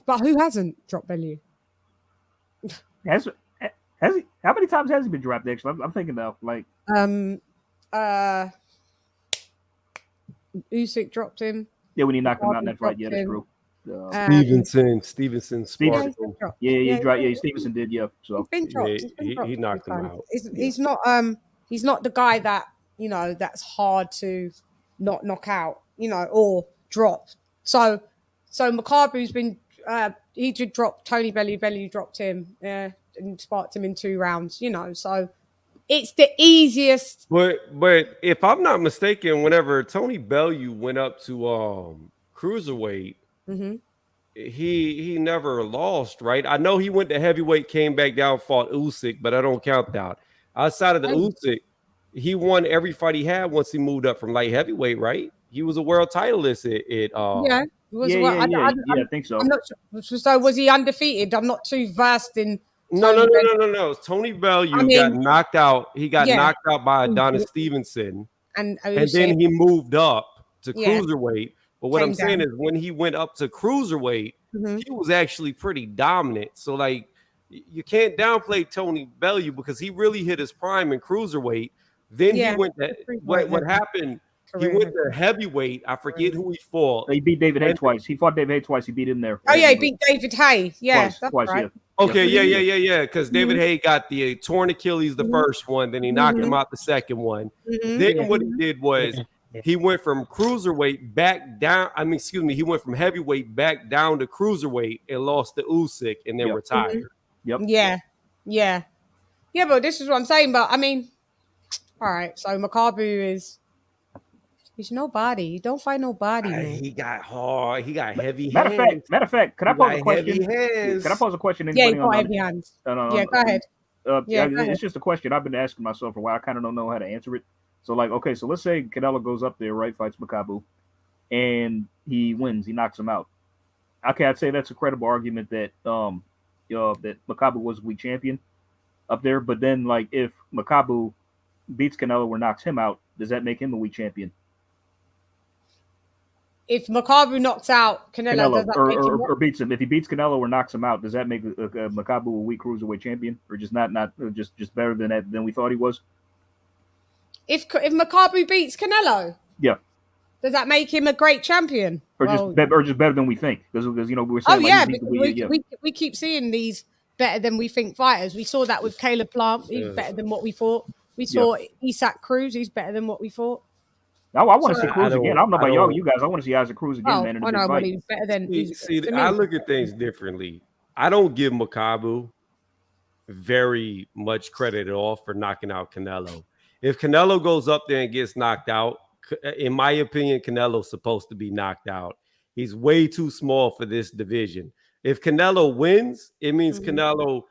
S2: But who hasn't dropped Bellew?
S1: Has he? How many times has he been dropped? Actually, I'm thinking now. Like,
S2: Usyk dropped him.
S1: Yeah, when he knocked him out in that fight. Yeah, that's true.
S4: Stevenson sparked him.
S1: Yeah, Stevenson did. Yeah, so
S4: he knocked him out.
S2: He's not the guy that, you know, that's hard to not knock out, you know, or drop. So Makabu's been he did drop Tony Bellew. Bellew dropped him, and sparked him in 2 rounds, you know. So it's the easiest.
S4: But if I'm not mistaken, whenever Tony Bellew went up to cruiserweight, he never lost, right? I know he went to heavyweight, came back down, fought Usyk, but I don't count that. Outside of the Usyk, he won every fight he had once he moved up from light heavyweight, right? he was a world titleist at
S2: yeah.
S1: I think so.
S2: I'm not sure. So was he undefeated? I'm not too versed in.
S4: No. Tony Bellew got knocked out. He got knocked out by Adonis Stevenson,
S2: and
S4: then he moved up to
S2: Yeah.
S4: cruiserweight. But what I'm saying is, when he went up to cruiserweight, he was actually pretty dominant. So like, you can't downplay Tony Bellew because he really hit his prime in cruiserweight. Then he went to what happened. He went to heavyweight. I forget who he fought.
S1: He beat David Hay twice. He fought David Hay twice. He beat him there.
S2: Oh yeah, he beat David Hay. Yeah,
S1: twice.
S2: Right.
S1: Yeah.
S4: Okay, yeah. Because David Hay got the torn Achilles the first one, then he knocked him out the second one. Then what he did was he went from cruiserweight back down. He went from heavyweight back down to cruiserweight and lost to Usyk and then retired.
S1: Yep.
S2: Yeah. But this is what I'm saying. But I mean, all right. So Makabu he's nobody. You don't fight nobody, man.
S4: He got hard. He got heavy
S1: Matter
S4: hands.
S1: of fact, can I pose a question?
S4: Can
S1: I pose a question?
S2: Yeah, he got heavy hands.
S1: Yeah,
S2: go ahead.
S1: Go ahead. It's just a question I've been asking myself for a while. I kind of don't know how to answer it. So, like, okay, so let's say Canelo goes up there, right, fights Makabu, and he wins. He knocks him out. Okay, I'd say that's a credible argument that that Makabu was a weak champion up there. But then, like, if Makabu beats Canelo or knocks him out, does that make him a weak champion?
S2: If Makabu knocks out Canelo does that make him
S1: or beats him, if he beats Canelo or knocks him out, does that make Makabu a weak cruiserweight champion, or just not just better than we thought he was?
S2: If Makabu beats Canelo, does that make him a great champion,
S1: or just better than we think? Because we're saying
S2: we keep seeing these better than we think fighters. We saw that with Caleb Plant. He's better than what we thought. We saw Isaac Cruz. He's better than what we thought.
S1: I want to see Cruz again. I don't know about you guys. I want to see Isaac Cruz again, man.
S2: I know, but he's better than.
S4: I look at things differently. I don't give Makabu very much credit at all for knocking out Canelo. If Canelo goes up there and gets knocked out, in my opinion, Canelo's supposed to be knocked out. He's way too small for this division. If Canelo wins, it means Canelo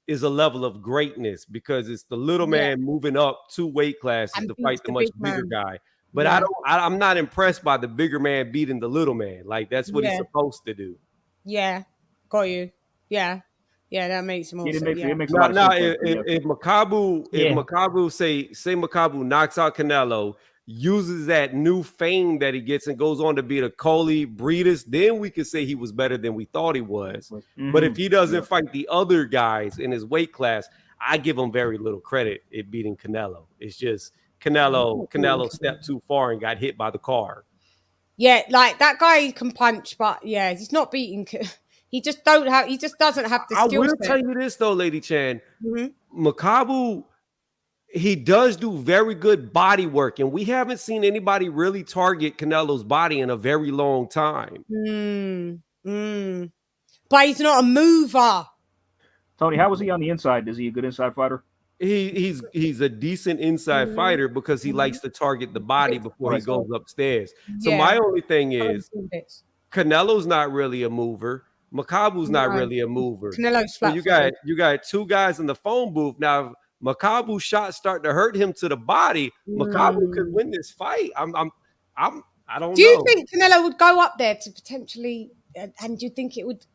S4: is a level of greatness because it's the little man moving up 2 weight classes to fight the much bigger guy. But I'm not impressed by the bigger man beating the little man. Like, that's what he's supposed to do.
S2: Yeah, got you. Yeah, that makes more sense.
S1: It makes a lot of sense.
S4: If Makabu say Makabu knocks out Canelo, uses that new fame that he gets and goes on to beat a Coley Breedis, then we could say he was better than we thought he was. But if he doesn't fight the other guys in his weight class, I give him very little credit at beating Canelo. It's just Canelo stepped too far and got hit by the car.
S2: Yeah, like that guy can punch, but he's not beating. He just doesn't have the skill set.
S4: I will tell you this though, Lady Chann. Makabu, he does do very good body work, and we haven't seen anybody really target Canelo's body in a very long time.
S2: But he's not a mover.
S1: Tony, how was he on the inside? Is he a good inside fighter?
S4: He's a decent inside fighter because he likes to target the body before he goes upstairs. So my only thing is Canelo's not really a mover. Makabu's not really a mover. So you got 2 guys in the phone booth. Now, if Makabu's shots start to hurt him to the body, Makabu could win this fight. I don't know.
S2: Do you think Canelo would go up there to potentially, and do you think it would?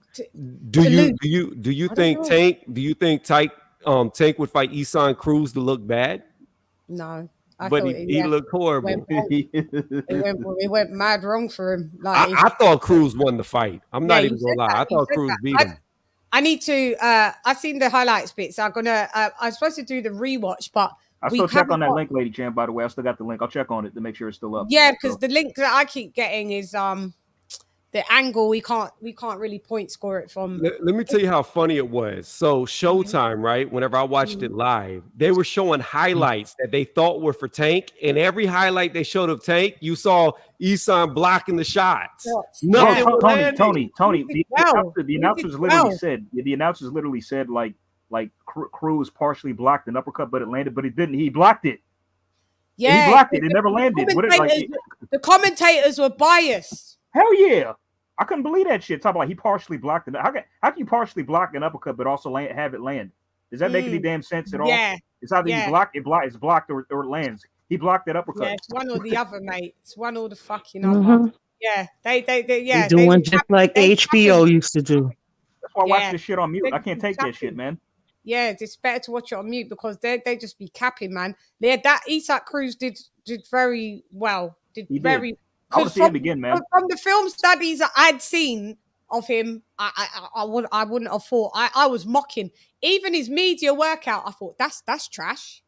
S4: Do you think Tank would fight Isan Cruz to look bad?
S2: No.
S4: But he looked horrible.
S2: It went mad wrong for him. Like,
S4: I thought Cruz won the fight. I'm not even gonna lie. I thought Cruz beat him.
S2: I need to I've seen the highlights bits. I'm supposed to do the rewatch, but
S1: I still check on that link, Lady Chann, by the way. I still got the link. I'll check on it to make sure it's still up.
S2: Yeah, because the link that I keep getting is the angle we can't really point score it from.
S4: Let me tell you how funny it was. So Showtime, right? Whenever I watched it live, they were showing highlights that they thought were for Tank, and every highlight they showed of Tank, you saw Isan blocking the shots.
S1: Tony. The announcers literally said like Cruz partially blocked an uppercut, but it landed, but it didn't. He blocked it.
S2: Yeah,
S1: he blocked it. It never landed.
S2: The commentators were biased.
S1: Hell yeah. I couldn't believe that shit. Talking about he partially blocked it. How can you partially block an uppercut but also have it land? Does that make any damn sense at all?
S2: Yeah.
S1: It's either you block it's blocked or it lands. He blocked that uppercut.
S2: Yeah, it's one or the other, mate. It's one or the fucking other. Yeah, they
S3: They're doing just like HBO used to do.
S1: That's why I watch this shit on mute. I can't take that shit, man.
S2: Yeah, it's better to watch it on mute because they just be capping, man. That Isaac Cruz did very well. Did very.
S1: I want to see him again, man.
S2: From the film studies that I'd seen of him, I wouldn't have thought. I was mocking even his media workout. I thought that's trash.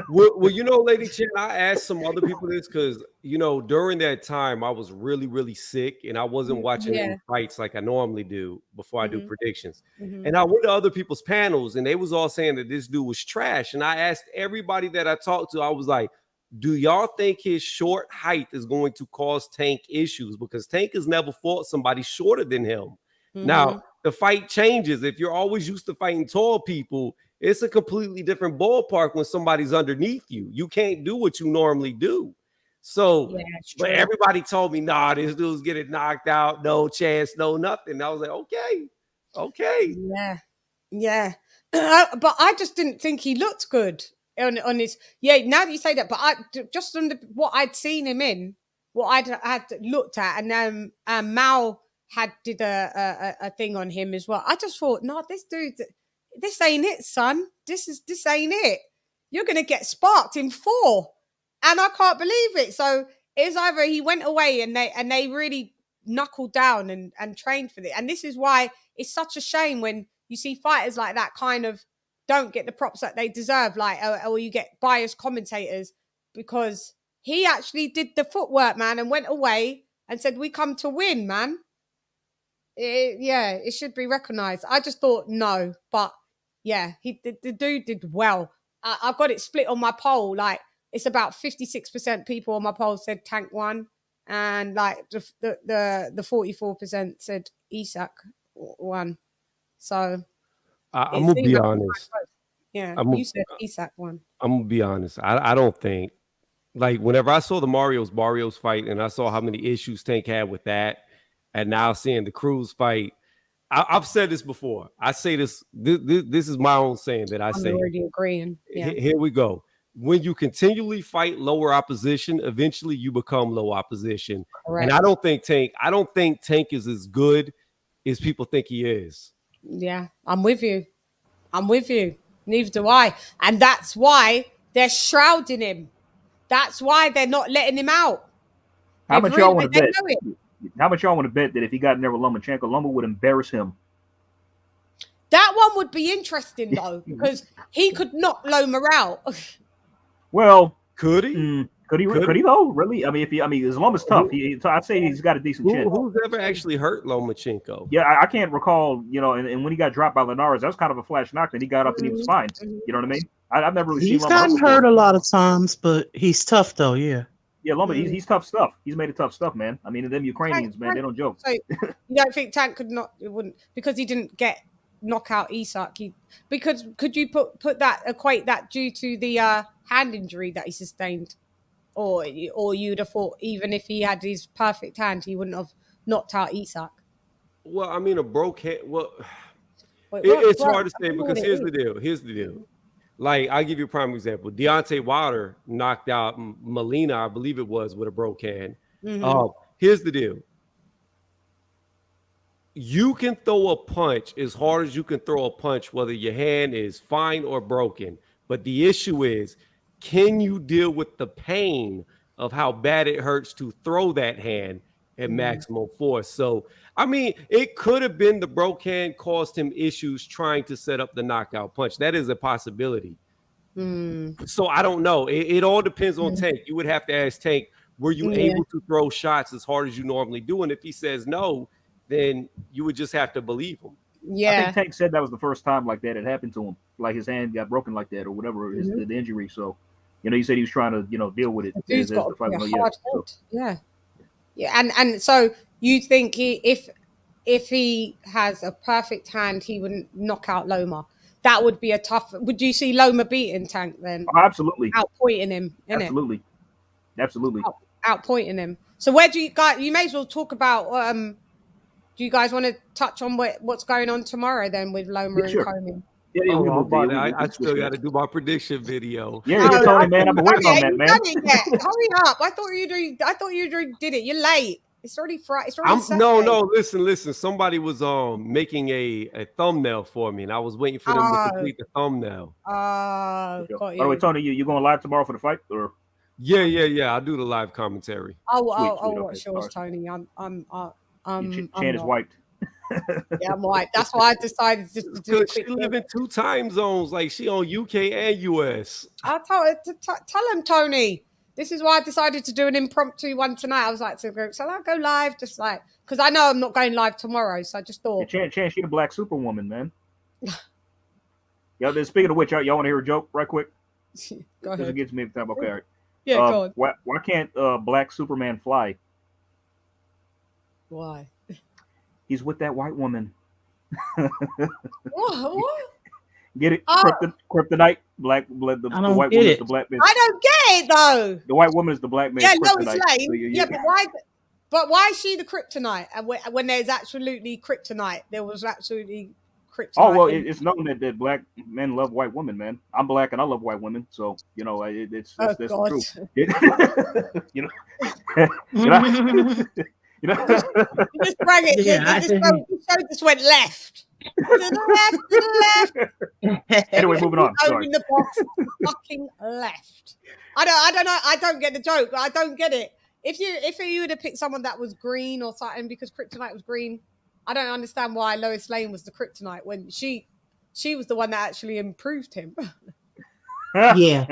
S4: Well, you know, Lady Chann, I asked some other people this because, you know, during that time I was really, really sick and I wasn't watching any fights like I normally do before I do predictions. And I went to other people's panels and they was all saying that this dude was trash. And I asked everybody that I talked to, I was like, do y'all think his short height is going to cause Tank issues? Because Tank has never fought somebody shorter than him. Now, the fight changes. If you're always used to fighting tall people, it's a completely different ballpark when somebody's underneath you. You can't do what you normally do. So, but everybody told me, nah, this dude's getting knocked out. No chance, no nothing. I was like, okay.
S2: Yeah. But I just didn't think he looked good on his. Yeah, now that you say that, but I just on what I'd seen him in, what I'd had looked at, and then Mal did a thing on him as well. I just thought, no, this dude. This ain't it, son. This ain't it. You're gonna get sparked in 4, and I can't believe it. So it's either he went away and they really knuckled down and trained for it. And this is why it's such a shame when you see fighters like that kind of don't get the props that they deserve, like or you get biased commentators, because he actually did the footwork, man, and went away and said, "We come to win, man." It should be recognized. I just thought no, but. Yeah, the dude did well. I've got it split on my poll. Like it's about 56% people on my poll said Tank won, and like the 44% said Isak won. So
S4: I'm gonna be honest.
S2: Yeah, you said Isak won.
S4: I'm gonna be honest. I don't think, like, whenever I saw the Barrios fight and I saw how many issues Tank had with that, and now seeing the Cruz fight. I've said this before. I say this is my own saying that I say.
S2: I'm already agreeing. Yeah.
S4: Here we go. When you continually fight lower opposition, eventually you become low opposition. Correct. And I don't think Tank is as good as people think he is.
S2: Yeah, I'm with you. Neither do I. And that's why they're shrouding him. That's why they're not letting him out.
S1: How much y'all want to bet? How much y'all want to bet that if he got in there with Lomachenko, Loma would embarrass him?
S2: That one would be interesting, though, because he could knock Loma out.
S1: Well,
S4: could he?
S1: Could he though? Really? I mean, his Loma's tough. I'd say he's got a decent chin.
S4: Who's ever actually hurt Lomachenko?
S1: Yeah, I can't recall. You know, and when he got dropped by Linares, that was kind of a flash knock. Then he got up and he was fine. You know what I mean? I've never really seen Loma.
S3: He's gotten hurt a lot of times, but he's tough though. Yeah.
S1: Yeah, Loma, he's tough stuff. He's made it tough stuff, man. I mean, them Ukrainians, man, they don't joke.
S2: So you don't think Tank wouldn't because he didn't get knockout Isak? Because could you equate that due to the hand injury that he sustained, or you'd have thought even if he had his perfect hand, he wouldn't have knocked out Isak?
S4: Well, I mean, a broke hand. Well, it's hard to say because here's the deal. Like, I'll give you a prime example. Deontay Wilder knocked out Molina, I believe it was, with a broke hand. Here's the deal. You can throw a punch as hard as you can throw a punch, whether your hand is fine or broken. But the issue is, can you deal with the pain of how bad it hurts to throw that hand at maximum force? So, I mean, it could have been the broke hand caused him issues trying to set up the knockout punch. That is a possibility. So I don't know. It all depends on Tank. You would have to ask Tank, were you able to throw shots as hard as you normally do? And if he says no, then you would just have to believe him.
S2: Yeah.
S1: I think Tank said that was the first time like that had happened to him. Like his hand got broken like that or whatever is the injury. So, you know, he said he was trying to, deal with it.
S2: Dude's got a hard head. Yeah. And so you think if he has a perfect hand, he wouldn't knock out Loma. That would be a tough. Would you see Loma beating Tank then?
S1: Oh, absolutely.
S2: Outpointing him.
S1: Absolutely.
S2: Outpointing him. So where do you guys? You may as well talk about. Do you guys want to touch on what's going on tomorrow then with Loma and Comey?
S1: Yeah, we
S4: I'm
S1: moved it.
S4: about
S1: Yeah,
S4: I still got to do my prediction video.
S1: Yeah, Tony, man. I've been waiting on that, man.
S2: Done it yet. Hurry up! I thought you did it. You're late. It's already Friday. It's already Saturday.
S4: No. Listen. Somebody was making a thumbnail for me, and I was waiting for them to complete the thumbnail.
S2: Got you.
S1: By the way, Tony, you going live tomorrow for the fight, or?
S4: Yeah. I'll do the live commentary.
S2: I'll
S1: Sweet.
S2: watch yours, Tony.
S1: Chan is wiped.
S2: Yeah, I'm white. That's why I decided just to do it.
S4: She live in 2 time zones, like she on UK and US.
S2: I tell him, Tony. This is why I decided to do an impromptu one tonight. I was like, so I'll go live, just like, because I know I'm not going live tomorrow, so I just thought.
S1: Yeah, Chan, she the black superwoman, man. Yo, speaking of which, y'all want to hear a joke right quick?
S2: Go ahead.
S1: It gets me every time. Okay, all right.
S2: Yeah, go on.
S1: Why can't black Superman fly?
S2: Why?
S1: He's with that white woman.
S2: What?
S1: Get it? Kryptonite. The white woman is the black man.
S2: I don't get it though.
S1: The white woman is the black man.
S2: Yeah, no, it's
S1: lame.
S2: lame. Yeah, but why? But why is she the kryptonite? And when there's absolutely kryptonite, there was absolutely kryptonite.
S1: Oh well, it's known that black men love white women, man. I'm black and I love white women, so you know that's the truth. You
S2: just bring it.
S3: Yeah,
S2: this show just went left. To the left.
S1: Anyway, moving on. Sorry.
S2: In the box, fucking left. I don't know. I don't get the joke. I don't get it. If you would have picked someone that was green or something because kryptonite was green, I don't understand why Lois Lane was the kryptonite when she was the one that actually improved him.
S3: Yeah.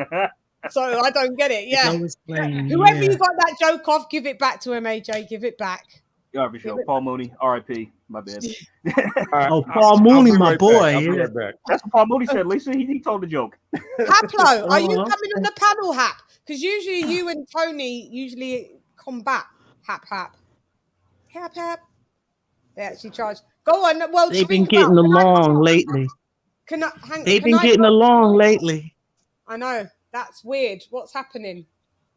S2: So I don't get it. Yeah.
S3: Lane,
S2: Whoever you got that joke off, give it back to him, AJ. Give it back.
S1: Yeah, for sure. Paul Mooney, R.I.P. My bad.
S3: Oh, Paul Mooney, my boy.
S4: Right back.
S1: That's what Paul Mooney said, Lisa. He told the joke.
S2: Haplo, are you coming on the panel, Hap? Because usually you and Tony combat. Hap. They actually charge. Go on. Well,
S3: they've been getting along lately. They've been getting along lately.
S2: I know. That's weird. What's happening?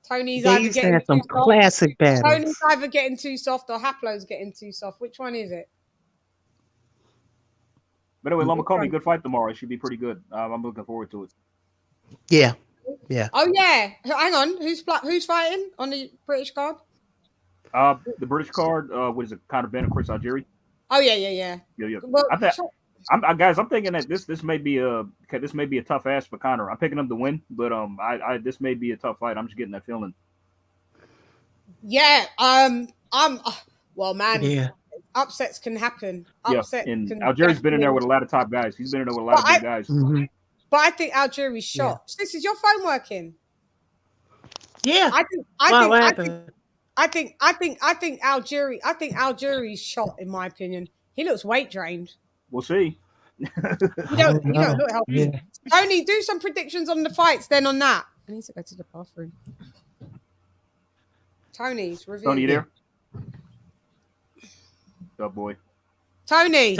S2: Tony's
S3: they
S2: either
S3: used to
S2: getting
S3: have some
S2: too soft.
S3: classic battles.
S2: Tony's either getting too soft or Haplo's getting too soft. Which one is it?
S1: But anyway, Loma Comey, good fight tomorrow. It should be pretty good. I'm looking forward to it.
S3: Yeah.
S2: Oh yeah. Hang on. Who's fighting on the British card?
S1: The British card. What is it? Conor Benn and Chris Algieri.
S2: Oh yeah.
S1: Well, I'm thinking that this may be a tough ass for Conor. I'm picking him to win, but this may be a tough fight. I'm just getting that feeling.
S2: Yeah. Well, man.
S3: Yeah.
S2: Upsets can happen.
S1: And Algieri's been in there with a lot of top guys. He's been in there with a lot of big guys.
S3: Mm-hmm.
S2: But I think Algieri's shot. Yeah. This is your phone working?
S3: Yeah.
S2: I think Algieri's shot. In my opinion, he looks weight drained.
S1: We'll see.
S2: You don't look healthy. Yeah. Tony, do some predictions on the fights. Then on that, I need to go to the bathroom. Tony's review.
S1: Tony, you there? Oh boy.
S2: Tony.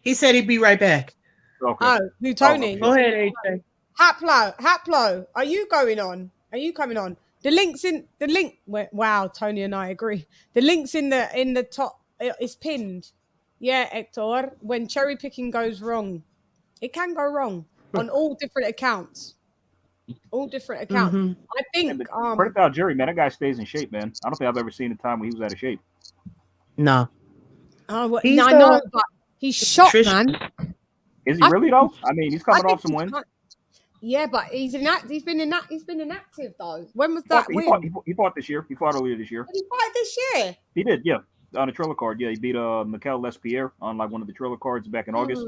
S3: He said he'd be right back.
S1: Okay.
S2: Oh, who? Tony.
S3: Go ahead, AJ.
S2: Haplo. Are you going on? Are you coming on? The link. Wow, Tony and I agree. The link's in the top. It's pinned. Yeah, Hector. When cherry picking goes wrong, it can go wrong on all different accounts. Mm-hmm. I think.
S1: Credit to Algieri, man. That guy stays in shape, man. I don't think I've ever seen a time when he was out of shape.
S3: No.
S2: Oh, well, I know, but he's shot, man.
S1: Is he really though? I mean, he's coming off some wins.
S2: Yeah, but he's been inactive though. When was that?
S1: He fought this year. He fought earlier this year.
S2: Did he fight this year?
S1: He did, yeah. On a Triller card, yeah. He beat Mikel Lespierre on like one of the Triller cards back in August.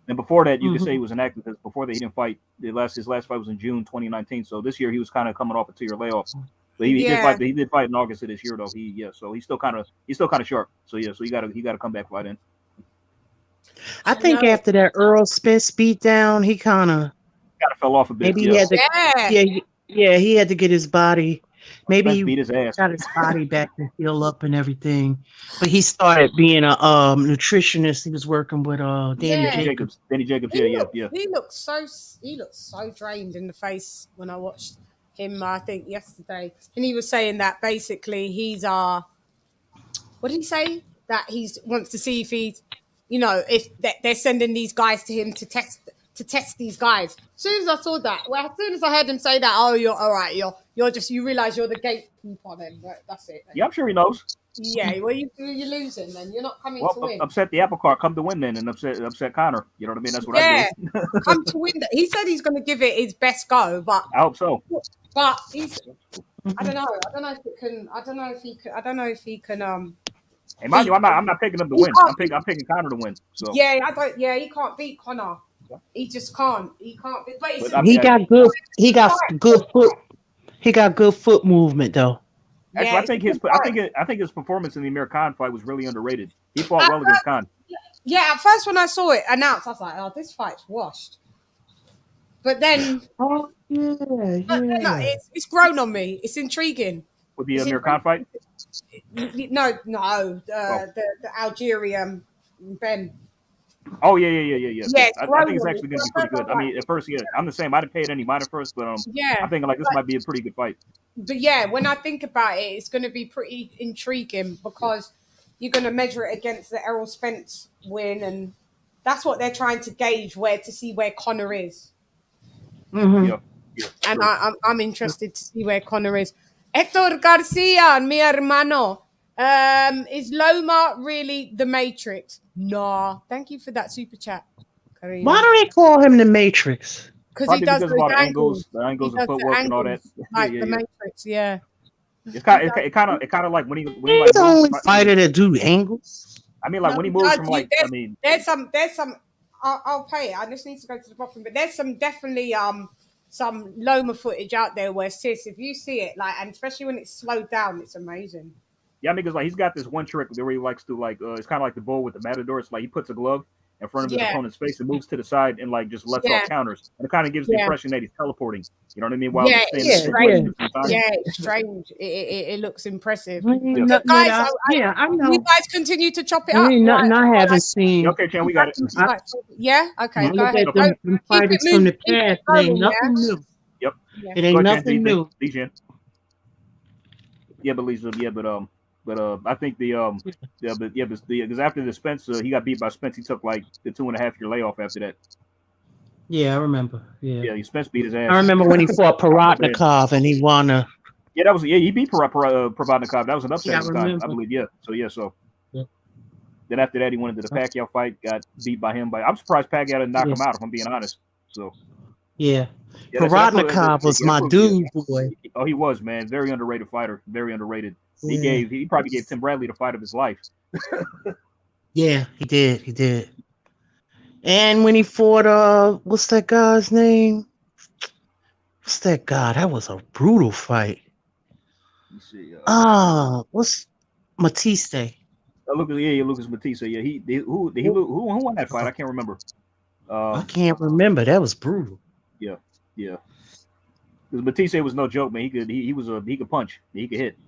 S1: And before that, you could say he was inactive because before that he didn't fight. His last fight was in June 2019. So this year he was kind of coming off a 2-year layoff. But he did fight in August of this year though. So he's still kind of sharp. So yeah, so he got to come back fight in.
S3: I think after that Earl Spence beat down, he kind of
S1: fell off a bit.
S3: Maybe he had to, he had to get his body. Maybe he
S1: beat his ass.
S3: Got his body back to heal up and everything. But he started being a nutritionist. He was working with Danny Jacobs.
S1: Danny Jacobs, yeah.
S2: He looked so drained in the face when I watched him. I think yesterday, and he was saying that basically he's what did he say? That he wants to see if he's, if they're sending these guys to him to test to test these guys. As soon as I saw that, well, as soon as I heard him say that, oh, you're all right, you realize you're the gatekeeper then. That's it. Then.
S1: Yeah, I'm sure he knows.
S2: Yeah, well, you're losing then. You're not coming to win.
S1: Upset the apple cart, come to win then, and upset Connor. You know what I mean? That's what I do.
S2: Come to win. He said he's going to give it his best go, but
S1: I hope so.
S2: But I don't know. I don't know if it can. I don't know if he can.
S1: Hey, mind you, I'm not picking him to win. I'm picking Connor to win. So
S2: yeah, he can't beat Connor. He just can't. He can't. But
S3: he got good foot. He got good foot movement though.
S1: Actually, I think his performance in the Amir Khan fight was really underrated. He fought well against Khan.
S2: Yeah, at first when I saw it announced, I was like, "Oh, this fight's washed." But then, it's grown on me. It's intriguing.
S1: With the Amir Khan fight?
S2: No, the Algerian Ben.
S1: Oh yeah. I think it's actually going to be pretty good. I mean, at first, I'm the same. I didn't pay it any mind at first, but I'm thinking like this might be a pretty good fight.
S2: But yeah, when I think about it, it's going to be pretty intriguing because you're going to measure it against the Errol Spence win, and that's what they're trying to gauge to see where Connor is.
S3: Mm-hmm.
S1: Yeah,
S2: and I'm interested to see where Connor is. Hector Garcia, mi hermano. Is Loma really the Matrix? No. Thank you for that super chat, Karina.
S3: Why do they call him the Matrix?
S2: Because he does the
S1: angles and footwork and all that.
S2: Like the Matrix, yeah.
S1: It's kind of like when he
S3: he's the only fighter that do angles.
S1: I mean, like when he moves from like,
S2: there's some. I'll pay it. I just need to go to the bottom, but there's definitely some Loma footage out there where sis, if you see it, like, and especially when it's slowed down, it's amazing.
S1: Yeah, I mean, because like he's got this one trick where he likes to like, it's kind of like the bull with the matador. It's like he puts a glove in front of his opponent's face and moves to the side and like just lets off counters, and it kind of gives the impression that he's teleporting. You know what I mean? While
S2: it's strange. It looks impressive. Guys, you guys continue to chop it up.
S3: I haven't seen.
S1: Okay, Chan, we got it.
S2: Yeah. Okay. Go ahead.
S3: Them fighters from the past. It ain't nothing new.
S1: Yep.
S3: It ain't nothing new.
S1: Yeah, but Lisa. Yeah, but I think because after the Spence, he got beat by Spence. He took like the 2.5 year layoff after that.
S3: Yeah, I remember. Yeah,
S1: Spence beat his ass.
S3: I remember when he fought Paratnikov and he won a.
S1: Yeah, he beat Paratnikov. That was an upset time, I believe. So. Then after that, he went into the Pacquiao fight, got beat by him. I'm surprised Pacquiao didn't knock him out, if I'm being honest. So.
S3: Yeah, Paratnikov was my dude, boy.
S1: Oh, he was, man. Very underrated fighter. Very underrated. He probably gave Tim Bradley the fight of his life.
S3: Yeah, he did. And when he fought, what's that guy's name? What's that guy? That was a brutal fight.
S1: Let's see.
S3: What's Matisse?
S1: Lucas Matisse. Yeah, who won that fight? I can't remember.
S3: I can't remember. That was brutal.
S1: Yeah. Because Matisse was no joke, man. He could punch. He could hit.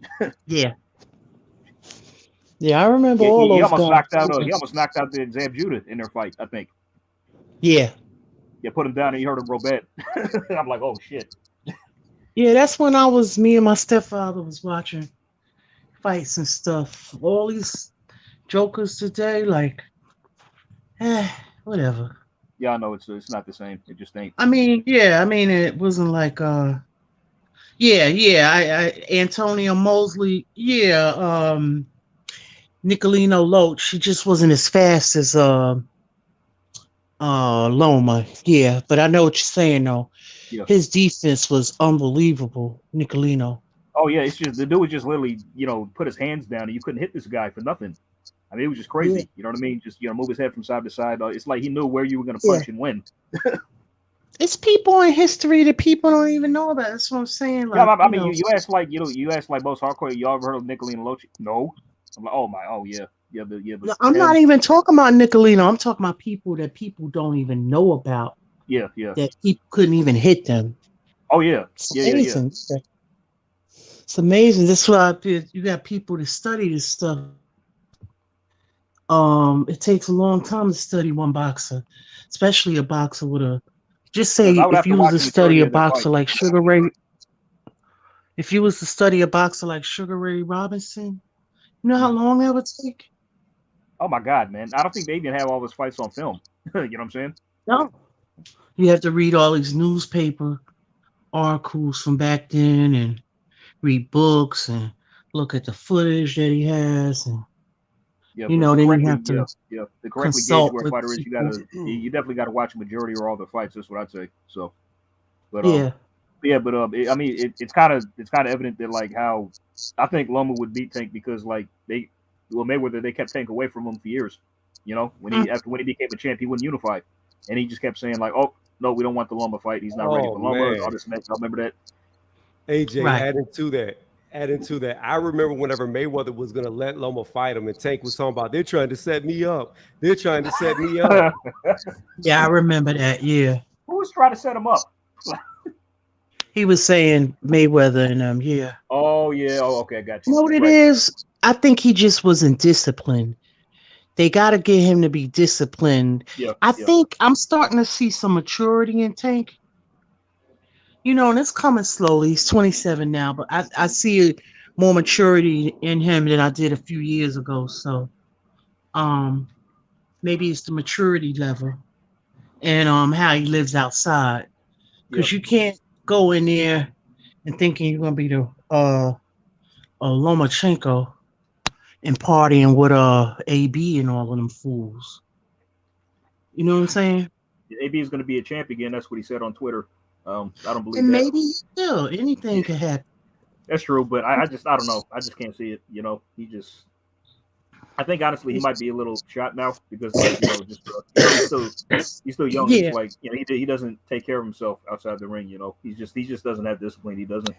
S3: Yeah, I remember all those.
S1: He almost knocked out the Zab Judah in their fight, I think.
S3: Yeah,
S1: put him down and he hurt him real bad. I'm like, oh shit.
S3: Yeah, that's when me and my stepfather was watching fights and stuff. All these jokers today, like, whatever.
S1: Yeah, I know it's not the same. It just ain't.
S3: I mean, it wasn't like Antonio Mosley, Nicolino Loach, she just wasn't as fast as Loma. Yeah, but I know what you're saying though. Yeah. His defense was unbelievable, Nicolino.
S1: Oh yeah, it's just the dude was just literally, put his hands down and you couldn't hit this guy for nothing. I mean, it was just crazy. Yeah. You know what I mean? Just, move his head from side to side. It's like he knew where you were going to punch and win.
S3: It's people in history that people don't even know about. That's what I'm saying. Like,
S1: I mean, you ask like, you ask like most hardcore. Y'all ever heard of Nicolino Loach? No. I'm like, but
S3: I'm not even talking about Nicolino. I'm talking about people that people don't even know about.
S1: Yeah.
S3: That people couldn't even hit them.
S1: Oh yeah.
S3: Yeah. It's amazing. That's why you got people to study this stuff. It takes a long time to study one boxer, especially a boxer with a. Just say if you was to study a boxer like Sugar Ray. If you was to study a boxer like Sugar Ray Robinson, you know how long that would take?
S1: Oh my God, man! I don't think they even have all his fights on film. You know what I'm saying?
S3: No. You have to read all these newspaper articles from back then and read books and look at the footage that he has, and
S1: Yeah,
S3: you
S1: but
S3: know,
S1: to
S3: then you
S1: correctly,
S3: have to
S1: to correctly gauge
S3: consult
S1: where a
S3: with
S1: fighter is,
S3: people.
S1: you definitely gotta watch a majority or all the fights. That's what I'd say. So, but
S3: Yeah,
S1: I mean, it's kind of evident that like how I think Loma would beat Tank because like Mayweather, they kept Tank away from him for years. You know, when he became a champ, he wouldn't unify, and he just kept saying like, oh no, we don't want the Loma fight. He's not ready
S4: Oh
S1: for Loma.
S4: man,
S1: All this mess. I remember that.
S4: AJ,
S3: right.
S4: adding to that, I remember whenever Mayweather was gonna let Loma fight him, and Tank was talking about they're trying to set me up. They're trying to set me up.
S3: Yeah, I remember that. Yeah,
S1: Who was trying to set him up?
S3: he was saying Mayweather and yeah.
S1: Oh yeah. Oh okay, I got
S3: You
S1: you.
S3: know what it
S1: Right.
S3: is? I think he just wasn't disciplined. They got to get him to be disciplined.
S1: Yeah.
S3: I
S1: Yeah.
S3: think I'm starting to see some maturity in Tank. You know, and it's coming slowly. He's 27 now, but I see more maturity in him than I did a few years ago. So, maybe it's the maturity level and how he lives outside.
S1: Yeah.
S3: Because you can't go in there and thinking you're gonna be the Lomachenko and partying with AB and all of them fools. You know what I'm saying?
S1: AB is going to be a champ again. That's what he said on Twitter. I don't believe
S3: And
S1: that.
S3: maybe still anything could happen.
S1: That's true, but I don't know. I just can't see it. You know, I think honestly he might be a little shot now because like just he's still young.
S3: Yeah.
S1: It's like he doesn't take care of himself outside the ring. You know, he just doesn't have discipline. He doesn't.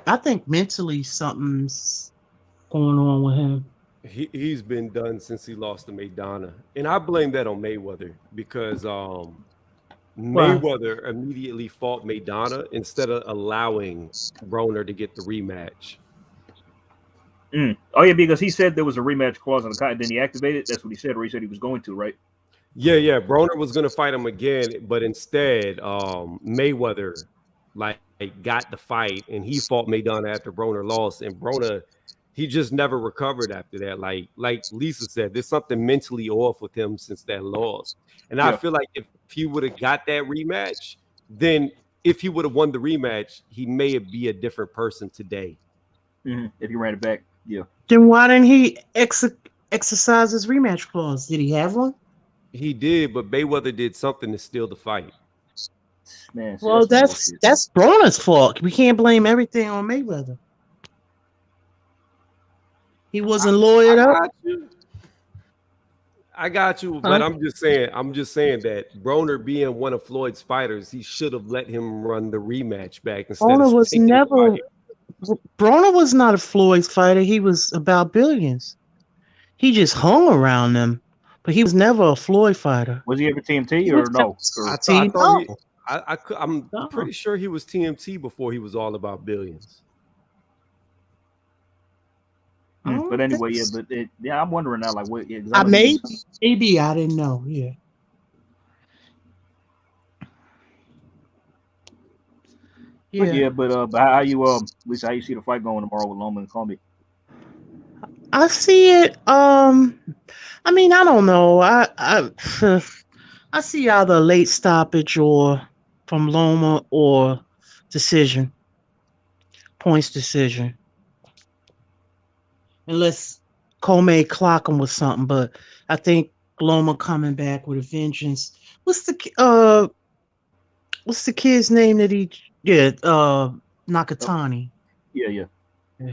S3: I think mentally something's going on with him.
S4: He's been done since he lost to Maidana, and I blame that on Mayweather because Mayweather immediately fought Maidana instead of allowing Broner to get the rematch.
S1: Oh yeah, because he said there was a rematch clause in the contract. Then he activated. That's what he said, or he said he was going to, right?
S4: Yeah. Broner was going to fight him again, but instead, Mayweather like got the fight, and he fought Maidana after Broner lost, and Broner he just never recovered after that. Like Lisa said, there's something mentally off with him since that loss, and I feel like if he would have got that rematch, then if he would have won the rematch, he may be a different person today.
S1: If he ran it back, yeah.
S3: Then why didn't he exercise his rematch clause? Did he have one?
S4: He did, but Mayweather did something to steal the fight.
S1: Man,
S3: well, that's Broner's fault. We can't blame everything on Mayweather. He wasn't lawyered up.
S4: I got you, but I'm just saying that Broner being one of Floyd's fighters, he should have let him run the rematch back instead
S3: Broner
S4: of
S3: was never. Broner was not a Floyd's fighter. He was about billions. He just hung around them, but he was never a Floyd fighter.
S1: Was he ever TMT or no?
S4: I'm pretty sure he was TMT before he was all about billions.
S1: But anyway, I'm wondering now, like, what?
S3: Maybe I didn't know. Yeah.
S1: But how you Lisa, how you see the fight going tomorrow with Loma and Comey?
S3: I see it. I mean, I don't know. I see either a late stoppage or from Loma or points decision. Unless Comey clock him with something, but I think Loma coming back with a vengeance. What's the kid's name that he did? Nakatani.
S1: Yeah.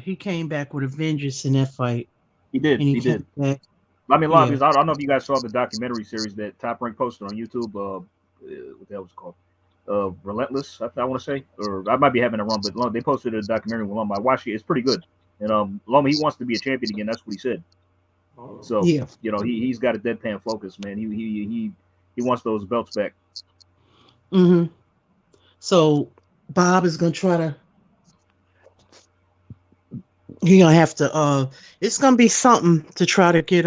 S3: He came back with a vengeance in that fight.
S1: He did. He did.
S3: Back.
S1: I mean, I don't know if you guys saw the documentary series that Top Rank posted on YouTube. What the hell was it called? Relentless, I want to say, or I might be having it wrong, but they posted a documentary with Loma. I watched it; it's pretty good. And Loma, he wants to be a champion again. That's what he said. So he's got a deadpan focus, man. He wants those belts back.
S3: So Bob is gonna try to. You're gonna have to. It's gonna be something to try to get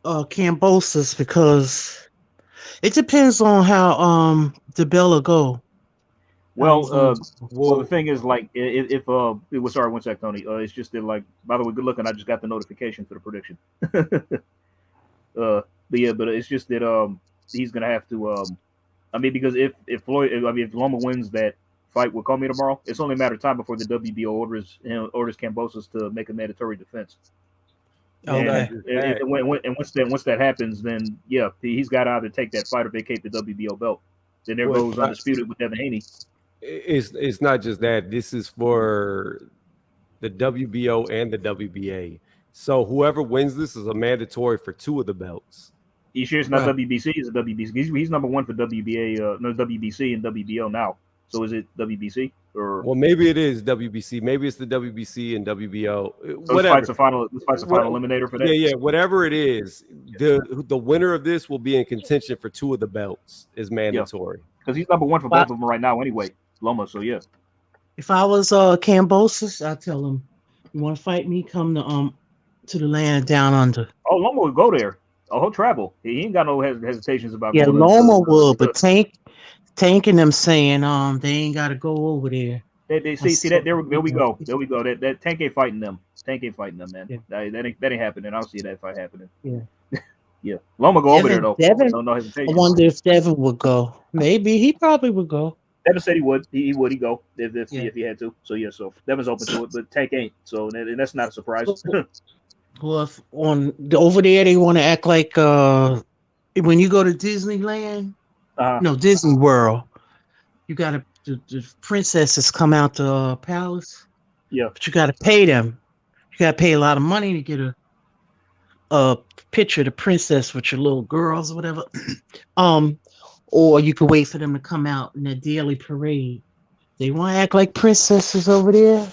S3: Kambosos, because it depends on how DeBella go.
S1: Well, the thing is, like, if sorry, one sec, Tony. It's just that, like, by the way, good looking. I just got the notification for the prediction. but it's just that he's gonna have to I mean, because if Loma wins that fight with Comey tomorrow, it's only a matter of time before the WBO orders Kambosos to make a mandatory defense.
S3: Okay.
S1: And once that happens, then yeah, he's got to either take that fight or vacate the WBO belt. Then there goes Undisputed with Devin Haney.
S4: It's not just that. This is for the WBO and the WBA. So whoever wins this is a mandatory for 2 of the belts.
S1: You sure it's not WBC? It's a WBC. He's number 1 for WBA, WBC and WBO now. So is it WBC or?
S4: Well, maybe it is WBC. Maybe it's the WBC and WBO.
S1: So whatever. This fight's a final eliminator for that.
S4: Yeah. Whatever it is, the winner of this will be in contention for 2 of the belts. Is mandatory
S1: because he's number 1 for both of them right now anyway. Loma. So yeah.
S3: If I was Kambosos, I'd tell him, "You want to fight me? Come to the land down under."
S1: Oh, Loma would go there. Oh, he'll travel. He ain't got no hesitations about.
S3: Yeah, Loma would, but Tank and them saying they ain't got to go over there.
S1: They see that there we go. That Tank ain't fighting them. Tank ain't fighting them, man. Yeah. That ain't happening. I don't see that fight happening.
S3: Yeah.
S1: Yeah. Loma go over there though.
S3: Devin,
S1: no hesitation.
S3: I wonder if Devin would go. Maybe he probably would go.
S1: Devin said he would. He would. He go if he had to. So yeah. So Devin's open to it, but Tank ain't. So and that's not a surprise.
S3: Well, if over there they want to act like when you go to Disneyland, no Disney World, you got the princesses come out the palace.
S1: Yeah,
S3: but you got to pay them. You got to pay a lot of money to get a picture of the princess with your little girls or whatever. Or you could wait for them to come out in their daily parade. They want to act like princesses over there.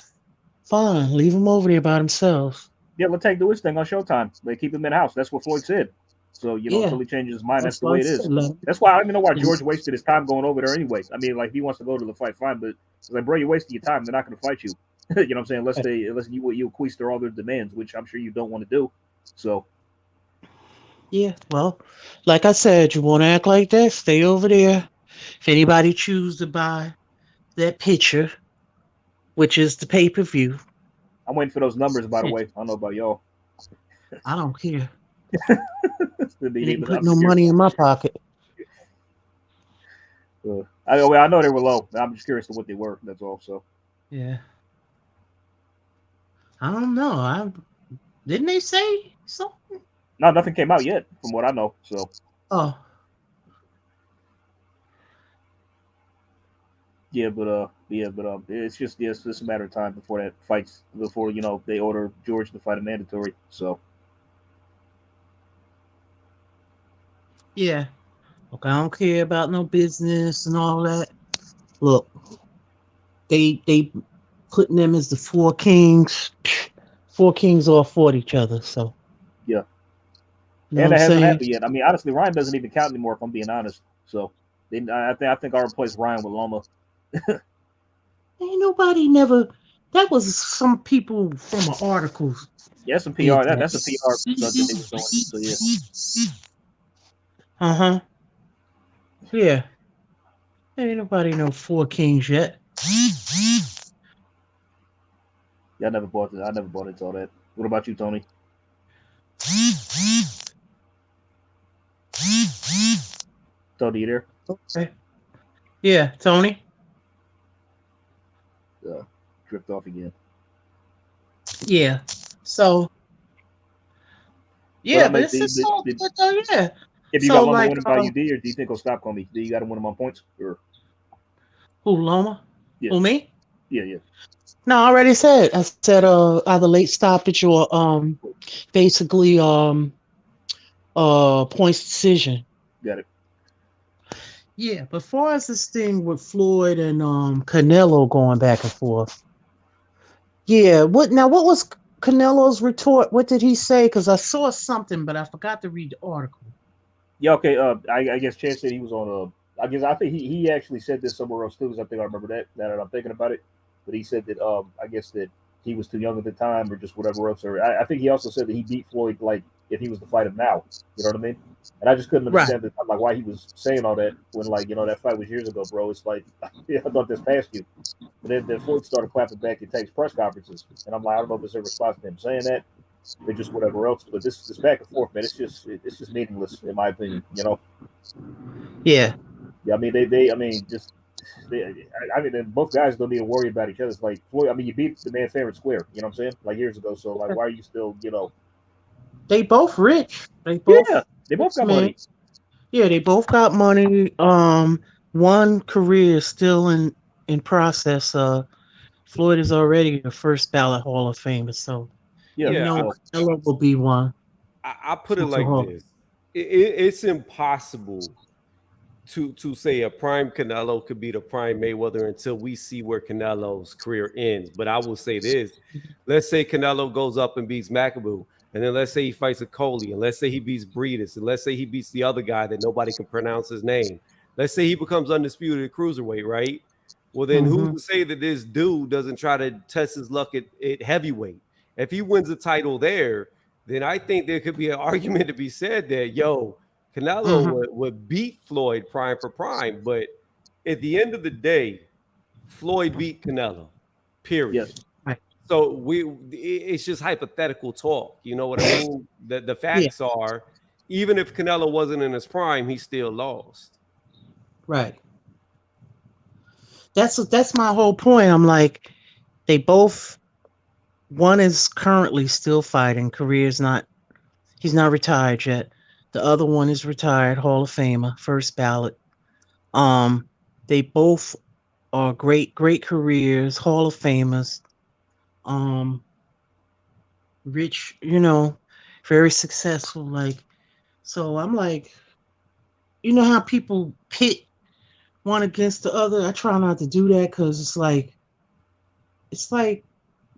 S3: Fine, leave them over there by themselves.
S1: Yeah, let Tank do his thing on Showtime. They keep him in house. That's what Floyd said. So, until he changes his mind, that's the way it is. That's why I don't even know why George wasted his time going over there anyway. I mean, like, if he wants to go to the fight, fine. But it's like, bro, you're wasting your time. They're not going to fight you. You know what I'm saying? Unless you equester all their demands, which I'm sure you don't want to do. So.
S3: Yeah, well, like I said, you want to act like that, stay over there. If anybody chooses to buy that picture, which is the pay-per-view.
S1: I'm waiting for those numbers, by the way. I don't know about y'all.
S3: I don't care. They didn't put no money in my pocket.
S1: I know they were low. I'm just curious to what they were. That's all. So.
S3: Yeah. I don't know. Didn't they say something?
S1: No, nothing came out yet, from what I know. So.
S3: Oh.
S1: Yeah, but it's just a matter of time before that fights. Before they order George to fight a mandatory. So.
S3: Yeah. Look, I don't care about no business and all that. Look, they putting them as the 4 kings. 4 kings all fought each other. So.
S1: Yeah.
S3: You know
S1: and that hasn't
S3: saying?
S1: happened yet. I mean, honestly, Ryan doesn't even count anymore, if I'm being honest. So, I think I'll replace Ryan with Loma.
S3: Ain't nobody never. That was some people from an article.
S1: Yeah, some PR. That's a PR stuff that they was doing. So yeah.
S3: Yeah. Ain't nobody no 4 kings yet.
S1: Yeah, I never bought into all that. What about you, Tony? Tony, you there?
S3: Okay. Yeah, Tony.
S1: Drift off again.
S3: Yeah. So. Yeah, but it's just so good though. Yeah.
S1: If you got Loma winning by UD, or do you think he'll stop Comey? Do you got to win him on points? Or
S3: who, Loma?
S1: Yeah.
S3: Who, me?
S1: Yeah.
S3: No, I already said. I said either late stoppage or basically points decision.
S1: Got it.
S3: Yeah, but as far as this thing with Floyd and Canelo going back and forth, yeah. What was Canelo's retort? What did he say? Because I saw something, but I forgot to read the article.
S1: Yeah, okay. I guess Chad said he was on I think he actually said this somewhere else too, because I think I remember that. Now that I'm thinking about it, but he said that I guess that he was too young at the time, or just whatever else. Or I think he also said that he beat Floyd like if he was to fight him now. You know what I mean? And I just couldn't understand like why he was saying all that when that fight was years ago, bro. It's like I thought this past you. But then Floyd started clapping back at Tank's press conferences, and I'm like, I don't know if it's a response to him saying that, They're just whatever else. But this back and forth, man, it's just meaningless in my opinion. You know.
S3: Yeah.
S1: Yeah, I mean I mean, both guys don't need to worry about each other. It's like Floyd. I mean, you beat the man fair and square. You know what I'm saying? Like years ago. So like, why are you still? You know.
S3: They both rich. They both.
S1: Yeah, they both got
S3: man.
S1: money.
S3: Yeah, they both got money. One career is still in process. Floyd is already a first ballot Hall of Famer, so
S1: Yeah,
S3: you know Canelo will be one.
S4: I put it like this: it's impossible to say a prime Canelo could beat a prime Mayweather until we see where Canelo's career ends. But I will say this: let's say Canelo goes up and beats McAboo, and then let's say he fights a Coley, and let's say he beats Breedis, and let's say he beats the other guy that nobody can pronounce his name. Let's say he becomes undisputed at cruiserweight, right? Well, then who's to say that this dude doesn't try to test his luck at heavyweight? If he wins a title there, then I think there could be an argument to be said that, yo, Canelo would beat Floyd prime for prime. But at the end of the day, Floyd beat Canelo, period.
S1: Yes.
S3: Right.
S4: So it's just hypothetical talk. You know what I mean? The facts are, even if Canelo wasn't in his prime, he still lost.
S3: Right. That's my whole point. I'm like, they both. One is currently still fighting. He's not retired yet. The other one is retired, Hall of Famer, first ballot. They both are great careers, Hall of Famers. Rich, very successful. Like, so I'm like, you know how people pit one against the other? I try not to do that because it's like,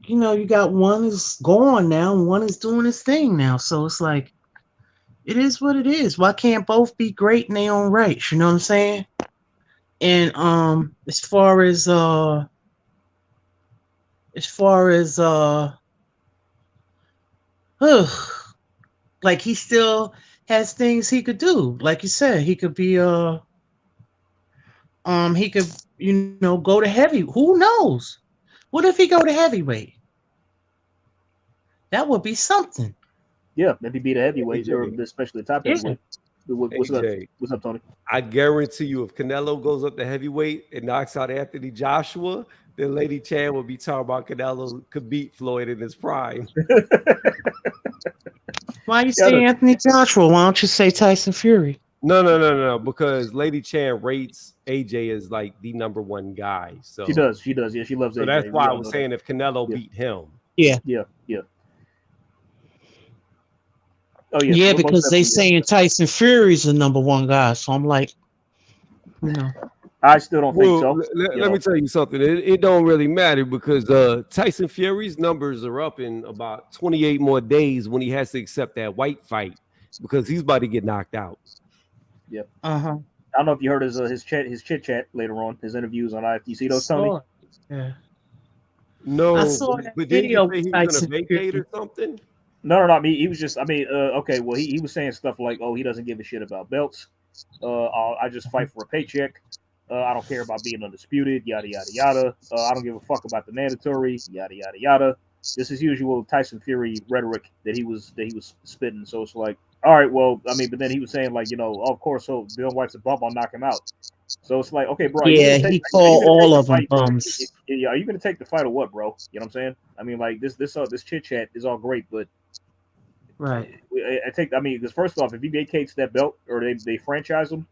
S3: you got one is gone now and one is doing his thing now. So it's like, it is what it is. Why can't both be great in their own right? You know what I'm saying? And as far as like he still has things he could do. Like you said, he could be he could go to heavy. Who knows? What if he go to heavyweight? That would be something.
S1: Yeah, maybe beat a heavyweight or especially the top heavyweight. What's up? What's up, Tony?
S4: I guarantee you, if Canelo goes up to heavyweight and knocks out Anthony Joshua, then LadyChann will be talking about Canelo could beat Floyd in his prime.
S3: Why you say Anthony Joshua? Why don't you say Tyson Fury?
S4: No, because LadyChann rates AJ as like the number one guy. So
S1: she does. Yeah, she loves AJ.
S4: So that's why I was saying if Canelo beat him.
S3: Yeah.
S1: Oh yeah.
S3: Yeah, because they saying Tyson Fury's the number one guy. So I'm like,
S1: I still don't think so.
S4: Let me tell you something. It don't really matter because Tyson Fury's numbers are up in about 28 more days when he has to accept that white fight because he's about to get knocked out.
S1: Yep. I don't know if you heard his chit chat later on, his interviews on IF. You see those, Tony?
S3: Yeah.
S4: No,
S3: I saw that
S4: but
S3: video.
S4: Did he say he was going to vacate or something?
S1: No. I mean, he was just. I mean, okay. Well, he was saying stuff like, "Oh, he doesn't give a shit about belts. I just fight for a paycheck. I don't care about being undisputed. Yada yada yada. I don't give a fuck about the mandatory. Yada yada yada." This is usual Tyson Fury rhetoric that he was spitting. So it's like, all right, well, I mean, but then he was saying like, of course, so Bill White's a bump, I'll knock him out. So it's like, okay, bro.
S3: Yeah, he called all of them bums.
S1: Yeah, are you going to take the fight or what, bro? You know what I'm saying? I mean, like this chit chat is all great, but
S3: right.
S1: I mean, because first off, if he vacates that belt or they franchise him,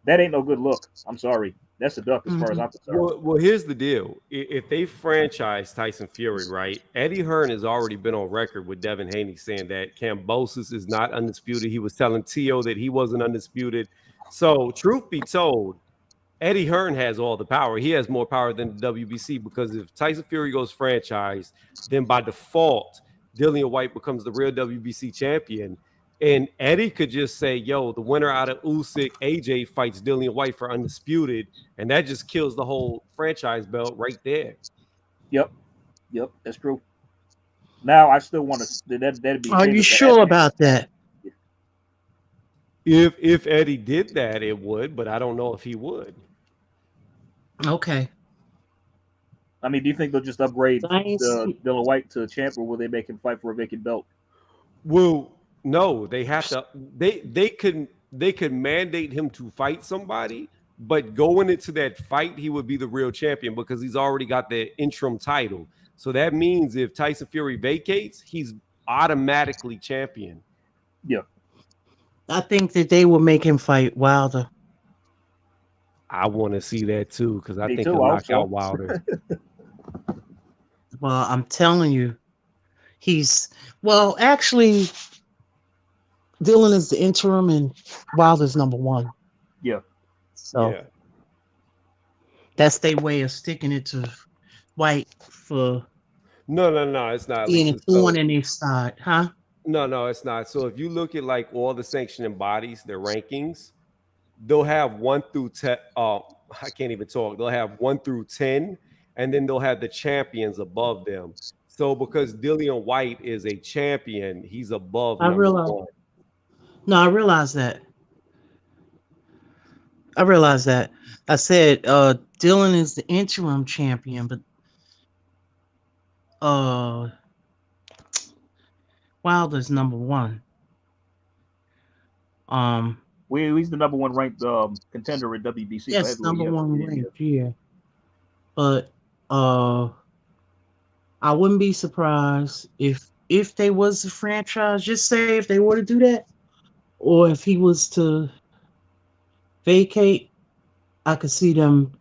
S1: that ain't no good look. I'm sorry. That's a duck as far as I'm concerned.
S4: Well, here's the deal. If they franchise Tyson Fury, right, Eddie Hearn has already been on record with Devin Haney saying that Kambosos is not undisputed. He was telling Tio that he wasn't undisputed. So, truth be told, Eddie Hearn has all the power. He has more power than the WBC because if Tyson Fury goes franchise, then by default, Dillian White becomes the real WBC champion. And Eddie could just say, yo, the winner out of Usyk, AJ fights Dillian White for undisputed. And that just kills the whole franchise belt right there.
S1: Yep, that's true. Now, I still want to... That'd be.
S3: Are you sure about that?
S4: If Eddie did that, it would, but I don't know if he would.
S3: Okay.
S1: I mean, do you think they'll just upgrade Dillian White to champ, or will they make him fight for a vacant belt?
S4: Well, no, they have to. They could mandate him to fight somebody, but going into that fight, he would be the real champion because he's already got the interim title. So that means if Tyson Fury vacates, he's automatically champion.
S1: Yeah.
S3: I think that they will make him fight Wilder.
S4: I want to see that too because I
S1: Me
S4: think
S1: too,
S4: he'll knock
S1: also.
S4: out Wilder.
S3: Well, I'm telling you, actually, Dylan is the interim and Wilder's number one.
S1: Yeah.
S3: So
S4: Yeah.
S3: that's their way of sticking it to White for
S4: No, it's not.
S3: being a
S4: Lisa.
S3: thorn in their side, huh?
S4: No, it's not. So if you look at like all the sanctioning bodies, their rankings, they'll have 1 through 10. I can't even talk. They'll have 1 through 10, and then they'll have the champions above them. So because Dillian White is a champion, he's above number 1.
S3: No, I realize that. I said Dylan is the interim champion, but Wilder's number 1.
S1: He's the number 1 ranked contender at WBC.
S3: Yes,
S1: for
S3: number
S1: heavyweight.
S3: 1 ranked, yeah. But I wouldn't be surprised if they was a franchise, just say if they were to do that, or if he was to vacate, I could see them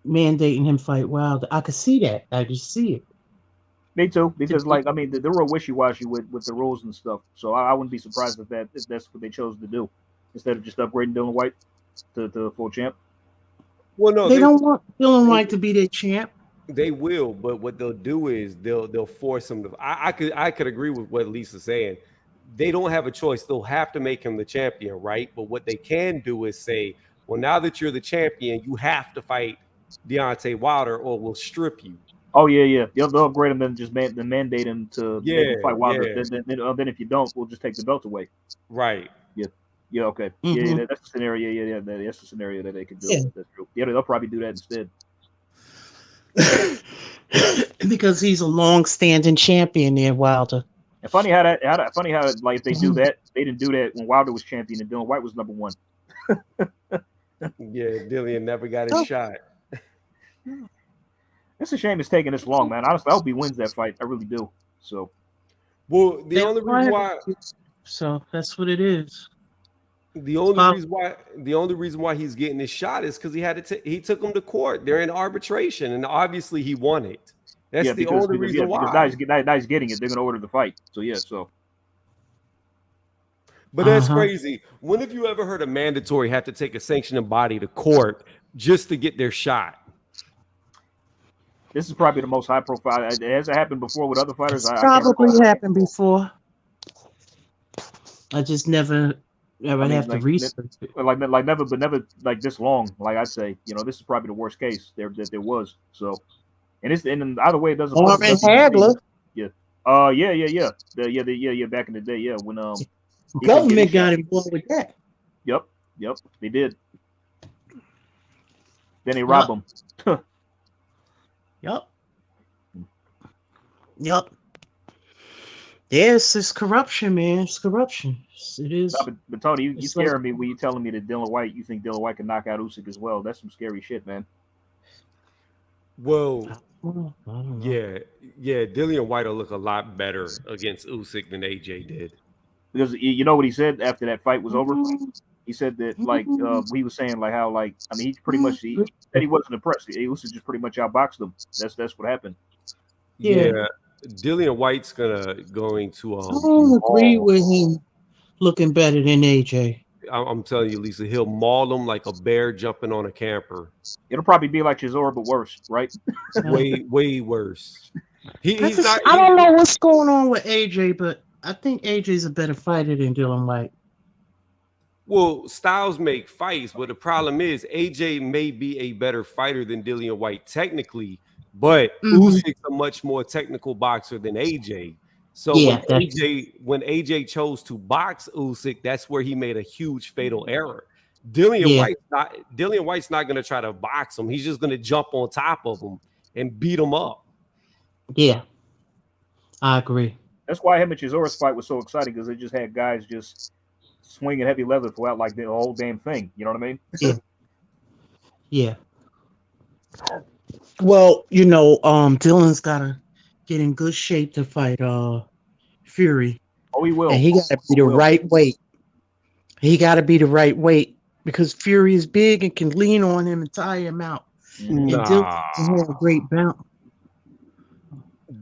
S3: mandating him fight Wilder. I could see that. I just see it.
S1: Me too, because they're real wishy-washy with the rules and stuff. So I wouldn't be surprised if that's what they chose to do instead of just upgrading Dylan White to full champ.
S4: Well, no,
S3: they don't want Dylan White to be their champ.
S4: They will, but what they'll do is they'll force him to. I could agree with what Lisa's saying. They don't have a choice. They'll have to make him the champion, right? But what they can do is say, well, now that you're the champion, you have to fight Deontay Wilder, or we'll strip you.
S1: Oh yeah. They'll upgrade him and just mandate him to make him fight Wilder.
S4: Yeah.
S1: Then if you don't, we'll just take the belt away.
S4: Right.
S1: Yeah. Okay.
S3: Mm-hmm.
S1: Yeah. That's the scenario. Yeah. That's the scenario that they could do.
S3: Yeah.
S1: That's true. Yeah. They'll probably do that instead.
S3: Because he's a long-standing champion there, Wilder.
S1: And funny how if they do that, they didn't do that when Wilder was champion and Dylan White was number 1.
S4: Yeah, Dillian never got his shot.
S1: It's a shame it's taking this long, man. Honestly, I hope he wins that fight. I really do. So,
S4: well, the only reason why.
S3: So that's what it is.
S4: The only reason why he's getting his shot is because he took him to court. They're in arbitration, and obviously he won it. That's the only reason why.
S1: Now he's getting it. They're gonna order the fight. So yeah. So.
S4: But that's crazy. When have you ever heard a mandatory have to take a sanctioning body to court just to get their shot?
S1: This is probably the most high profile. Has it happened before with other fighters?
S3: It's probably happened before. I just never have to research it.
S1: Never like this long. Like I say, this is probably the worst case that there was. So, and either way, it doesn't.
S3: Or Hagler.
S1: Yeah. Yeah. Back in the day, yeah, when
S3: government got involved with that.
S1: Yep, they did. Then they robbed them.
S3: Yep. Yes, it's corruption, man. It's corruption. It is.
S1: But Tony, you scaring me when you telling me that you think Dylan White can knock out Usyk as well. That's some scary shit, man.
S4: Well,
S3: I don't know.
S4: yeah. Dillian White will look a lot better against Usyk than AJ did.
S1: Because you know what he said after that fight was over? He said that he was saying he pretty much he said he wasn't impressed. Usyk just pretty much outboxed him. That's what happened.
S4: Yeah. Dillian White's going to.
S3: I don't agree with him looking better than AJ.
S4: I'm telling you, Lisa, he'll maul him like a bear jumping on a camper.
S1: It'll probably be like Chisora, but worse, right?
S4: way worse. He's not.
S3: I don't know what's going on with AJ, but I think AJ's a better fighter than Dylan White.
S4: Well, styles make fights, but the problem is AJ may be a better fighter than Dillian White technically, but Usyk's a much more technical boxer than AJ. So when AJ chose to box Usyk, that's where he made a huge fatal error. Dillian White's not going to try to box him. He's just going to jump on top of him and beat him up.
S3: Yeah, I agree.
S1: That's why him and Chisora's fight was so exciting, because it just had guys just swinging heavy leather throughout like the whole damn thing. You know what I mean?
S3: Yeah. Yeah. Well, Dylan's gotta get in good shape to fight Fury.
S1: Oh, he will.
S3: And he gotta be the right weight. He gotta be the right weight because Fury is big and can lean on him and tire him out. And Dylan has a great bounce.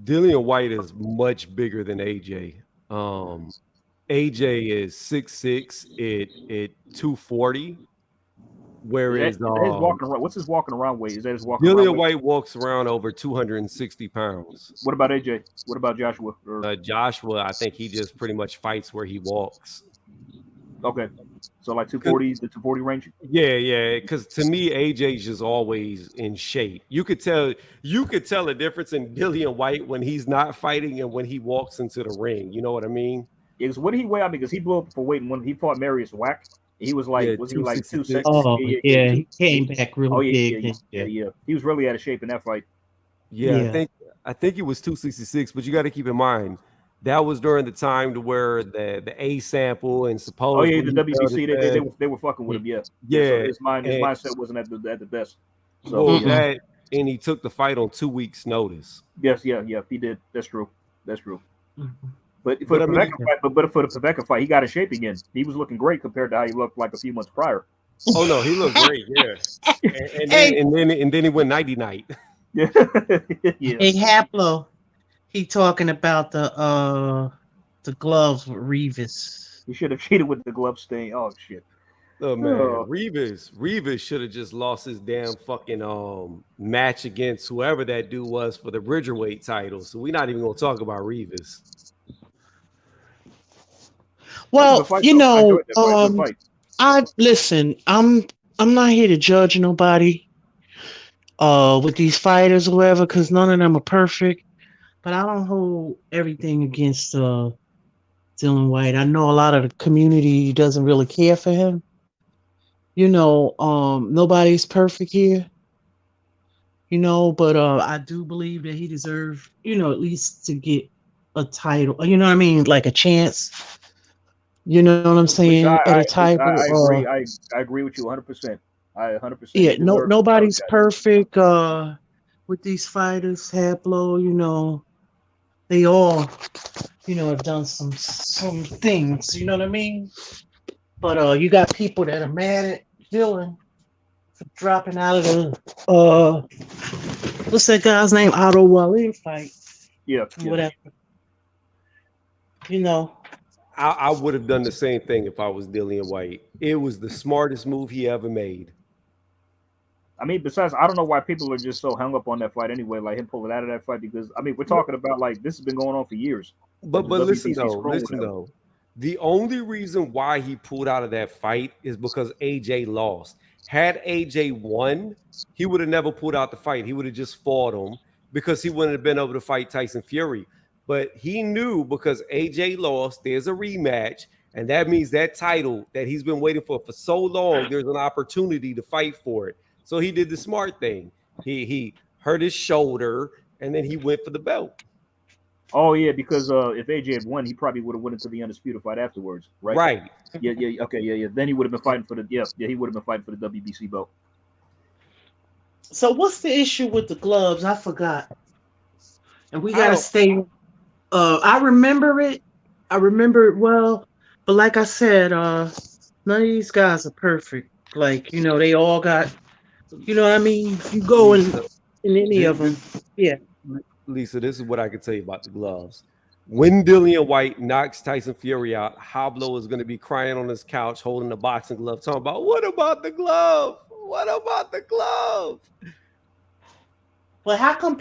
S4: Dillian White is much bigger than AJ. AJ is 6'6" at 240. Whereas
S1: what's his walking around weight? Is that his walking
S4: Dillian
S1: around weight?
S4: White walks around over 260 pounds.
S1: What about AJ? What about Joshua?
S4: Joshua, I think he just pretty much fights where he walks.
S1: Okay. So like 240, the 240 range?
S4: Yeah. Because to me, AJ's just always in shape. You could tell a difference in Dillian White when he's not fighting and when he walks into the ring. You know what I mean?
S1: Yeah, what did he weigh? I mean, because he blew up for weight when he fought Marius Wack. He was like, was he like 260?
S3: Oh, yeah, he came back really big.
S1: Yeah. He was really out of shape in that fight.
S4: Yeah. I think he was 266, but you got to keep in mind that was during the time to where the A sample and supposedly
S1: the WBC they were fucking with him. So his mindset wasn't at the best. So
S4: that, and he took the fight on 2 weeks' notice.
S1: Yes, he did. That's true.
S3: Mm-hmm.
S1: But for the Paveka fight, he got in shape again. He was looking great compared to how he looked like a few months prior.
S4: Oh no, he looked great, and then he went nighty night.
S1: Yeah.
S3: Hey, Haplo, he talking about the gloves with Revis.
S1: He should have cheated with the glove stain. Oh shit.
S4: Oh man, Revis should have just lost his damn fucking match against whoever that dude was for the Bridgerweight title. So we're not even gonna talk about Revis.
S3: Well, listen. I'm not here to judge nobody with these fighters or whatever, because none of them are perfect. But I don't hold everything against Dillian White. I know a lot of the community doesn't really care for him. Nobody's perfect here. But I do believe that he deserves, at least to get a title. You know what I mean? Like a chance. You know what I'm saying? At a title.
S1: I agree. I agree with you 100%. I 100%.
S3: Yeah, nobody's perfect with these fighters. Haplo, they all, have done some things. You know what I mean? But you got people that are mad at Dylan for dropping out of the what's that guy's name? Otto Wallin fight.
S1: Yeah.
S3: Whatever.
S4: I would have done the same thing if I was Dillian White. It was the smartest move he ever made.
S1: I mean, besides, I don't know why people are just so hung up on that fight anyway, like him pulling out of that fight, because, I mean, we're talking about, like, this has been going on for years.
S4: But listen, though. The only reason why he pulled out of that fight is because AJ lost. Had AJ won, he would have never pulled out the fight. He would have just fought him because he wouldn't have been able to fight Tyson Fury. But he knew because AJ lost, there's a rematch, and that means that title that he's been waiting for so long, there's an opportunity to fight for it. So he did the smart thing. He hurt his shoulder, and then he went for the belt.
S1: Oh, yeah, because if AJ had won, he probably would have went into the Undisputed fight afterwards, right?
S4: Right.
S1: Yeah, okay, yeah. Then he would have been fighting for the he would have been fighting for the WBC belt.
S3: So what's the issue with the gloves? I forgot. And we gotta stay. I remember it. I remember it well, but like I said, none of these guys are perfect. Like, they all got, what I mean? You go in any of them. Yeah.
S4: Lisa, this is what I can tell you about the gloves. When Dillian White knocks Tyson Fury out, Hablo is going to be crying on his couch, holding the boxing glove, talking about, what about the glove? What about the glove?
S3: Well, how come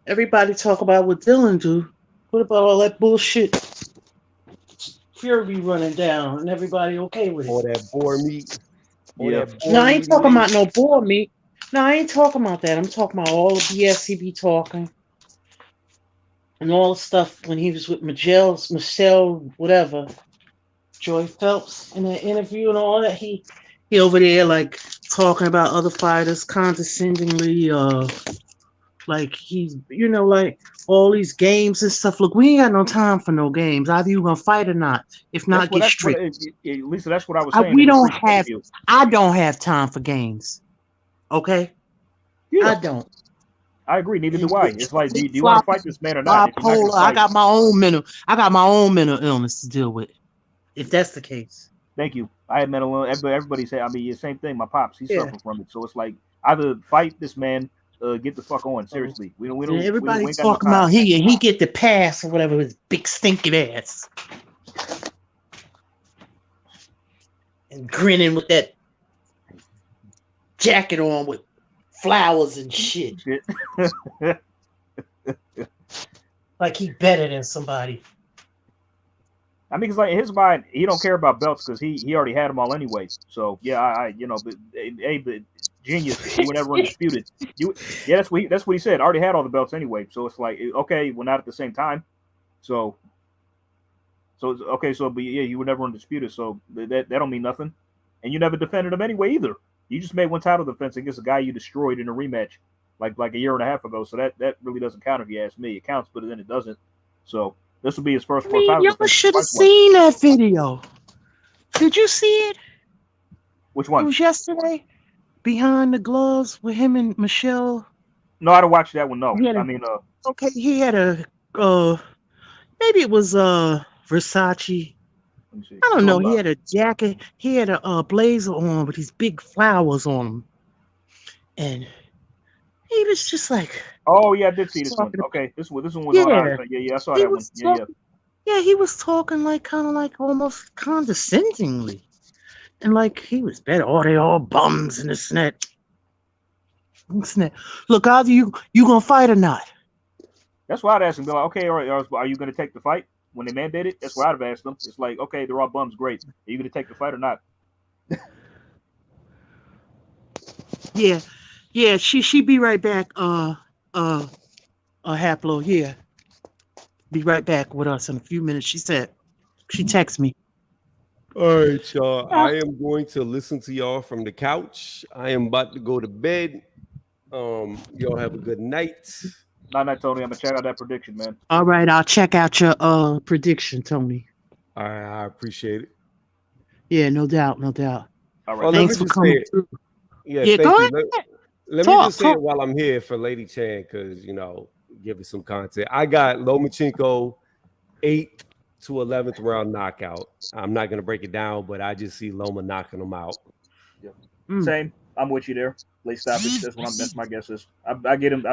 S3: everybody talk about what Dylan do? What about all that bullshit Fury running down and everybody okay with it?
S4: Or that boar meat.
S1: Yeah.
S3: No, I ain't talking about no boar meat. No, I ain't talking about that. I'm talking about all the BS he be talking. And all the stuff when he was with Michelle, whatever, Joy Phelps in that interview and all that. He over there like talking about other fighters condescendingly, Like he's, like all these games and stuff. Look, we ain't got no time for no games. Either you gonna fight or not. If not, get strict.
S1: Lisa, that's what I was saying.
S3: We don't have. I don't have time for games. Okay. Yeah. I don't.
S1: I agree. Neither do I. It's like, do you want to fight this man or not?
S3: Bipolar. I got my own mental illness to deal with. If that's the case.
S1: Thank you. I had mental illness. Everybody said, the same thing. My pops, he's suffering from it. So it's like, either fight this man, get the fuck on. Seriously. We don't.
S3: Everybody's talking about he get the pass or whatever, his big stinking ass. And grinning with that jacket on with flowers and shit. Like he better than somebody.
S1: I mean, because like in his mind, he don't care about belts because he already had them all anyway. So yeah, but genius, you were never undisputed. That's what he said. I already had all the belts anyway. So it's like, okay, well, not at the same time. So it's okay. So but yeah, you were never undisputed. So that don't mean nothing. And you never defended him anyway either. You just made one title defense against a guy you destroyed in a rematch like a year and a half ago. So that really doesn't count if you ask me. It counts, but then it doesn't. So this will be his first world title.
S3: Y'all should have seen that video. Did you see it?
S1: Which one?
S3: It was yesterday. Behind the gloves with him and Michelle.
S1: No, I didn't watch that one. No,
S3: okay, he had a maybe it was Versace. I don't know. He had a jacket. He had a blazer on with these big flowers on him, and he was just like,
S1: "Oh yeah, I did see this one. Okay, this one was on. Yeah, I saw that one.
S3: Yeah, he was talking like kind of like almost condescendingly, and like he was better. Oh, they all bums and this and that. Look, either you gonna fight or not.
S1: That's why I'd ask him. Be like, okay, all right, are you gonna take the fight? When they mandated, that's what I'd have asked them. It's like, okay, they're all bums, great. Are you going to take the fight or not?
S3: Yeah. She be right back. Haplo. Yeah, be right back with us in a few minutes. She said. She texted me.
S4: All right, y'all. I am going to listen to y'all from the couch. I am about to go to bed. Y'all have a good night.
S1: Night, Tony. I'm gonna check out that prediction, man.
S3: All right, I'll check out your prediction, Tony.
S4: All right, I appreciate it.
S3: Yeah, no doubt. All right,
S4: thanks for coming through. Yeah,
S3: go ahead.
S4: Let me just say it while I'm here for LadyChann, because give us some content. I got Lomachenko 8th to 11th round knockout. I'm not gonna break it down, but I just see Loma knocking him out.
S1: Yeah. Same. I'm with you there. Late stoppage. That's my guess is. I get him.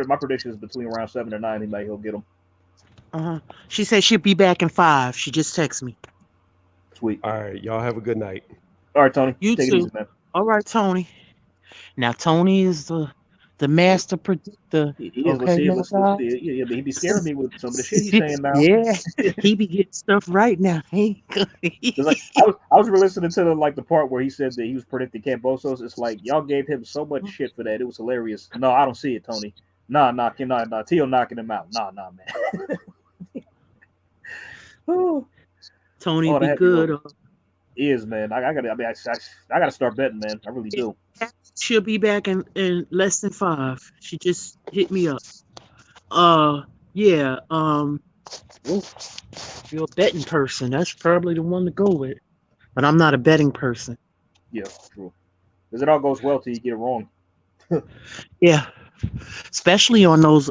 S1: My prediction is between around 7 or 9. He'll get him.
S3: She said she'll be back in 5. She just texted me.
S1: Sweet.
S4: All right, y'all have a good night.
S1: All right, Tony.
S3: You
S1: Take
S3: too.
S1: It easy, man.
S3: All right, Tony. Now Tony is the master predictor.
S1: He is. But he be scaring me with some of the shit he's saying now.
S3: Yeah, he be getting stuff right now. Hey,
S1: like, I was listening to the part where he said that he was predicting Cambosos. It's like y'all gave him so much shit for that. It was hilarious. No, I don't see it, Tony. Nah, Tio knocking him out. Nah, man.
S3: Tony, be good.
S1: He is, man. I gotta start betting, man. I really do.
S3: She'll be back in less than 5. She just hit me up. Yeah. If you're a betting person, that's probably the one to go with. But I'm not a betting person.
S1: Yeah, true. Because it all goes well till you get it wrong.
S3: Yeah. Especially on those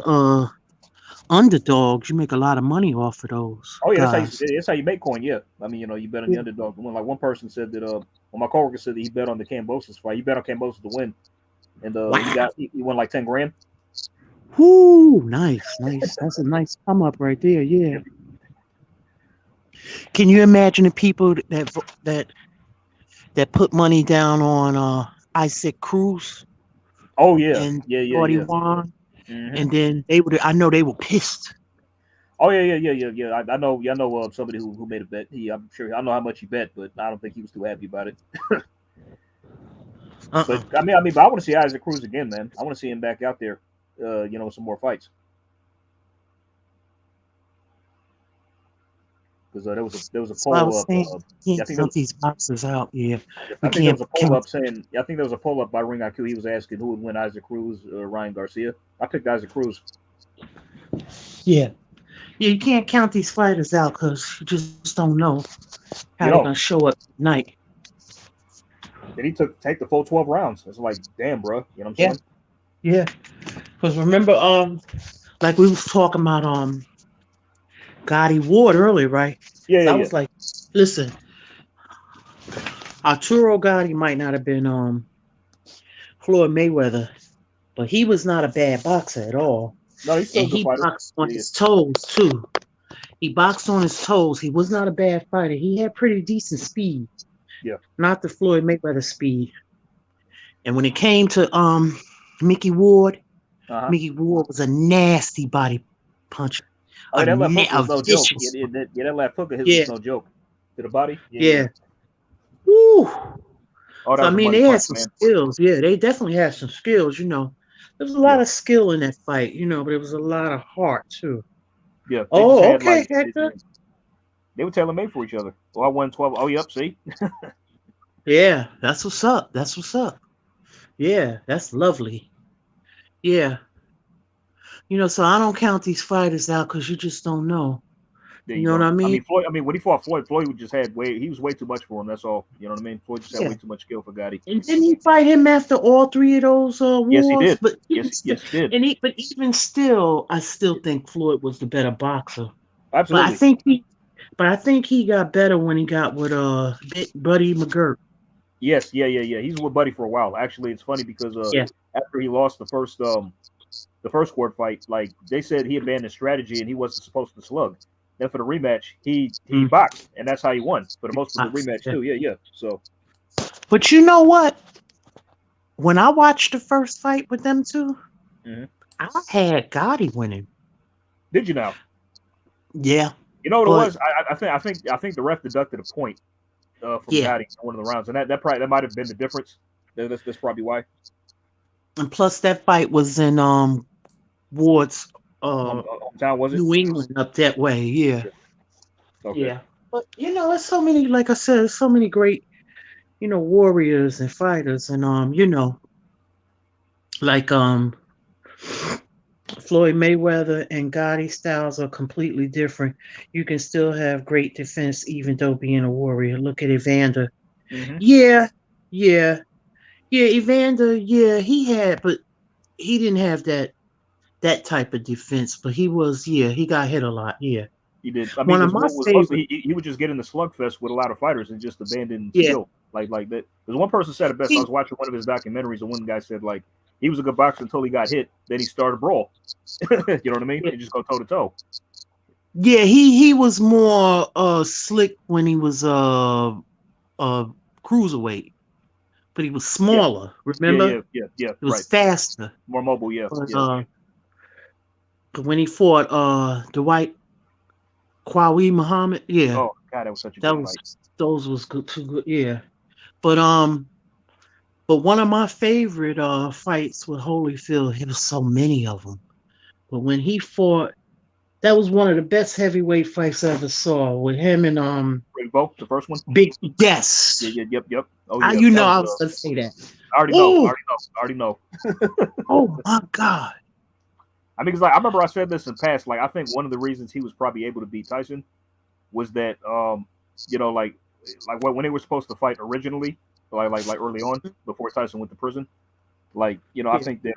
S3: underdogs, you make a lot of money off of those.
S1: Oh yeah, that's how you make coin. Yeah, I mean, you bet on the underdog. Like one person said that, my coworker said that he bet on the Cambosos fight. He bet on Cambosos to win, and he won like 10 grand.
S3: Whoo, nice. That's a nice come up right there. Yeah. Can you imagine the people that put money down on Isaac Cruz?
S1: Oh yeah,
S3: and
S1: yeah.
S3: Won, and then I know they were pissed.
S1: Oh yeah. I know somebody who made a bet. I'm sure I know how much he bet, but I don't think he was too happy about it. But I mean, but I want to see Isaac Cruz again, man. I want to see him back out there, some more fights. because there was a
S3: That's what I
S1: poll
S3: was
S1: up.
S3: saying.
S1: Yeah,
S3: Can't count these boxes out. Yeah, we
S1: I think there was
S3: can't
S1: a poll
S3: count.
S1: up saying. I think there was a poll up by Ring IQ. He was asking who would win, Isaac Cruz or Ryan Garcia. I picked Isaac Cruz.
S3: Yeah, yeah, you can't count these fighters out because you just don't know how they're gonna show up tonight.
S1: Then he take the full 12 rounds. It's like, damn, bro. You know what I'm saying?
S3: Yeah, because remember, like we was talking about, Gotti Ward earlier, right?
S1: Yeah,
S3: So I was like, listen, Arturo Gotti might not have been Floyd Mayweather, but he was not a bad boxer at all.
S1: No, he's still
S3: And
S1: a good
S3: he
S1: fighter.
S3: boxed on his toes too. He boxed on his toes. He was not a bad fighter. He had pretty decent speed.
S1: Yeah.
S3: Not the Floyd Mayweather speed. And when it came to Mickey Ward, Mickey Ward was a nasty body puncher.
S1: Oh, that left hook was no joke. Yeah, that left hook of his was no joke. To the body?
S3: Yeah. Woo.
S1: Oh,
S3: so, I mean, they had some skills. Yeah, they definitely had some skills, you know. There was a lot of skill in that fight, you know, but it was a lot of heart, too.
S1: Yeah.
S3: Oh, okay, Hector.
S1: They were tailor-made for each other. Oh, I won 12. Oh, yep, see?
S3: Yeah, that's what's up. That's what's up. Yeah, that's lovely. Yeah. You know, so I don't count these fighters out because you just don't know. You know what I mean?
S1: I mean, when he fought Floyd just had he was way too much for him. That's all. You know what I mean? Floyd just had way too much skill for Gotti.
S3: And didn't he fight him after all three of those wars?
S1: Yes, he did.
S3: But
S1: yes, he did.
S3: But even still, I still think Floyd was the better boxer.
S1: Absolutely.
S3: But I think he got better when he got with Buddy McGirt.
S1: Yes, yeah. He's with Buddy for a while. Actually, it's funny because after he lost the first court fight, like they said he abandoned strategy and he wasn't supposed to slug. Then for the rematch, he boxed, and that's how he won. For the most of the rematch too. Yeah. So,
S3: but you know what? When I watched the first fight with them two, I had Gotti winning.
S1: Did you now?
S3: Yeah.
S1: You know what it was? I think the ref deducted a point from Gotti in one of the rounds, and that might have been the difference. That's probably why.
S3: And plus, that fight was in Ward's
S1: hometown, was it?
S3: New England up that way, yeah.
S1: Okay.
S3: Yeah. But you know, there's so many, like I said, there's so many great, you know, warriors and fighters, and you know, like Floyd Mayweather and Gotti styles are completely different. You can still have great defense even though being a warrior. Look at Evander. Yeah, Evander, he had, but he didn't have that type of defense, but he got hit a lot. Yeah,
S1: he did. I mean, he would just get in the slugfest with a lot of fighters and just abandon skill like that. Because one person said it best. I was watching one of his documentaries, and one guy said like he was a good boxer until he got hit. Then he started a brawl. You know what I mean? He just go toe to toe.
S3: Yeah, he was more slick when he was cruiserweight. But he was smaller, remember?
S1: Yeah.
S3: He was faster.
S1: More mobile,
S3: But when he fought Dwight Kwawi Muhammad,
S1: Oh God, that was such a good fight.
S3: Those was good too good, yeah. But one of my favorite fights with Holyfield, there was so many of them. But when he fought, that was one of the best heavyweight fights I ever saw with him and
S1: Big Bo, the first one.
S3: Yes.
S1: Yep. Oh,
S3: yeah. You know, I was gonna say that.
S1: I already know.
S3: Oh my God.
S1: I mean, because like I remember I said this in the past. Like I think one of the reasons he was probably able to beat Tyson was that you know, like when they were supposed to fight originally, like early on before Tyson went to prison. Like, you know, I think that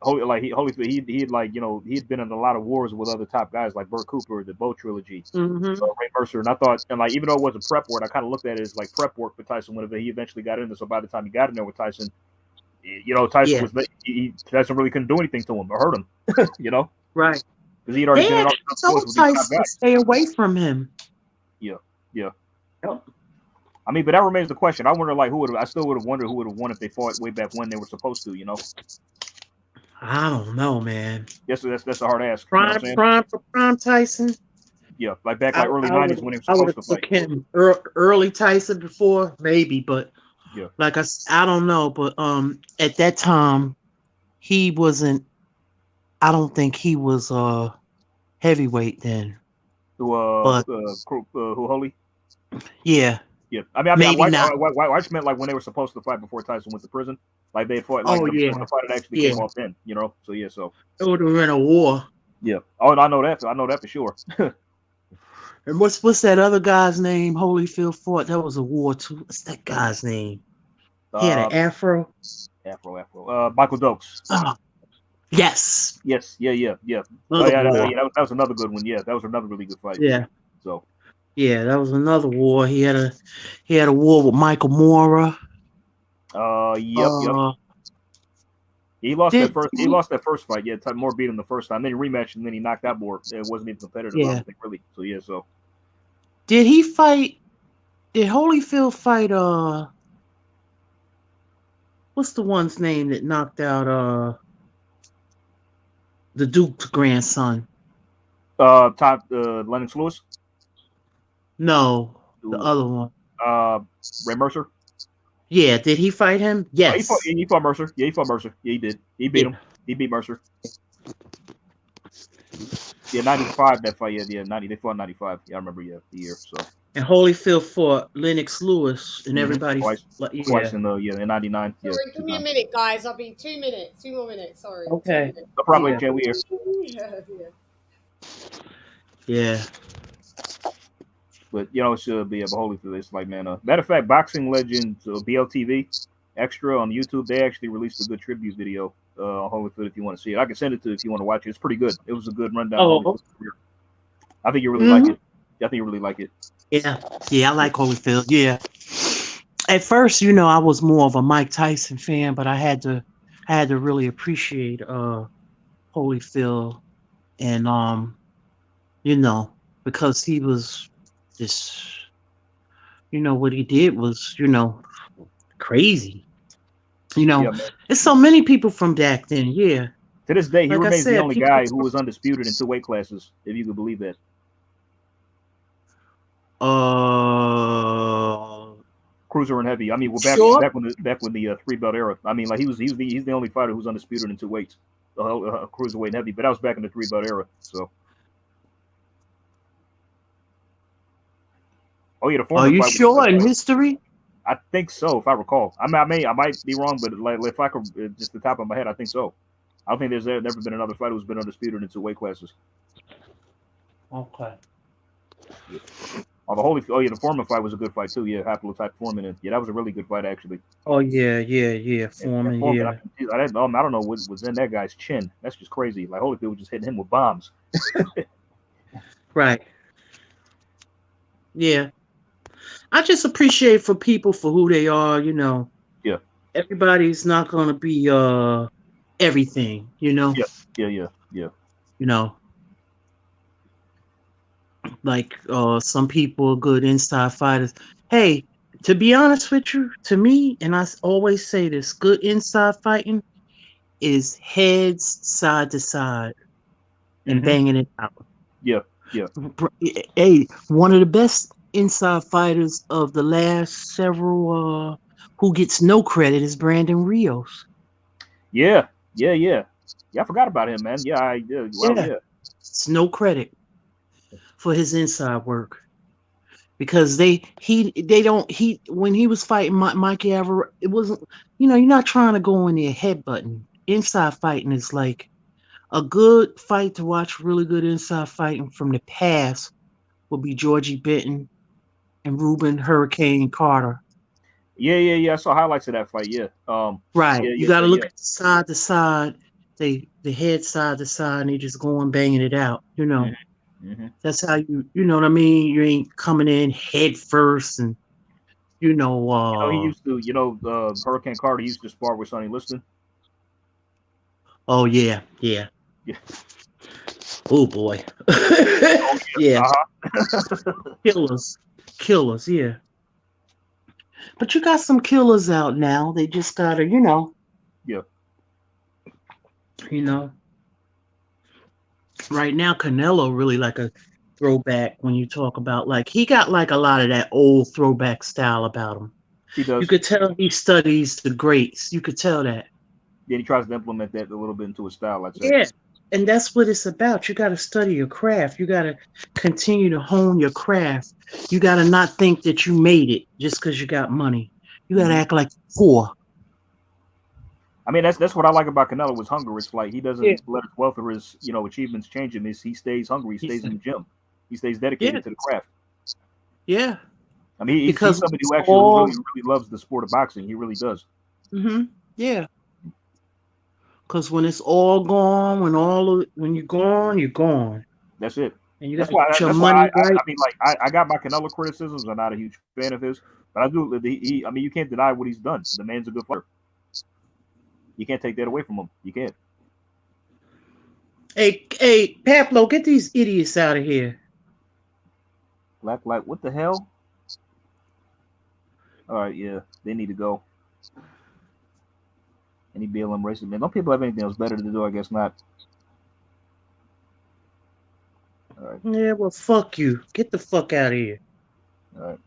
S1: Holyfield, he had like, you know, he had been in a lot of wars with other top guys like Burt Cooper, the Bo trilogy, Ray Mercer, and I thought, and like even though it wasn't prep work, I kind of looked at it as like prep work for Tyson whenever he eventually got in there. So by the time he got in there with Tyson, you know, Tyson Tyson really couldn't do anything to him or hurt him, you know,
S3: right?
S1: Because he'd already been in all the wars with these top guys.
S3: Stay away from him.
S1: Yeah. I mean, but that remains the question. I wonder, like, I still would have wondered who would have won if they fought way back when they were supposed to, you know.
S3: I don't know, man.
S1: Yes, that's a hard ask.
S3: Prime Tyson.
S1: Yeah, like back like early '90s when he was supposed to fight.
S3: Him early Tyson before, maybe, but like I don't know, but at that time he wasn't. I don't think he was heavyweight then.
S1: Who Holy?
S3: Yeah.
S1: Yeah, I mean,
S3: Maybe not.
S1: I just meant like when they were supposed to fight before Tyson went to prison, like they fought, like the fight that actually came off then, you know. So yeah, so
S3: it would have been a war.
S1: Yeah. Oh, and I know that for sure.
S3: And what's that other guy's name? Holyfield fought. That was a war too. What's that guy's name? He had an afro.
S1: Michael Dokes.
S3: Oh, yes.
S1: Yes. Yeah. Oh, yeah, that was another good one. Yeah, that was another really good fight.
S3: Yeah.
S1: So.
S3: Yeah, that was another war. He had a war with Michael Mora.
S1: Yep. He lost that first fight. Yeah, Moore beat him the first time. Then he rematched and then he knocked out Moore. It wasn't even competitive.
S3: Yeah.
S1: I don't think really. So yeah. So.
S3: Did he fight? Did Holyfield fight? What's the one's name that knocked out the Duke's grandson?
S1: Lennox Lewis.
S3: No, the other one.
S1: Ray Mercer.
S3: Yeah, did he fight him? Yes.
S1: He fought Mercer. Yeah, he fought Mercer. Yeah, he did. He beat him. He beat Mercer. Yeah, 95 that fight. Yeah, 90. They fought 95. Yeah, I remember. Yeah, the year. So.
S3: And Holyfield fought Lennox Lewis, and everybody
S1: twice in 99.
S2: Sorry, give me a minute, guys. I'll be 2 minutes. 2 more minutes. Sorry.
S3: Okay.
S1: No problem, Jay. We here.
S3: Yeah.
S1: But you know, it should be a Holyfield. It's like, man. Matter of fact, Boxing Legends BLTV Extra on YouTube, they actually released a good tribute video on Holyfield. If you want to see it, I can send it to you if you want to watch it. It's pretty good. It was a good rundown.
S3: Oh.
S1: I think you really like it. I think you really like it.
S3: Yeah, I like Holyfield. Yeah. At first, you know, I was more of a Mike Tyson fan, but I had to really appreciate Holyfield, and you know, because he was just, you know, what he did was, you know, crazy. You know, there's so many people from back then. Yeah.
S1: To this day, he remains the only guy who was undisputed in 2 weight classes, if you could believe that. Cruiser and heavy. I mean, back when the 3-belt era. I mean, like he's the only fighter who's undisputed in 2 weights, cruiserweight and heavy. But that was back in the 3-belt era. So. Oh yeah, the former.
S3: Are you sure in history?
S1: I think so, if I recall. I might be wrong, but like if I could, just the top of my head, I think so. I don't think there's never been another fighter who's been undisputed in 2 weight classes.
S3: Okay.
S1: Yeah. The Foreman fight was a good fight too. Yeah, haplotype Foreman. And yeah, that was a really good fight actually.
S3: Oh yeah. Foreman. Yeah.
S1: I don't know what was in that guy's chin. That's just crazy. Like Holyfield was just hitting him with bombs.
S3: Right. Yeah. I just appreciate for people for who they are. You know.
S1: Yeah.
S3: Everybody's not gonna be everything. You know.
S1: Yeah.
S3: You know. Like some people are good inside fighters. Hey, to be honest with you, to me, and I always say this, good inside fighting is heads side to side and banging it out.
S1: Yeah.
S3: Hey, one of the best inside fighters of the last several who gets no credit is Brandon Rios. Yeah. I forgot about him, man. Yeah. It's no credit for his inside work, because when he was fighting Mike Alvarez, it wasn't, you know, you're not trying to go in there headbutting. Inside fighting is like a good fight to watch. Really good inside fighting from the past would be Georgie Benton and Ruben Hurricane Carter.
S1: Yeah. I saw highlights of that fight. Yeah.
S3: Right. You got to look at side to side. The head side to side, and they just going banging it out. You know. That's how you know what I mean? You ain't coming in head first, and you know,
S1: he used to, Hurricane Carter used to spar with Sonny Liston.
S3: Oh yeah. Oh boy. Yeah. Killers, yeah. But you got some killers out now. They just gotta, you know.
S1: Yeah.
S3: You know. Right now, Canelo really like a throwback when you talk about, like, he got like a lot of that old throwback style about him.
S1: He does.
S3: You could tell he studies the greats. You could tell that.
S1: Yeah, he tries to implement that a little bit into his style, I'd say.
S3: And that's what it's about. You got to study your craft. You got to continue to hone your craft. You got to not think that you made it just because you got money. You got to act like you're poor.
S1: I mean, that's what I like about Canelo. His hunger. It's like he doesn't let his wealth or his achievements change him. He stays hungry. He stays in the gym. He stays dedicated to the craft.
S3: Yeah.
S1: I mean, he's somebody who actually really loves the sport of boxing. He really does.
S3: Yeah. Because when it's all gone, when you're gone, you're gone.
S1: That's it.
S3: And you
S1: that's
S3: got
S1: why,
S3: your
S1: that's
S3: money
S1: why
S3: right.
S1: I mean, like I got my Canelo criticisms. I'm not a huge fan of his, but I do. I mean, you can't deny what he's done. The man's a good fighter. You can't take that away from him. You can't.
S3: Hey, Pablo, get these idiots out of here.
S1: Black light. What the hell? All right, yeah, they need to go. Any BLM racist man? Don't people have anything else better to do? I guess not. All right.
S3: Yeah, well, fuck you. Get the fuck out of here.
S1: All right.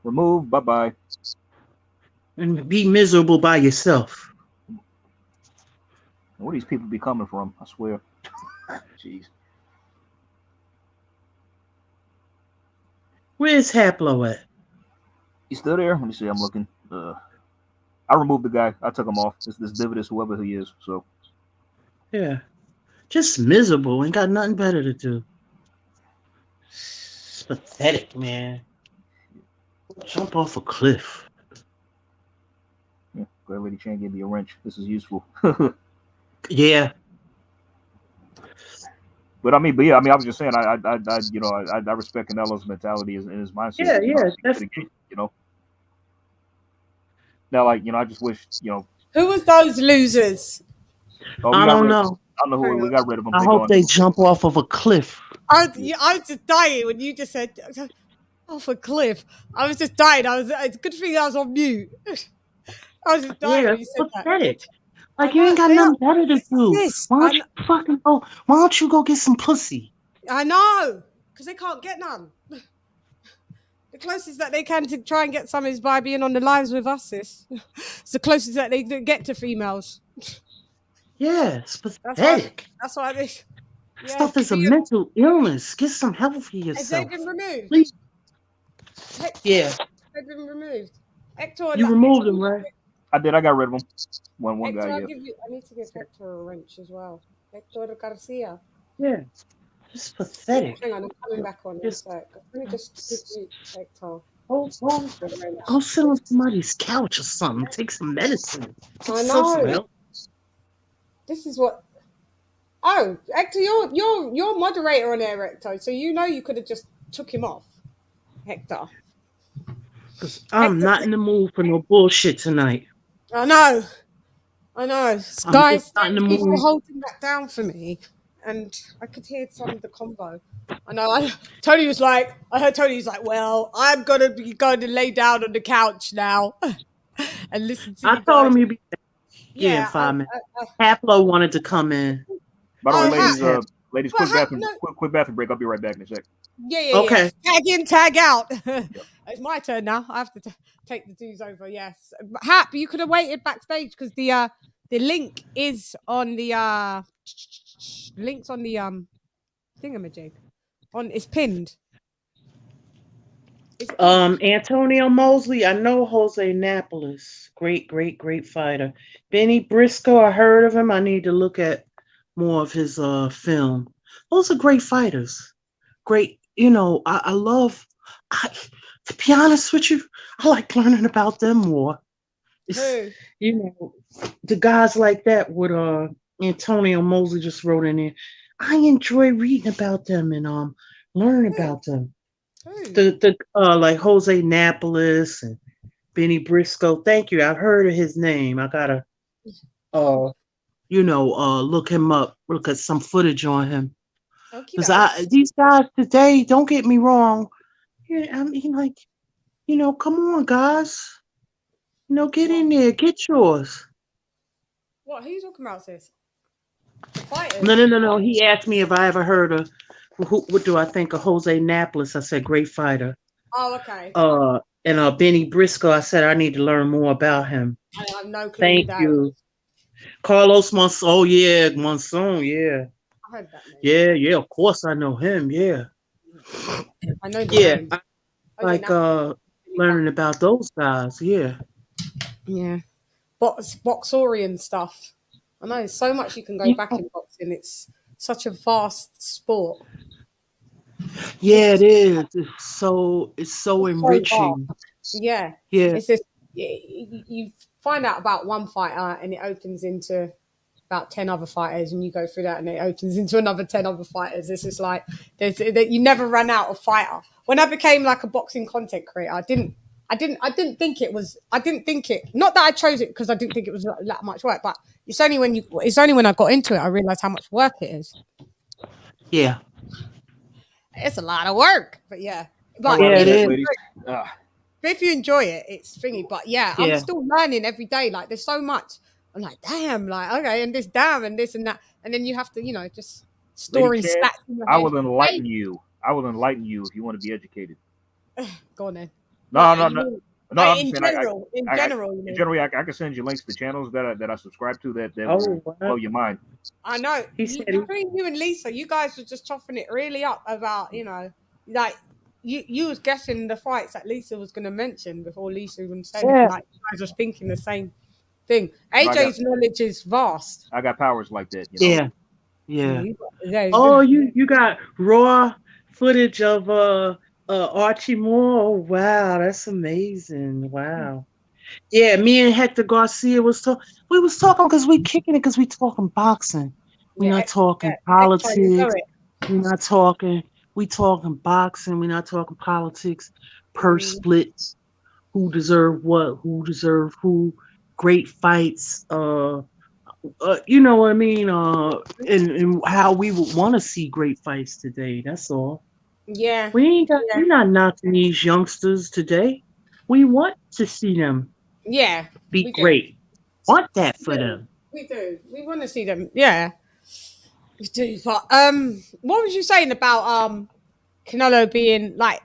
S1: Remove. Bye-bye.
S3: And be miserable by yourself.
S1: Where these people be coming from? I swear. Jeez.
S3: Where's Haplo at?
S1: He's still there? Let me see. I'm looking. I removed the guy. I took him off. This Dividus, whoever he is. So.
S3: Yeah. Just miserable and got nothing better to do. It's pathetic, man. Jump off a cliff.
S1: Yeah, glad LadyChann gave me a wrench. This is useful.
S3: Yeah.
S1: But I mean, I was just saying, I respect Canelo's mentality and his mindset.
S3: Yeah,
S1: Now, like, I just wish,
S2: Who was those losers?
S3: I don't know.
S1: I don't know who we got rid of them.
S3: I hope they jump off of a cliff.
S2: I was just dying when you just said off a cliff. I was just dying. It's a good thing I was on mute. I was just dying when you said
S3: pathetic.
S2: That.
S3: Like, you ain't got nothing better to do. Why don't you fucking go? Why don't you go get some pussy?
S2: I know, because they can't get none. The closest that they can to try and get some is by being on the lives with us, sis. It's the closest that they get to females.
S3: Yeah, it's pathetic.
S2: That's why they...
S3: Stuff is a mental illness. Get some help for yourself.
S2: Has they been removed?
S3: Please. Yeah.
S2: They've been removed. Hector,
S3: you removed them, right?
S1: I did. I got rid of them. One
S2: Hector,
S1: guy.
S2: I need to give Hector a wrench as well. Hector Garcia.
S3: Yeah. It's pathetic.
S2: Hang on, I'm coming back on. Let me just give you Hector.
S3: Go sit on somebody's couch or something. Take some medicine.
S2: I know. This is what. Oh, Hector, you're moderator on there, Hector. So you could have just took him off, Hector.
S3: Because I'm not in the mood for no bullshit tonight.
S2: I know. Guys, thank you for holding that down for me. And I could hear some of the combo. I know. I heard Tony was like, well, I'm going to be going to lay down on the couch now and listen to you.
S3: I told him you'd be in 5 minutes. Haplo wanted to come in.
S1: By the way, ladies, quick bathroom break. I'll be right back in a sec.
S2: Yeah. Okay. Tag in, tag out. It's my turn now. I have to take the dudes over. Yes. Hap, you could have waited backstage because the link is on the links on the thingamajig. It's pinned.
S3: Antonio Mosley, I know Jose Napoles. Great fighter. Benny Briscoe, I heard of him. I need to look at more of his film. Those are great fighters. Great, I love to be honest with you, I like learning about them more. The guys like that with Antonio Mosley just wrote in there. I enjoy reading about them and learning about them. The like Jose Napoles and Benny Briscoe. Thank you. I've heard of his name. I gotta look him up, look at some footage on him. Because these guys today, don't get me wrong. Yeah, I mean, come on, guys. Get in there, get yours.
S2: What? Who are you talking about, sis? Fighters?
S3: No. He asked me if I ever heard of what do I think of Jose Napoles. I said, great fighter.
S2: Oh, okay.
S3: And Benny Briscoe, I said I need to learn more about him.
S2: I have no clue.
S3: Thank you. Carlos Monson. Oh yeah, Monson. Yeah,
S2: I heard that name.
S3: yeah. Of course, I know him. Yeah,
S2: I know the
S3: yeah.
S2: name.
S3: I
S2: Oh, yeah,
S3: like
S2: now-
S3: learning about those guys. Yeah,
S2: Yeah. Boxorian stuff. I know so much you can go
S3: yeah,
S2: back in boxing. It's such a vast sport.
S3: yeah. It is. It's so
S2: It's so vast.
S3: enriching.
S2: Yeah.
S3: Yeah,
S2: It's just you find out about one fighter and it opens into about 10 other fighters, and you go through that and it opens into another 10 other fighters. It's just like that you never run out of fighter. When I became like a boxing content creator, I didn't think it, not that I chose it because I didn't think it was that much work, but it's only when I got into it I realized how much work it is.
S3: yeah.
S2: It's a lot of work, but yeah. But
S3: Yeah, it is.
S2: if you enjoy it, it's thingy. But yeah,
S3: Yeah.
S2: I'm still learning every day. Like there's so much. I'm like, damn, like okay, and this damn and this and that. And then you have to, just storing
S1: Lady Chann,
S2: stats in your
S1: I
S2: head.
S1: will enlighten you. I will enlighten you if you want to be educated.
S2: Go on then.
S1: No. I'm
S2: In
S1: saying
S2: general,
S1: in general, I can send you links to channels that I subscribe to that will blow your mind.
S2: I know.
S3: He
S2: Between you and Lisa, you guys were just chopping it really up about, like you was guessing the fights that Lisa was going to mention before Lisa even said it. Like you guys was thinking the same thing. AJ's knowledge is vast.
S1: I got powers like that.
S3: Yeah. Oh, you got raw footage of Archie Moore. Oh, wow, that's amazing. Wow. Yeah, me and Hector Garcia was talking because we kicking it because we talking boxing. We're not talking politics. We're not talking. We talking boxing. We're not talking politics. Purse splits. Who deserve what? Who deserve who? Great fights. You know what I mean? And how we would want to see great fights today. That's all.
S2: Yeah.
S3: We're not knocking these youngsters today. We want to see them be great. Want that for them.
S2: We do. We want to see them. Yeah. We do. But what was you saying about Canelo being like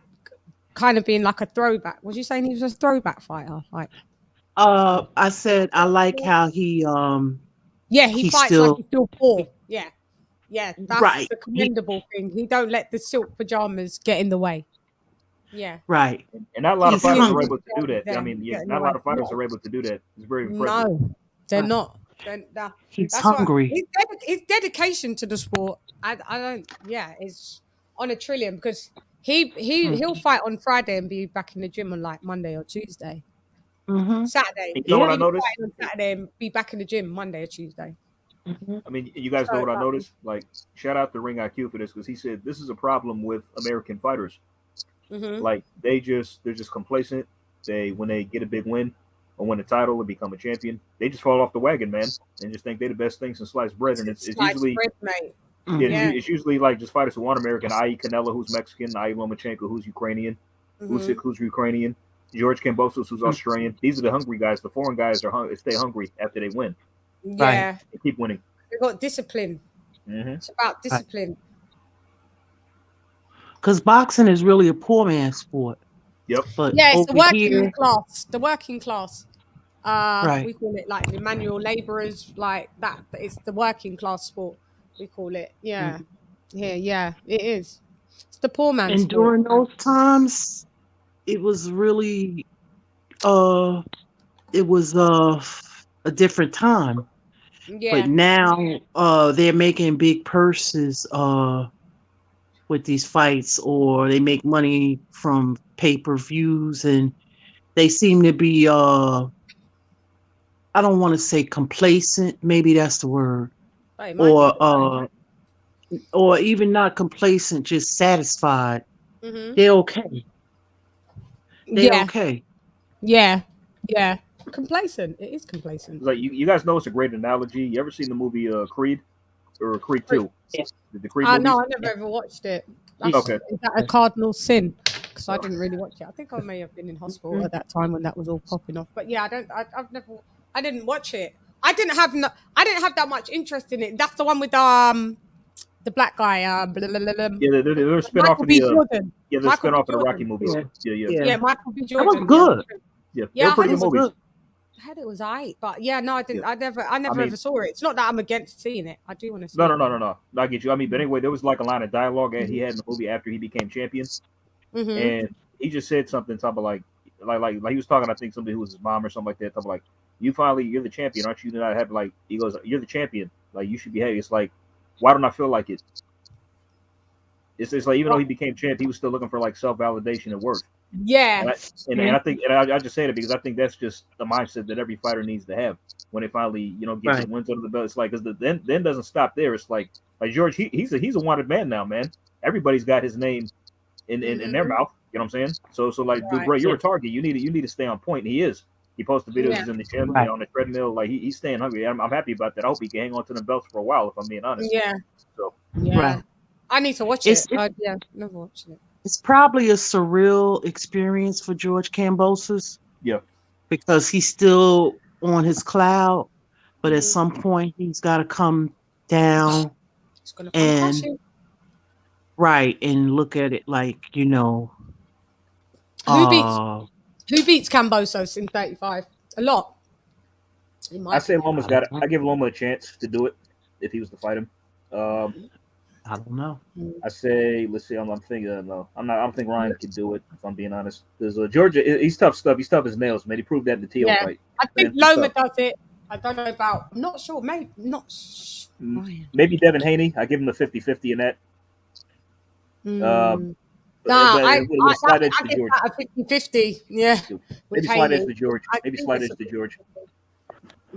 S2: kind of being like a throwback? Was you saying he was a throwback fighter? Like
S3: I said I like how he
S2: he fights like he's still poor. Yeah. Yeah, that's
S3: right.
S2: the commendable thing. He don't let the silk pajamas get in the way. Yeah.
S3: Right.
S1: And not a lot of fighters are able to do that. I mean, not a lot of fighters are able to do that. It's very impressive.
S2: No, they're not.
S3: He's hungry.
S2: His dedication to the sport, I don't. Yeah, is on a trillion because he'll fight on Friday and be back in the gym on like Monday or Tuesday.
S3: Mm-hmm.
S2: Saturday.
S1: You know what I noticed?
S2: On Saturday and be back in the gym Monday or Tuesday.
S3: Mm-hmm.
S1: I mean, you guys know what I noticed? Like, shout out to Ring IQ for this because he said this is a problem with American fighters.
S2: Mm-hmm.
S1: Like they're just complacent. When they get a big win or win a title or become a champion, they just fall off the wagon, man, and just think they're the best thing since sliced bread. And it's usually
S2: bread, mate.
S1: It's usually like just fighters who aren't American, i.e. Canelo, who's Mexican, i.e. Lomachenko, who's Ukrainian, Usyk, who's Ukrainian, George Kambosos, who's Australian. These are the hungry guys. The foreign guys stay hungry after they win.
S2: Yeah,
S1: they keep winning.
S2: They got discipline.
S1: Mm-hmm.
S2: It's about discipline.
S3: Because boxing is really a poor man's sport.
S1: Yep.
S3: But
S2: it's the working class. The working class.
S3: Right.
S2: We call it like the manual laborers, like that. It's the working class sport. We call it. Yeah. Mm-hmm. Yeah. It is. It's the poor man's
S3: and
S2: sport.
S3: During those times, it was really, a different time.
S2: Yeah.
S3: But now, they're making big purses, with these fights, or they make money from pay-per-views, and they seem to be I don't want to say complacent, maybe that's the word, or even not complacent, just satisfied.
S2: Mm-hmm.
S3: They're okay. Okay.
S2: Yeah. Complacent. It is complacent.
S1: Like you guys know it's a great analogy. You ever seen the movie Creed or Creed 2?
S3: Yeah.
S1: The Creed movies?
S2: No, I never ever watched it.
S1: Okay.
S2: Is that a cardinal sin? Because I didn't really watch it. I think I may have been in hospital at that time when that was all popping off. But yeah, I didn't watch it. I didn't have that much interest in it. That's the one with the black guy.
S1: Yeah, they're a spin-off of the spin-off of the Rocky movies. Yeah.
S2: Yeah, Michael B. Jordan.
S3: That was good.
S1: Yeah, they're pretty good movies.
S2: heard it was aight, but yeah, no, I didn't.
S1: Yeah.
S2: I never
S1: mean-
S2: ever saw it. It's not that I'm against seeing it. I do want to see
S1: No,
S2: it.
S1: no. I get you. I mean, but anyway, there was like a line of dialogue that he had in the movie after he became champion, and he just said something talking like he was talking. I think somebody who was his mom or something like that. Talking like, you're the champion, aren't you? Not have like he goes, you're the champion. Like you should be happy. It's like, why don't I feel like it? It's like even though he became champ, he was still looking for like self validation and worth.
S2: Yeah,
S1: and I think, and I just say that because I think that's just the mindset that every fighter needs to have when they finally, get the wins under the belt. It's like, because then doesn't stop there. It's like George, he's a wanted man now, man. Everybody's got his name in their mouth. You know what I'm saying? So like, dude, bro, you're a target. You need to stay on point. And he is. He posted videos he's in the gym, on the treadmill. Like he's staying hungry. I'm happy about that. I hope he can hang on to the belts for a while, if I'm being honest.
S2: Yeah.
S1: So
S2: I need to watch it. Yeah, never watched it.
S3: It's probably a surreal experience for George Kambosos.
S1: Yeah.
S3: Because he's still on his cloud, but at some point he's got to come down and look at it like,
S2: Who beats Kambosos in 35? A lot.
S1: I say Loma's got it. I give Loma a chance to do it if he was to fight him.
S3: I don't know.
S1: I say, let's see. I'm thinking. No, I'm not. I don't think Ryan could do it. If I'm being honest, because Georgia, he's tough stuff. He's tough as nails, man. He proved that in the TO fight.
S2: I think Loma does it. I don't know about. I'm not sure. Maybe not.
S1: Maybe Devin Haney. I give him a 50-50 in that.
S2: I give that a 50-50. Yeah.
S1: Maybe slight edge to George. Maybe slight edge to George.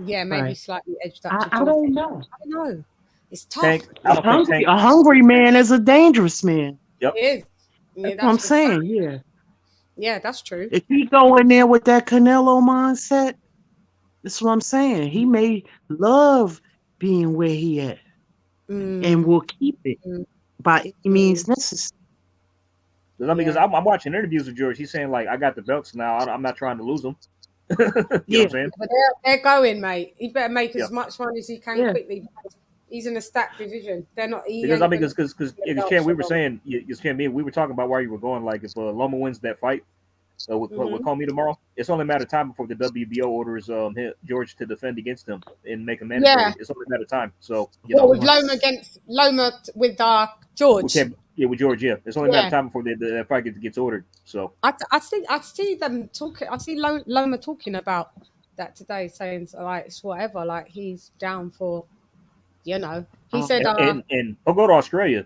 S2: Yeah, maybe slightly edged up.
S3: I don't know.
S2: I don't know. It's tough.
S3: A hungry man is a dangerous man.
S1: Yep.
S2: It is. Yeah,
S3: that's what I'm saying. Yeah.
S2: Yeah, that's true.
S3: If he go in there with that Canelo mindset, that's what I'm saying. He may love being where he at, and will keep it by any means necessary.
S1: Because I'm watching interviews with George. He's saying like, I got the belts now. I'm not trying to lose them. You know what I'm saying?
S2: But they're going, mate. He better make as much money as he can quickly. He's in a stacked division. They're not.
S1: Because Chan, we were saying, Chan, we were talking about where you were going. Like if Loma wins that fight with Comey tomorrow, it's only a matter of time before the WBO orders George to defend against him and make him mandatory. Yeah. It's only a matter of time. So
S2: with Loma with George.
S1: With George, it's only a matter of time before the fight gets ordered. So I
S2: see them talking. I see Loma talking about that today, saying like it's whatever. Like he's down for, he said,
S1: and he'll go to Australia.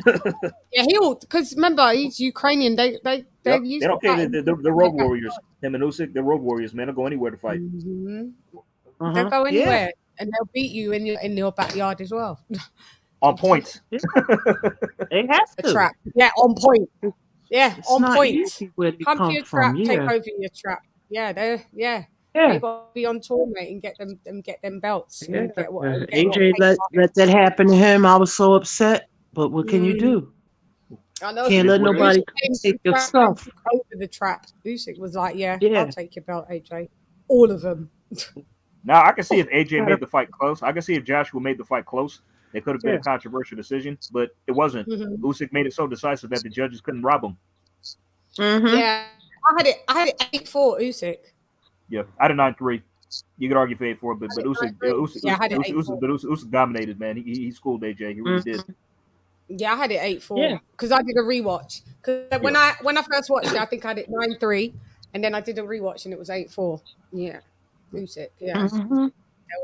S2: Yeah, he'll because remember he's Ukrainian. They use
S1: the road warriors. Him and Usyk, they're road warriors, man. They'll go anywhere to fight.
S2: They'll go anywhere, and they'll beat you in your backyard as well.
S1: On point.
S3: They have to.
S2: Trap. Yeah, on point. Yeah,
S3: it's
S2: on point.
S3: Come
S2: to your trap, take over your trap. Yeah, they got to be on tour, mate, and get them belts.
S3: Yeah. AJ let that happen to him. I was so upset, but what can you do?
S2: I know.
S3: Can't let nobody take your stuff.
S2: Over the trap. Usyk was like, I'll take your belt, AJ. All of them.
S1: Now I can see if AJ made the fight close. I can see if Joshua made the fight close. It could have been a controversial decision, but it wasn't. Usyk made it so decisive that the judges couldn't rob him.
S2: Yeah, I had it 8-4 Usyk.
S1: Yeah, I had a 9-3. You could argue for 8-4, but Usyk dominated, man. He schooled AJ. He really did.
S2: Yeah, I had it 8-4 because I did a rewatch. Because when I first watched it, I think I had it 9-3, and then I did a rewatch and it was 8-4. Yeah, Usyk. Yeah, that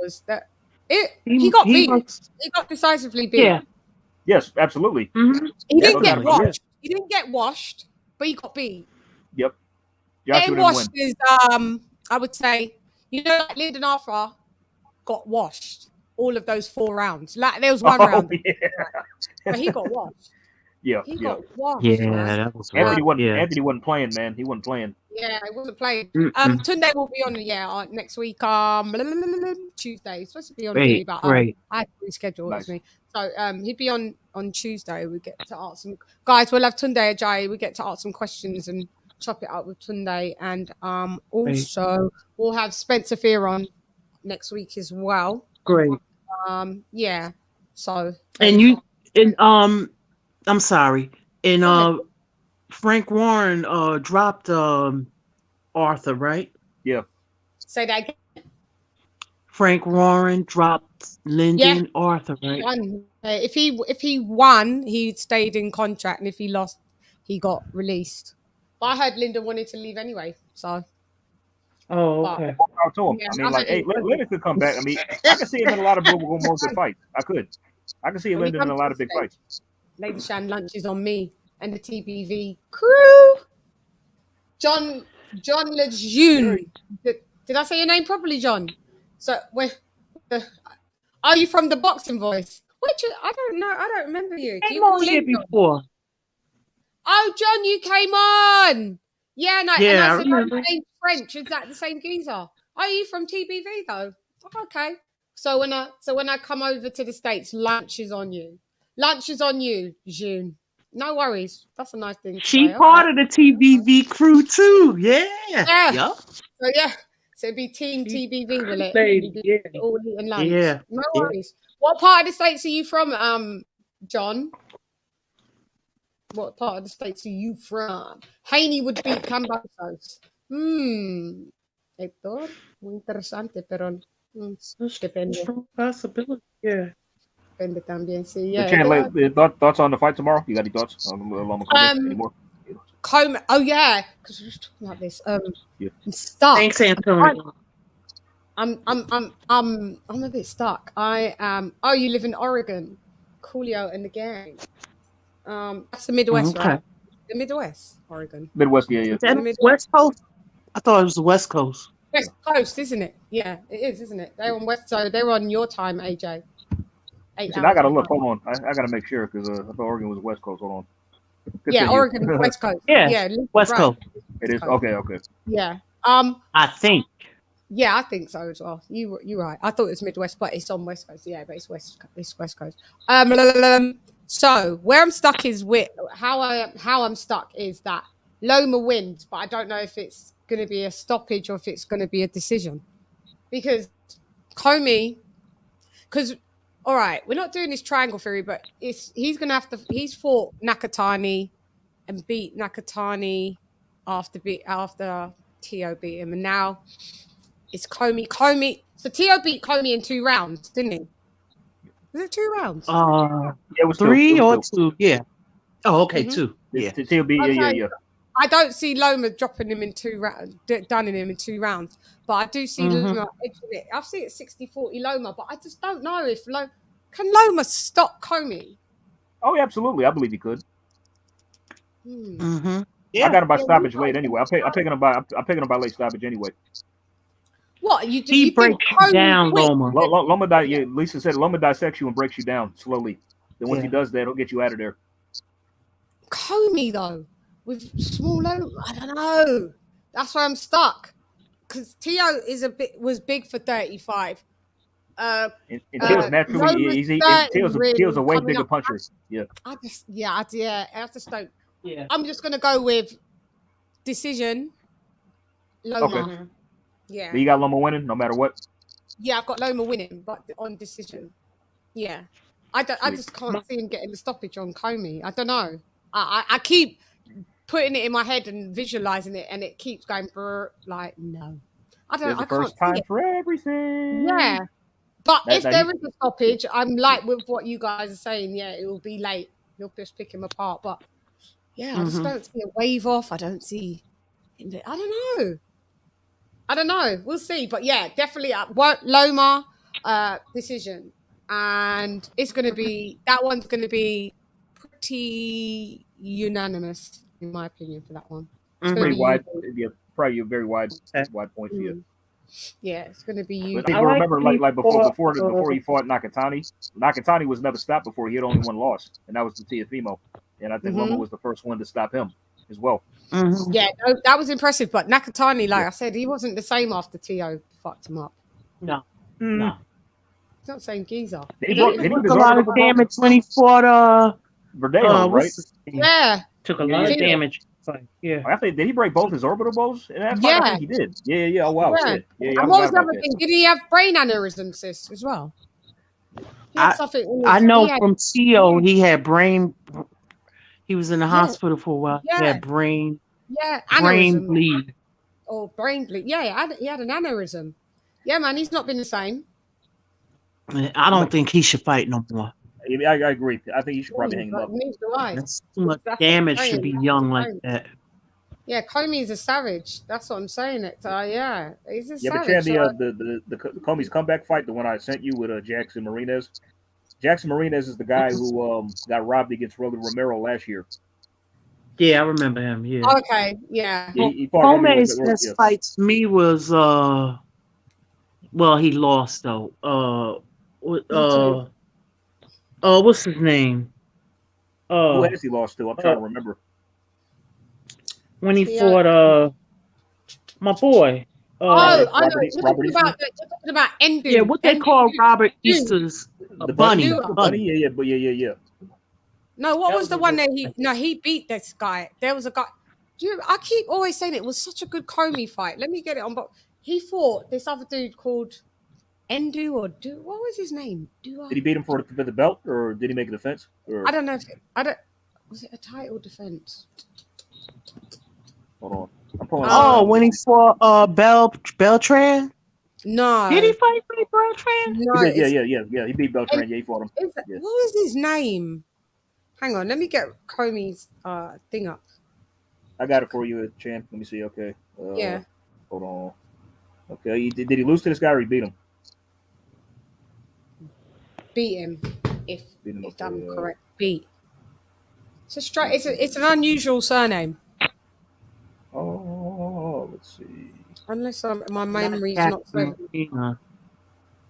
S2: was that. He got beat. He got decisively beat.
S3: Yeah.
S1: Yes, absolutely.
S2: He didn't get washed. He didn't get washed, but he got beat.
S1: Yep.
S2: Getting washed is, I would say, like Lyndon Arthur got washed all of those 4 rounds. Like there was one round, but he got washed.
S1: Yeah,
S2: he got washed.
S3: Yeah, that was
S1: Anthony wasn't playing, man. He wasn't playing.
S2: Yeah, he wasn't playing. Tunde will be on next week. Tuesday. He's supposed to be on me, but I had to reschedule with me. So he'd be on Tuesday. We get to ask some guys. We'll have Tunde Ajayi. We get to ask some questions and chop it up with Tunde, and also we'll have Spencer Fear on next week as well.
S3: Great.
S2: Yeah. So
S3: I'm sorry. And Frank Warren dropped Arthur, right?
S1: Yeah.
S2: Say that again.
S3: Frank Warren dropped Lyndon Arthur, right?
S2: If he won, he stayed in contract, and if he lost, he got released. But I heard Lyndon wanted to leave anyway, so.
S3: Oh, okay.
S1: Out to him. I mean, like, hey, Lyndon could come back. I mean, I can see him in a lot of more good fights. I can see Lyndon in a lot of big fights.
S2: LadyChann, lunch is on me and the TBV crew. John Lejeune. Did I say your name properly, John? So are you from the Boxing Voice? Which I don't know. I don't remember you. Do you call in
S3: before?
S2: Oh, John, you came on. Yeah, no,
S3: yeah,
S2: and I
S3: I
S2: said
S3: remember.
S2: French. Is that the same geezer? Are you from TBV though? Okay. So when I come over to the States, lunch is on you. Lunch is on you, June. No worries. That's a nice thing to
S3: She
S2: say.
S3: part of the TBV crew too. Yeah. Yep.
S2: So yeah. So it'd be Team TBV, will it?
S3: Yeah.
S2: All eating lunch.
S3: Yeah.
S2: No worries. What part of the States are you from, John? What part of the States are you from? Haney would beat Cambasos. Héctor, muy interesante, pero depende.
S3: Possibility. Yeah.
S2: Depende también, sí. Yeah.
S1: Chan, thoughts on the fight tomorrow? You got any thoughts on anymore?
S2: Oh yeah, because we were just talking about this. I'm stuck.
S3: Thanks, Antonio.
S2: I'm a bit stuck. I am. Oh, you live in Oregon, Coolio and the gang. That's the Midwest, right? The Midwest, Oregon.
S1: Midwest, yeah.
S3: West Coast. I thought it was the West Coast.
S2: West Coast, isn't it? Yeah, it is, isn't it? They're on West, so they're on your time, AJ.
S1: Listen, I gotta look. Hold on, I gotta make sure because I thought Oregon was West Coast. Hold on.
S2: Yeah, Oregon is West Coast.
S3: Yeah, West Coast.
S1: It is okay.
S2: Yeah.
S3: I think.
S2: Yeah, I think so as well. You're right. I thought it was Midwest, but it's on West Coast. Yeah, but it's West Coast. So where I'm stuck is with how I'm stuck is that Loma wins, but I don't know if it's going to be a stoppage or if it's going to be a decision, because Comey, because all right, we're not doing this triangle theory, but he's going to have to. He's fought Nakatani and beat Nakatani after Teo beat him, and now it's Comey. So Teo beat Comey in 2 rounds, didn't he? Was it 2 rounds?
S1: It was
S3: 3
S1: 2.
S3: or 2. Yeah. Oh, okay, 2. Yeah.
S1: Teo beat. Yeah.
S2: I don't see Loma dropping him in 2 rounds, dunning him in 2 rounds, but I do see Loma edging it. I see it 60-40 Loma, but I just don't know if can Loma stop Comey?
S1: Oh, yeah, absolutely. I believe he could.
S3: Yeah.
S1: I got him by stoppage late anyway. I'm picking him by late stoppage anyway.
S2: What
S3: he breaks you down, Loma.
S1: Loma Lisa said Loma dissects you and breaks you down slowly. Then once he does that, he'll get you out of there.
S2: Comey though, with small Loma, I don't know. That's why I'm stuck. Because Teo was big for 35.
S1: And Teo's naturally Teo's a way bigger puncher. Yeah.
S2: I just don't. Yeah. I'm just gonna go with decision. Loma.
S1: Okay.
S2: Yeah.
S1: But you got Loma winning no matter what?
S2: Yeah, I've got Loma winning, but on decision. Yeah. I just can't see him getting the stoppage on Comey. I don't know. I keep putting it in my head and visualizing it, and it keeps going for no. I don't.
S1: There's a first time for everything.
S2: Yeah. But if there is a stoppage, I'm like with what you guys are saying. Yeah, it will be late. You'll just pick him apart. But yeah, I just don't see a wave off. I don't see. I don't know. We'll see. But yeah, definitely Loma decision, and it's going to be that one's going to be pretty unanimous in my opinion for that one. It's
S1: pretty wide. Yeah, probably a very wide point for you.
S2: Yeah, it's going to be you.
S1: People remember like before he fought Nakatani was never stopped before. He had only 1 loss, and that was the Teofimo. And I think Loma was the first one to stop him as well.
S2: Yeah, that was impressive. But Nakatani, like I said, he wasn't the same after Teo fucked him up.
S3: No.
S2: It's not the same geezer.
S3: He took a lot of damage when he fought
S1: Verdejo, right?
S2: Yeah.
S3: Took a lot of damage. Yeah.
S1: I think did he break both his orbital bones in that fight? I think he did. Yeah. Oh wow.
S2: Yeah. And what was the other thing? Did he have brain aneurysm, sis, as well?
S3: I know from Teo he had brain. He was in the hospital for a while.
S2: Yeah.
S3: He had brain.
S2: Yeah.
S3: Brain bleed.
S2: Oh, brain bleed. Yeah, he had an aneurysm. Yeah, man, he's not been the same.
S3: I don't think he should fight no more.
S1: I agree. I think you should probably hang him up.
S2: Neither do I.
S3: That's too much
S2: That's
S3: damage
S2: what I'm
S3: to
S2: saying.
S3: be
S2: That's
S3: young
S2: what I'm
S3: like
S2: saying.
S3: that.
S2: Yeah, Comey's a savage. That's what I'm saying. Yeah, he's a
S1: Yeah, but
S2: savage.
S1: Chad, the Comey's comeback fight, the one I sent you with Jackson Marinez. Jackson Marinez is the guy who got robbed against Rolly Romero last year.
S3: Yeah, I remember him. Yeah.
S2: Okay, yeah.
S1: He fought
S3: Gomez's
S1: Rolly
S3: best fight to me was well, he lost though. What's his name?
S1: Who has he lost to? I'm trying to remember.
S3: When he fought my boy.
S2: I know.
S1: Robert
S2: You're talking about Endu.
S3: Yeah, what they call Robert Easter's
S1: the
S3: bunny.
S1: bunny. Yeah.
S2: No, what was the one that he beat this guy? There was a guy. I keep always saying it was such a good Comey fight. Let me get it on. But he fought this other dude called Endu what was his name?
S1: Did he beat him for the belt, or did he make a defense? Or...
S2: I don't know. Was it a title defense?
S1: Hold on.
S3: When he fought Beltran?
S2: No.
S3: Did he fight for Beltran?
S2: No.
S1: Yeah. He beat Beltran. Yeah, he fought him.
S2: What was his name? Hang on, let me get Comey's thing up.
S1: I got it for you, Chan. Let me see. Okay.
S2: Yeah.
S1: Hold on. Okay. Did he lose to this guy, or he beat him?
S2: Beat him. If I'm correct. Beat. It's an unusual surname.
S1: Oh, let's see.
S2: Unless my memory's not so.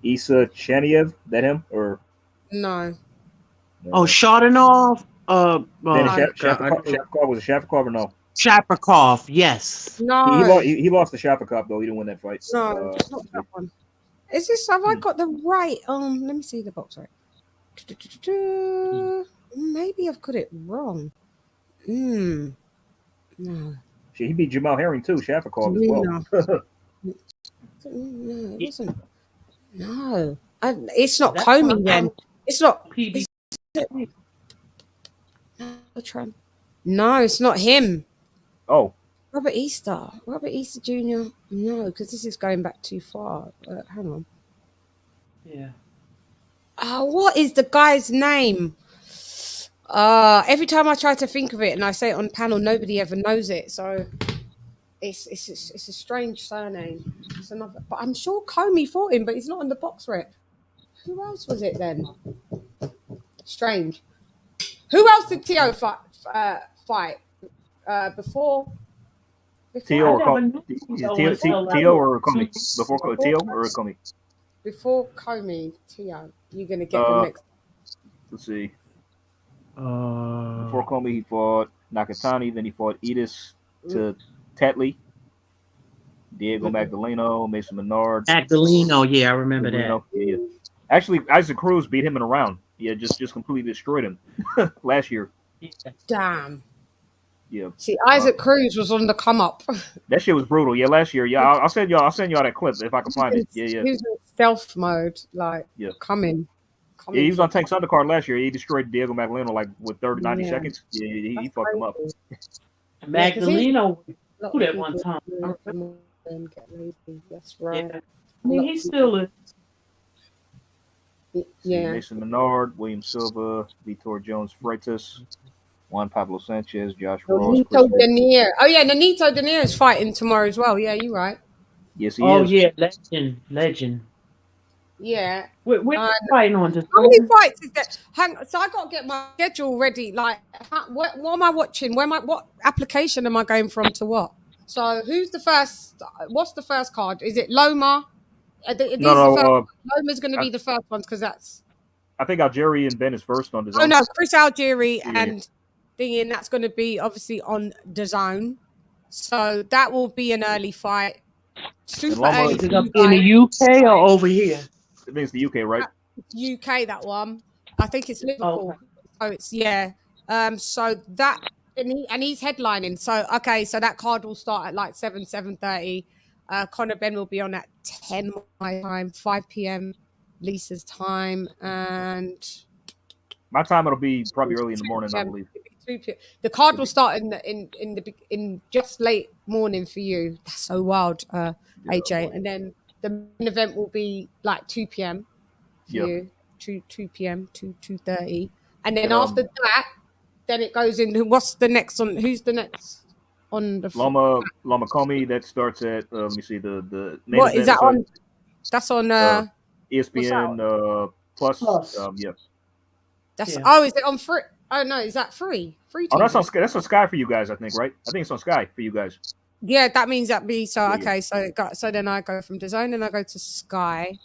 S1: Isa Chaniev, that him or
S2: no?
S3: Oh, Shardanov.
S1: Shafikov, was it Shafikov or no?
S3: Shafikov, yes.
S2: No,
S1: he lost to Shafikov though. He didn't win that fight.
S2: No, it's not that one. Is this? Have I got the right? Let me see the box right. Maybe I've got it wrong. No.
S1: He beat Jamal Herring too, Shafikov as well.
S2: No, it wasn't. No, it's not Comey then. It's not. No, it's not him.
S1: Oh.
S2: Robert Easter Jr. No, because this is going back too far. Hang on.
S3: Yeah.
S2: What is the guy's name? Every time I try to think of it and I say it on panel, nobody ever knows it. So it's a strange surname. It's another, but I'm sure Comey fought him, but he's not on the box rep. Who else was it then? Strange. Who else did Teo fight before?
S1: Teo or Comey? Teo or Comey? Before Teo or Comey?
S2: Before Comey, Teo. You're gonna get the next.
S1: Let's see. Before Comey, he fought Nakatani. Then he fought Edis to Tatley, Diego Magdaleno, Mason Menard.
S3: Magdaleno, yeah, I remember that.
S1: Yeah. Actually, Isaac Cruz beat him in a round. Yeah, just completely destroyed him last year.
S2: Damn.
S1: Yeah.
S2: See, Isaac Cruz was on the come up.
S1: That shit was brutal. Yeah, last year. Yeah, I'll send y'all that clip if I can find it. Yeah.
S2: He was in stealth mode, coming.
S1: Yeah, he was on Tank's undercard last year. He destroyed Diego Magdaleno with 90 seconds. Yeah, he fucked him up.
S3: Magdaleno, who that one time?
S2: That's right.
S3: Yeah. I mean, he still is.
S2: Yeah.
S1: Mason Menard, William Silva, Vitor Jones Freitas, Juan Pablo Sanchez, Josh Ross.
S2: Nonito Denier. Oh, yeah, Nonito Denier is fighting tomorrow as well. Yeah, you're right.
S1: Yes, he is.
S3: Oh, yeah, legend.
S2: Yeah.
S3: We're fighting on this.
S2: How many fights is that? So I got to get my schedule ready. Like, what am I watching? What application am I going from to what? So who's the first? What's the first card? Is it Loma? Loma's going to be the first ones because that's.
S1: I think Algeri and Ben is first on the zone.
S2: Oh no, Chris Algeri and thingy, and that's going to be obviously on the zone. So that will be an early fight. Super early.
S3: Is it up in the UK or over here?
S1: It means the UK, right?
S2: UK, that one. I think it's Liverpool. Oh, it's so that and he's headlining. So so that card will start at like 7:30. Conor Ben will be on at 10 my time, 5 p.m. Lisa's time, and
S1: my time it'll be probably early in the morning, I believe.
S2: The card will start in just late morning for you. That's so wild, AJ. And then the main event will be like 2 p.m. you. 2 p.m. to 2:30, and then after that, then it goes in. What's the next on? Who's the next on the
S1: Loma Comey? That starts at let me see the main
S2: what
S1: event
S2: is that on? That's on
S1: ESPN Plus. Yeah.
S2: That's
S3: Yeah.
S2: oh, is it on free? Oh no, is that free? Free TV?
S1: Oh, that's on Sky for you guys, I think, right? I think it's on Sky for you guys.
S2: Yeah, that means that be so.
S1: Yeah,
S2: Okay, so then I go from DAZN and I go to Sky.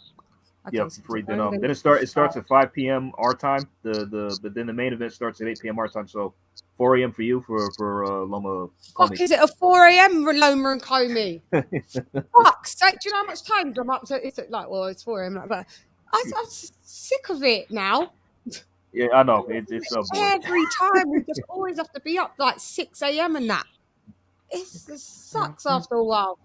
S2: Okay,
S1: Yeah,
S2: so
S1: free.
S2: DAZN,
S1: Then it starts at 5 p.m. our time. But then the main event starts at 8 p.m. our time. So 4 a.m. for you for Loma
S2: Fuck,
S1: Comey.
S2: is it a 4 a.m. Loma and Comey? Fuck, do you know how much time I'm up to? It's like, well, it's 4 a.m. Like, but I'm sick of it now.
S1: Yeah, I know. It's so boring.
S2: Every time we just always have to be up like 6 a.m. and that. It sucks after a while.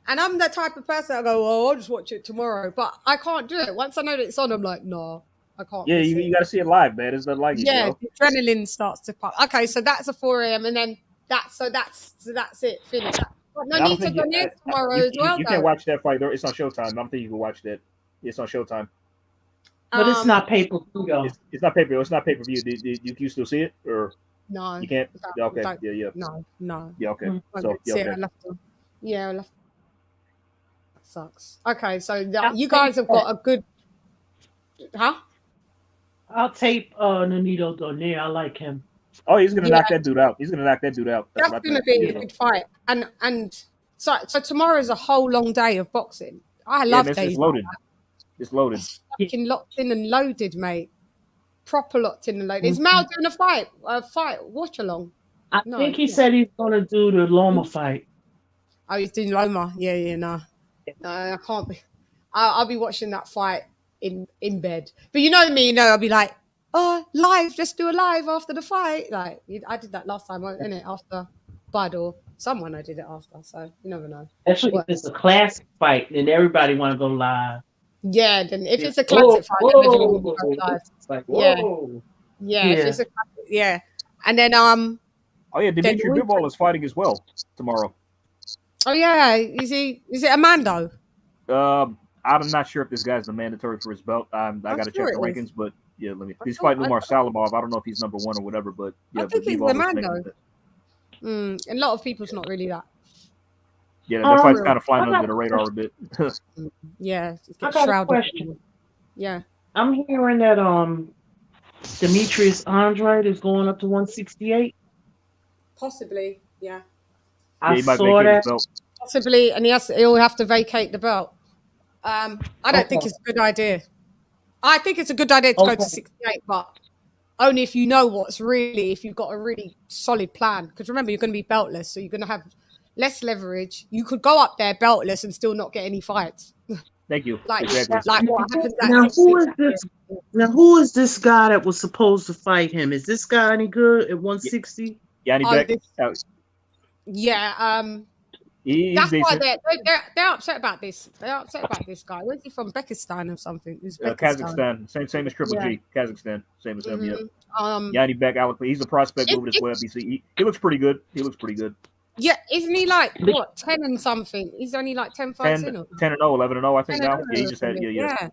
S2: And I'm the type of person that go, well, I'll just watch it tomorrow. But I can't do it. Once I know that it's on, I'm like, no, I can't.
S1: Yeah, you got to see it live, man. It's not like
S2: yeah,
S1: it,
S2: the adrenaline starts to pop. Okay, so that's a 4 a.m. and then that's it, finished. But no need to go near tomorrow as well.
S1: You can't watch that fight. It's on Showtime. I don't think you can watch that. It's on Showtime.
S3: But it's not pay-per-view, though.
S1: It's not pay-per-view. It's not pay-per-view. Do you still see it or
S2: no?
S1: You can't. Okay. Yeah.
S2: No.
S1: Yeah. Okay.
S2: So okay. Yeah. That sucks. Okay, so you guys have got a good. Huh?
S3: I'll tape Nonito Donaire. I like him.
S1: Oh, he's gonna knock that dude out. He's gonna knock that dude out.
S2: That's gonna be a good fight. And so tomorrow is a whole long day of boxing. I love days.
S1: It's loaded. It's loaded.
S2: Fucking locked in and loaded, mate. Proper locked in and loaded. Is Mal doing a fight watch along?
S3: I think he said he's gonna do the Loma fight.
S2: Oh, he's doing Loma. Yeah, no, I can't be. I'll be watching that fight in bed. But you know me, I'll be like, oh, live. Let's do a live after the fight. Like I did that last time, wasn't it? After Bud or someone, I did it after. So you never know.
S3: Actually, if it's a classic fight, then everybody want to go live.
S2: Yeah, then if it's a classic fight, then everyone will go live.
S3: It's like, whoa.
S2: Yeah. If it's a classic, and then
S1: Oh yeah, Dimitri Bivol is fighting as well tomorrow.
S2: Oh yeah, is it Amando?
S1: I'm not sure if this guy's the mandatory for his belt. I got to check the rankings, but yeah, he's fighting Umar Salimov. I don't know if he's number one or whatever, but yeah,
S2: I think he's Amando. A lot of people's not really that.
S1: Yeah, their fight's kind of flying under the radar a bit.
S2: Yeah,
S3: I got a question.
S2: Yeah,
S3: I'm hearing that Demetrius Andrade is going up to 168.
S2: Possibly, yeah.
S3: I saw that.
S2: Possibly, and he'll have to vacate the belt. I don't think it's a good idea. I think it's a good idea to go to 68, but only if you know if you've got a really solid plan. Because remember, you're going to be beltless, so you're going to have less leverage. You could go up there beltless and still not get any fights.
S1: Thank you.
S2: Like what happens
S3: who is this guy that was supposed to fight him? Is this guy any good at 160?
S1: Yanni Beck.
S2: Yeah. That's why they're upset about this. They're upset about this guy. Where's he from? Uzbekistan or something?
S1: Kazakhstan. Same as Triple G. Kazakhstan. Same as him. Yeah. Yanni Beck. He's a prospect moving his way up. He looks pretty good.
S2: Yeah, isn't he like what 10 and something? He's only like 10 fights in.
S1: 10-0, 11-0, I think now. Yeah, he just had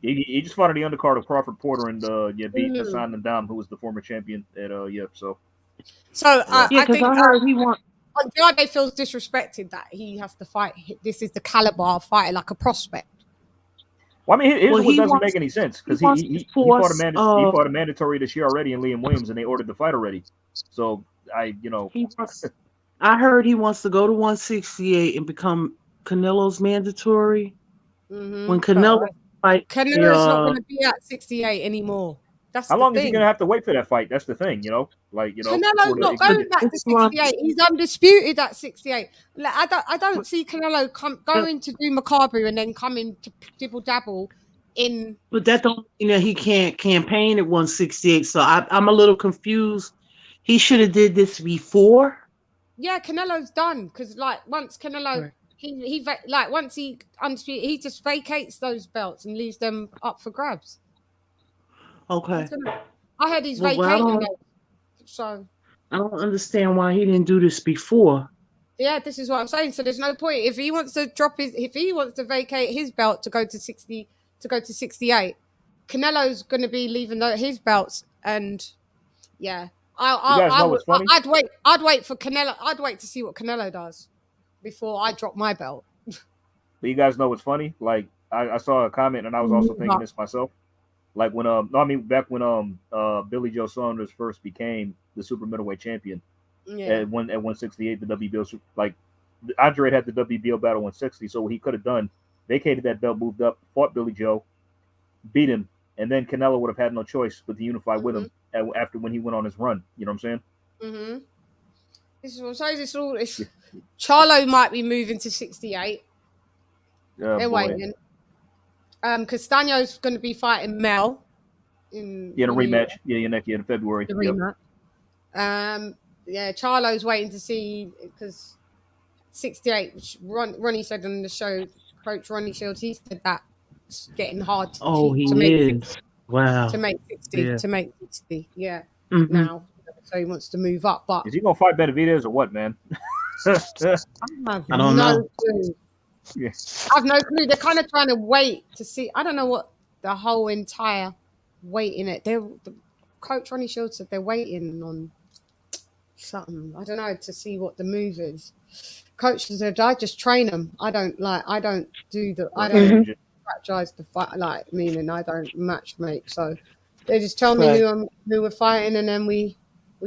S1: He just fought on the undercard of Crawford Porter and beat Hassan Ndam, who was the former champion at So
S2: I think
S3: I heard he won.
S2: Andrade feels disrespected that he has to fight. This is the caliber of fighter, like a prospect.
S1: Well, I mean, here's what doesn't make any sense because he fought a mandatory this year already in Liam Williams, and they ordered the fight already. So
S3: I heard he wants to go to 168 and become Canelo's mandatory. When Canelo fight,
S2: Canelo's not going to be at 68 anymore. That's
S1: how long is he going to have to wait for that fight? That's the thing,
S2: Canelo's not going back to 68. He's undisputed at 68. I don't see Canelo going to do Macabre and then coming to dibble dabble in.
S3: But that don't he can't campaign at 168. So I'm a little confused. He should have did this before.
S2: Yeah, Canelo's done because once Canelo once he undisputed, he just vacates those belts and leaves them up for grabs.
S3: Okay.
S2: I heard he's vacating them. So
S3: I don't understand why he didn't do this before.
S2: Yeah, this is what I'm saying. So there's no point if he wants to vacate his belt to go to 68. Canelo's going to be leaving his belts, and yeah,
S1: You guys know what's funny?
S2: I'd wait for Canelo. I'd wait to see what Canelo does before I drop my belt.
S1: But you guys know what's funny? Like I saw a comment, and I was also thinking this myself. Like when back when Billy Joe Saunders first became the super middleweight champion at 168, the WBO, like Andre had the WBO battle 160, so what he could have done, vacated that belt, moved up, fought Billy Joe, beat him, and then Canelo would have had no choice but to unify with him after when he went on his run. You know what I'm saying?
S2: Charlo might be moving to 68. They're
S1: boy.
S2: waiting. Castaño's going to be fighting Mel in
S1: a rematch. In February.
S2: The rematch. Charlo's waiting to see, because 68, which Ronnie said on the show, Coach Ronnie Shields, he said that it's getting hard to make 60.
S3: Wow.
S2: To make 60.
S3: Yeah.
S2: To make 60. Yeah.
S3: Mm-hmm.
S2: Now. So he wants to move up. But
S1: is he gonna fight Benavidez or what, man?
S2: I
S3: don't know.
S2: Clue. Yeah. I have no clue. They're kind of trying to wait to see. I don't know what the whole entire waiting it. The Coach Ronnie Shields said they're waiting on something. I don't know, to see what the move is. Coach said, I just train them. I don't strategize the fight, like, meaning I don't match make. So they just tell me who we're fighting, and then we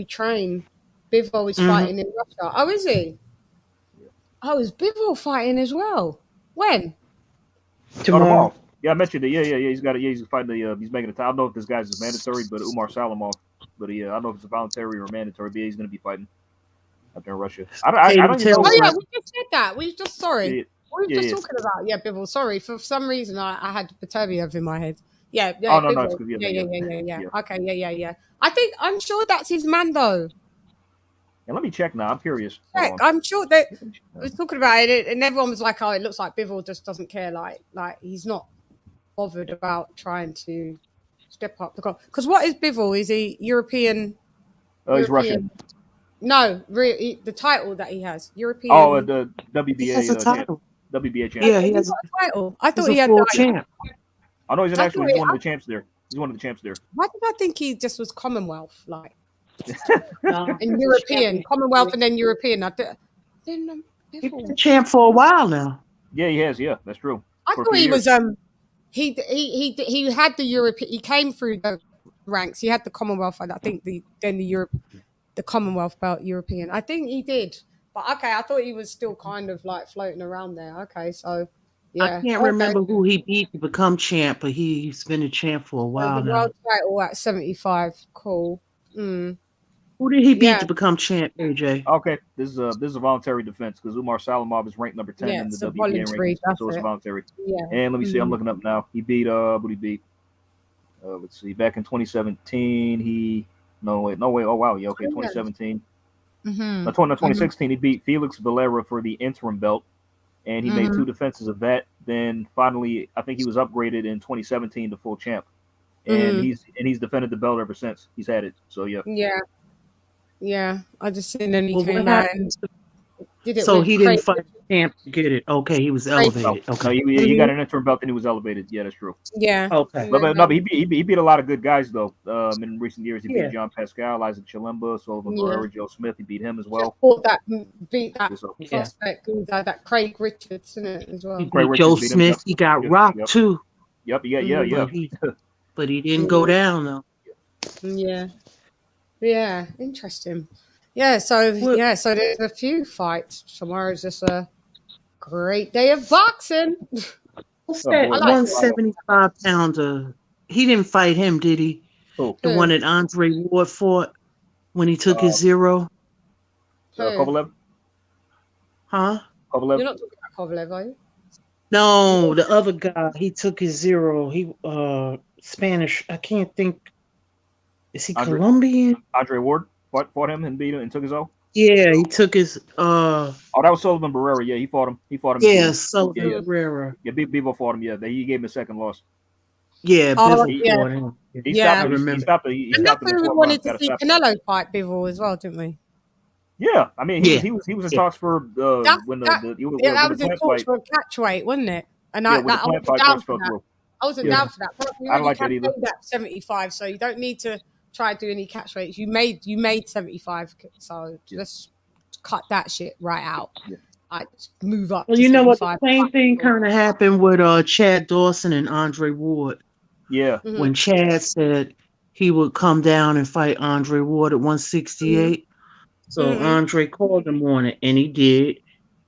S2: train. Bivol is fighting in Russia. Oh, is he? Oh, is Bivol fighting as well? When?
S3: Tomorrow.
S1: Yeah, I mentioned it. Yeah. He's got it. Yeah, he's fighting he's making a time. I don't know if this guy's is mandatory, but Umar Salamov. But I don't know if it's a voluntary or mandatory. But he's going to be fighting up there in Russia. I don't even know.
S2: Oh yeah, we just said that. We were just talking about Bivol. Sorry, for some reason I had Pateviev in my head. Yeah.
S1: Oh no,
S2: Bivol. Yeah. Okay, I'm sure that's his man though.
S1: And let me check now. I'm curious.
S2: I'm sure that I was talking about it, and everyone was like, "Oh, it looks like Bivol just doesn't care. Like he's not bothered about trying to step up the goal." Because what is Bivol? Is he European?
S1: Oh, he's Russian.
S2: No, the title that he has, European.
S1: Oh, the WBA.
S3: He has a title.
S1: WBA champ.
S3: Yeah, he has
S2: a title. I thought
S3: he
S2: had
S3: the champ.
S1: I know he's one of the champs there. He's one of the champs there.
S2: Why did I think he just was Commonwealth, like? And European, Commonwealth, and then European.
S3: He's been the champ for a while now.
S1: Yeah, he has. Yeah, that's true.
S2: I thought he was. He had the European. He came through the ranks. He had the Commonwealth, and I think the Commonwealth belt, European. I think he did. But okay, I thought he was still kind of like floating around there. Okay, so yeah.
S3: I can't remember who he beat to become champ, but he's been a champ for a while
S2: the
S3: now.
S2: world title at 75. Cool.
S3: Who did he beat to become champ, AJ?
S1: Okay, this is a voluntary defense because Umar Salamov is ranked number 10 in the WBA rankings, so it's voluntary.
S2: Yeah.
S1: And let me see, I'm looking up now. He beat what he beat? Let's see, back in 2017, no way. Oh wow, yeah, okay, 2017. 2016, he beat Felix Valera for the interim belt, and he made 2 defenses of that. Then finally, I think he was upgraded in 2017 to full champ, and he's defended the belt ever since. He's had it, so yeah.
S2: Yeah. I just seen him. He came out and did it.
S3: So he didn't fight the champ to get it. Okay, he was elevated.
S1: Okay, he got an interim belt, and he was elevated. Yeah, that's true.
S2: Yeah.
S3: Okay.
S1: But he beat a lot of good guys though. In recent years, he beat John Pascal, Isaac Chilemba, Sullivan Barrera, Joe Smith. He beat him as well.
S2: Beat that suspect, that Craig Richards, isn't it, as well?
S3: Joe Smith. He got rocked too.
S1: Yep. Yeah.
S3: But he didn't go down though.
S2: Yeah, interesting. So there's a few fights. Tomorrow's just a great day of boxing.
S3: What's that 175-pounder? He didn't fight him, did he?
S1: Who?
S3: The one that Andre Ward fought when he took his 0?
S1: Kovalev?
S3: Huh?
S2: Kovalev? You're not talking about Kovalev, are you?
S3: No, the other guy. He took his 0. He Spanish. I can't think. Is he Colombian?
S1: Andre Ward fought him and beat him and took his O?
S3: Yeah, he took his
S1: that was Sullivan Barrera. Yeah, he fought him.
S3: Yeah, Sullivan Barrera.
S1: Yeah, Bevo fought him. Yeah, he gave him a second loss.
S3: Yeah, Bevo fought him.
S1: He stopped him.
S2: And that's when we wanted to see Canelo fight Bevo as well, didn't we?
S1: Yeah, I mean he was in talks for
S2: that was in talks for a catchweight, wasn't it? And
S1: when the plant fight first fell through.
S2: I wasn't
S1: Yeah.
S2: down for that. But you
S1: I don't
S2: already
S1: like that either.
S2: campaigned at 75, so you don't need to try to do any catch weights. You made 75, so let's cut that shit right out.
S1: Yeah.
S2: I move up.
S3: Well,
S2: to
S3: you know what?
S2: 75.
S3: The same thing kind of happened with Chad Dawson and Andre Ward.
S1: Yeah.
S2: Mhm.
S3: When Chad said he would come down and fight Andre Ward at 168. So
S2: Mhm.
S3: Andre called him on it, and he did.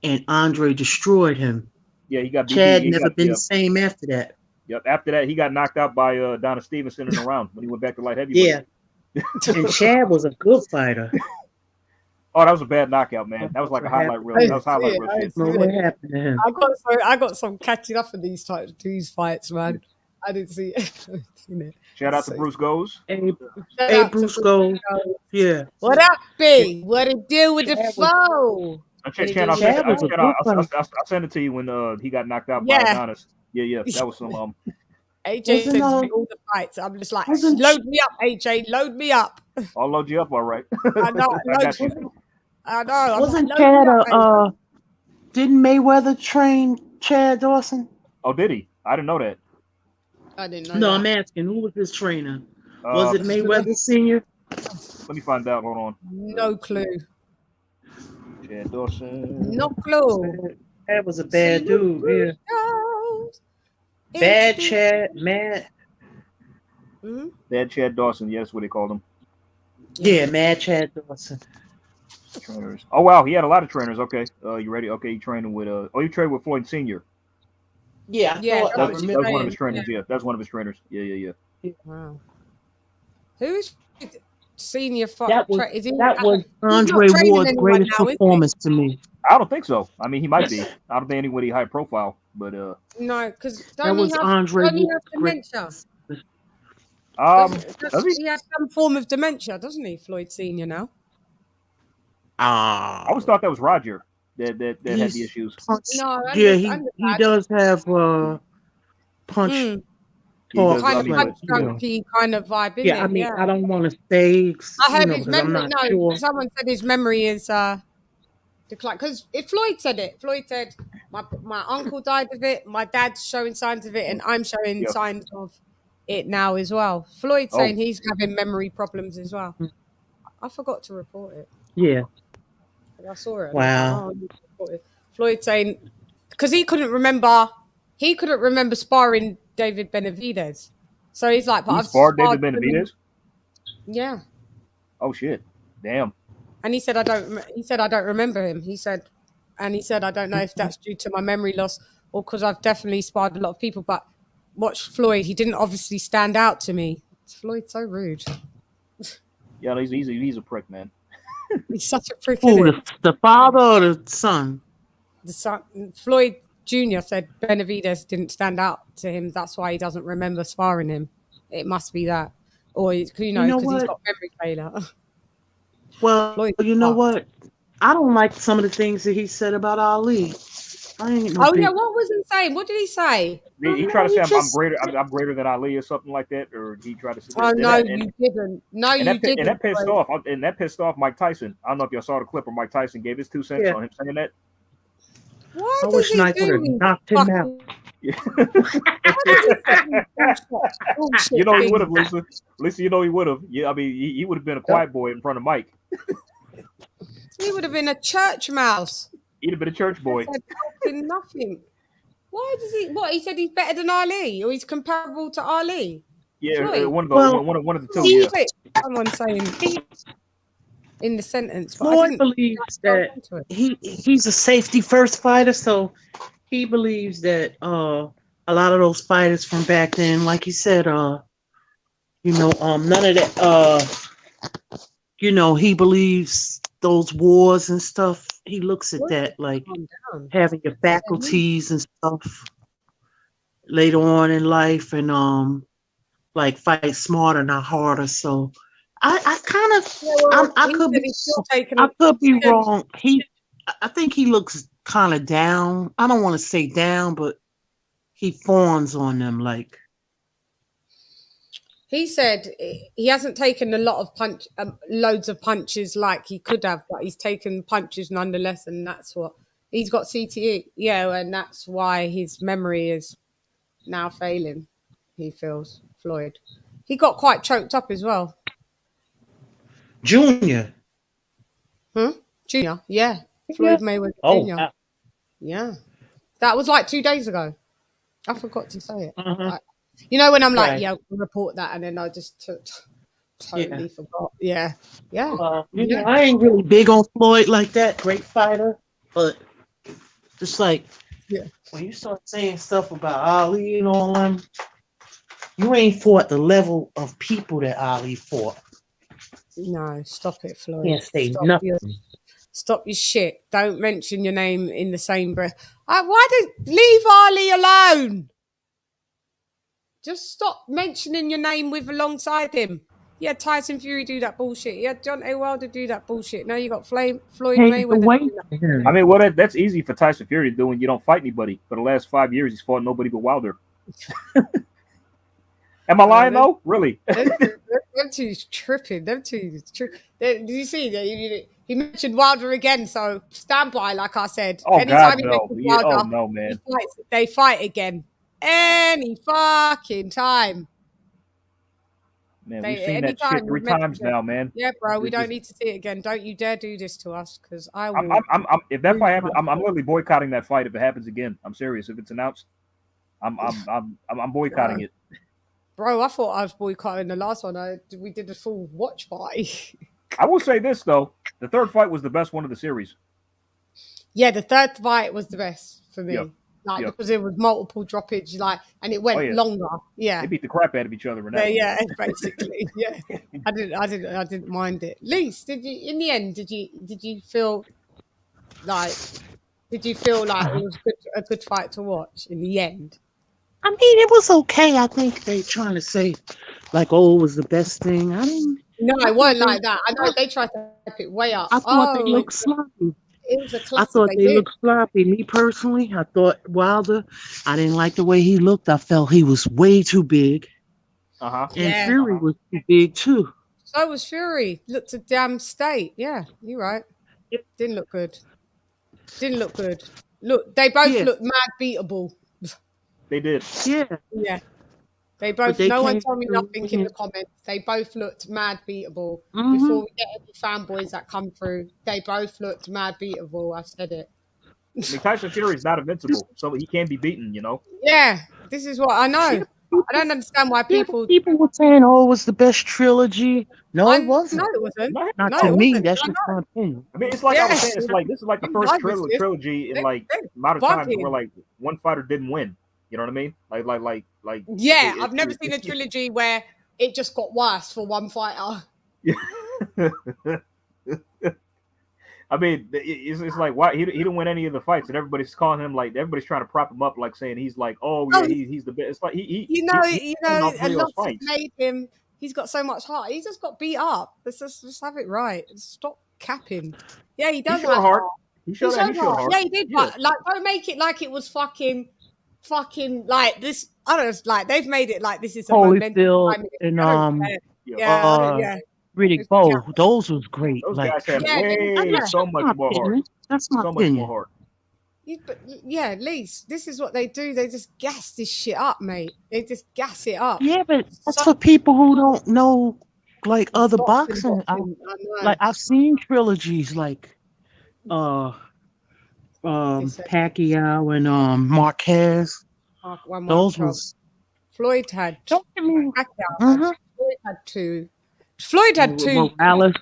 S3: And Andre destroyed him.
S1: Yeah, he got
S3: Chad
S1: he
S3: never
S1: got,
S3: been
S1: yeah.
S3: the same after that.
S1: Yep. After that, he got knocked out by Donna Stevenson in the round when he went back to light heavyweight.
S3: Yeah. And Chad was a good fighter.
S1: Oh, that was a bad knockout, man. That was like a highlight reel. That was highlight reel shit.
S3: No, what happened to him?
S2: I got some catching up in these fights, man. I didn't see it.
S1: Shout out to Bruce Goes.
S3: Hey,
S2: Shout
S3: hey
S2: out to
S3: Bruce Gold. Yeah.
S2: What up, B? What it do with the
S3: Chad
S2: foe?
S1: Chan, I'll send it to you when he got knocked out by Adonis. Yeah. That was some
S2: AJ sends me all the fights. I'm just like, load me up, AJ. Load me up.
S1: I'll load you up, all right.
S2: I know.
S1: I got you.
S2: I know.
S3: Wasn't Chad didn't Mayweather train Chad Dawson?
S1: Oh, did he? I didn't know that.
S2: I didn't know.
S3: No,
S2: that.
S3: I'm asking, who was his trainer? Was it Mayweather Sr.?
S1: Let me find out. Hold on.
S2: No clue.
S1: Chad Dawson.
S2: No clue.
S3: That was a bad dude, yeah. Bad Chad, mad.
S2: Mm-hmm.
S1: Bad Chad Dawson. Yeah, that's what they called him.
S3: Yeah, Mad Chad Dawson.
S1: Trainers. Oh wow, he had a lot of trainers. Okay, you ready? Okay, he trained with you trained with Floyd Senior.
S3: Yeah,
S2: that
S1: was one of his trainers. Yeah, that's one of his trainers. Yeah.
S2: Wow. Who is Senior?
S3: That was Andre Ward's greatest performance to me.
S1: I don't think so. I mean, he might be. I don't think anybody high profile, but
S2: no, because
S3: that was Andre Ward's
S2: dementia.
S1: Does he?
S2: He has some form of dementia, doesn't he, Floyd Senior now?
S1: I always thought that was Roger that had the issues.
S2: No,
S3: yeah, he does have punch.
S2: Junkie kind of vibe.
S3: Yeah, I mean, I don't want to say.
S2: I heard his memory. No, sure. Someone said his memory is declined. Because if Floyd said it, Floyd said my uncle died of it, my dad's showing signs of it, and I'm showing signs of it now as well. Floyd saying he's having memory problems as well. I forgot to report it.
S3: Yeah.
S2: I saw it.
S3: Wow.
S2: Floyd saying because he couldn't remember sparring David Benavidez. So he's like, but I've
S1: sparred David Benavidez?
S2: Yeah.
S1: Oh shit. Damn.
S2: And he said I don't remember him. He said I don't know if that's due to my memory loss or because I've definitely sparred a lot of people, but watch Floyd, he didn't obviously stand out to me. Floyd's so rude.
S1: Yeah, he's a prick, man.
S2: He's such a prick.
S3: The father or the son?
S2: The son. Floyd Jr. said Benavidez didn't stand out to him. That's why he doesn't remember sparring him. It must be that. Or, because he's got memory failure.
S3: Well, Floyd, you know what? I don't like some of the things that he said about Ali.
S2: What was he saying? What did he say?
S1: He tried to say I'm greater than Ali or something like that, or he tried to say
S2: you didn't. No, you didn't.
S1: And that pissed off Mike Tyson. I don't know if y'all saw the clip where Mike Tyson gave his 2 cents on him saying that.
S3: I wish Nike would have knocked him out.
S1: You know he would have, Lisa. Lisa, you know he would have. Yeah, I mean he would have been a quiet boy in front of Mike.
S2: He would have been a church mouse.
S1: He'd have been a church boy.
S2: Nothing. Why does he? What he said he's better than Ali, or he's comparable to Ali?
S1: Yeah, one of the two. Yeah.
S2: Someone saying in the sentence. But
S3: Floyd believes that he's a safety first fighter, so he believes that a lot of those fighters from back then, like he said, none of that. He believes those wars and stuff. He looks at that like having your faculties and stuff later on in life, and like fight smarter, not harder. So I could be wrong. I think he looks kind of down. I don't want to say down, but he fawns on them like.
S2: He said he hasn't taken a lot of loads of punches like he could have, but he's taken punches nonetheless, and that's what he's got CTE. Yeah, and that's why his memory is now failing. he feels, Floyd. He got quite choked up as well.
S3: Junior.
S2: Junior, yeah. Floyd Mayweather Jr.
S3: Wow.
S2: Yeah. That was like 2 days ago. I forgot to say it.
S3: Uh-huh.
S2: Like, you know when I'm like,
S3: Right.
S2: yeah, I'll report that, and then I just totally forgot. Yeah. Yeah.
S3: Yeah, I ain't really big on Floyd like that. Great fighter, but just like when you start saying stuff about Ali and all them, you ain't fought the level of people that Ali fought.
S2: No, stop it, Floyd.
S3: Can't say nothing.
S2: Stop your shit. Don't mention your name in the same breath. Leave Ali alone? Just stop mentioning your name alongside him. Yeah, Tyson Fury do that bullshit. Yeah, Deontay Wilder do that bullshit. Now you got Floyd Mayweather.
S1: I mean, well, that's easy for Tyson Fury to do when you don't fight anybody. For the last 5 years, he's fought nobody but Wilder. Am I lying though? Really?
S2: Them two's tripping. Did you see that? He mentioned Wilder again, so stand by, like I said.
S1: Oh,
S2: anytime
S1: God, no.
S2: Wilder,
S1: Oh, no, man.
S2: They fight again. Any fucking time.
S1: Man, we've seen that shit 3 times now, man.
S2: Yeah, bro, we don't need to see it again. Don't you dare do this to us, because I will.
S1: If that fight happens, I'm literally boycotting that fight if it happens again. I'm serious. If it's announced, I'm boycotting it.
S2: Bro, I thought I was boycotting the last one. We did a full watch party.
S1: I will say this though: the third fight was the best one of the series.
S2: Yeah, the third fight was the best for me.
S1: Yep.
S2: Because it was multiple droppage, and it went longer. Yeah,
S1: they beat the crap out of each other.
S2: Yeah, basically. Yeah, I didn't mind it. Lise, did you? In the end, did you feel like? Did you feel like it was a good fight to watch in the end?
S3: I mean, it was okay. I think they trying to say, like, oh, it was the best thing. I didn't.
S2: No, it wasn't like that. I know they tried to step it way up.
S3: I thought they looked sloppy.
S2: It was a classic.
S3: I thought they looked sloppy. Me personally, I thought Wilder, I didn't like the way he looked. I felt he was way too big. And Fury was too big too.
S2: So was Fury. Looked a damn state. Yeah, you're right. It didn't look good. Look, they both looked mad beatable.
S1: They did.
S2: Yeah. They both. No one told me nothing in the comments. They both looked mad beatable. Before we get any fanboys that come through, they both looked mad beatable. I've said it.
S1: I mean, Tyson Fury is not invincible, so he can be beaten. You know.
S2: Yeah, this is what I know. I don't understand why people
S3: were saying, "Oh, it was the best trilogy." No, it wasn't.
S2: No, it wasn't.
S3: Not to me. That's just my opinion.
S1: I mean, it's like I was saying. It's like this is like the first trilogy in like amount of times where like one fighter didn't win. You know what I mean? Like.
S2: Yeah, I've never seen a trilogy where it just got worse for one fighter.
S1: Yeah. I mean, it's like why he didn't win any of the fights, and everybody's calling him like everybody's trying to prop him up, like saying he's like, oh yeah, he's the best. It's like he
S2: a lot made him. He's got so much heart. He just got beat up. Let's just have it right. Stop capping. Yeah, he does have heart.
S1: He showed heart.
S2: Yeah, he did. But like, don't make it like it was fucking like this. I don't know. Like they've made it like this is a
S3: Holyfield and Riddick Bowe. Those was great.
S1: Those
S3: like,
S1: guys had so much more heart.
S3: That's my opinion.
S1: Much more heart.
S2: Yeah, Lise, this is what they do. They just gas this shit up, mate. They just gas it up.
S3: Yeah, but that's for people who don't know like other boxing. Like I've seen trilogies like Pacquiao and Marquez. Those was
S2: Floyd had.
S3: Don't get me
S2: Pacquiao. Floyd had two. Floyd had two.
S3: Morales.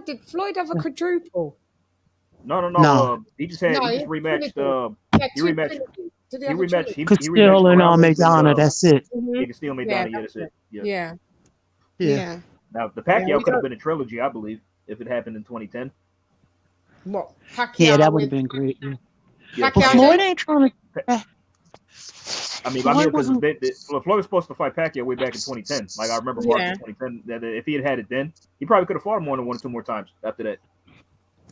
S2: Did Floyd have a quadruple?
S1: No. He just rematched. He rematched.
S3: Castile and Maidana. That's it.
S1: Yeah, Castile Maidana. Yeah, that's it.
S2: Yeah.
S1: Now the Pacquiao could have been a trilogy, I believe, if it happened in 2010.
S2: What? Pacquiao?
S3: Yeah, that would have been great. Yeah. But
S2: Pacquiao
S3: Floyd ain't trying to.
S1: I mean, because Floyd was supposed to fight Pacquiao way back in 2010. Like I remember March of 2010. That if he had it then, he probably could have fought him more than 1 or 2 more times after that.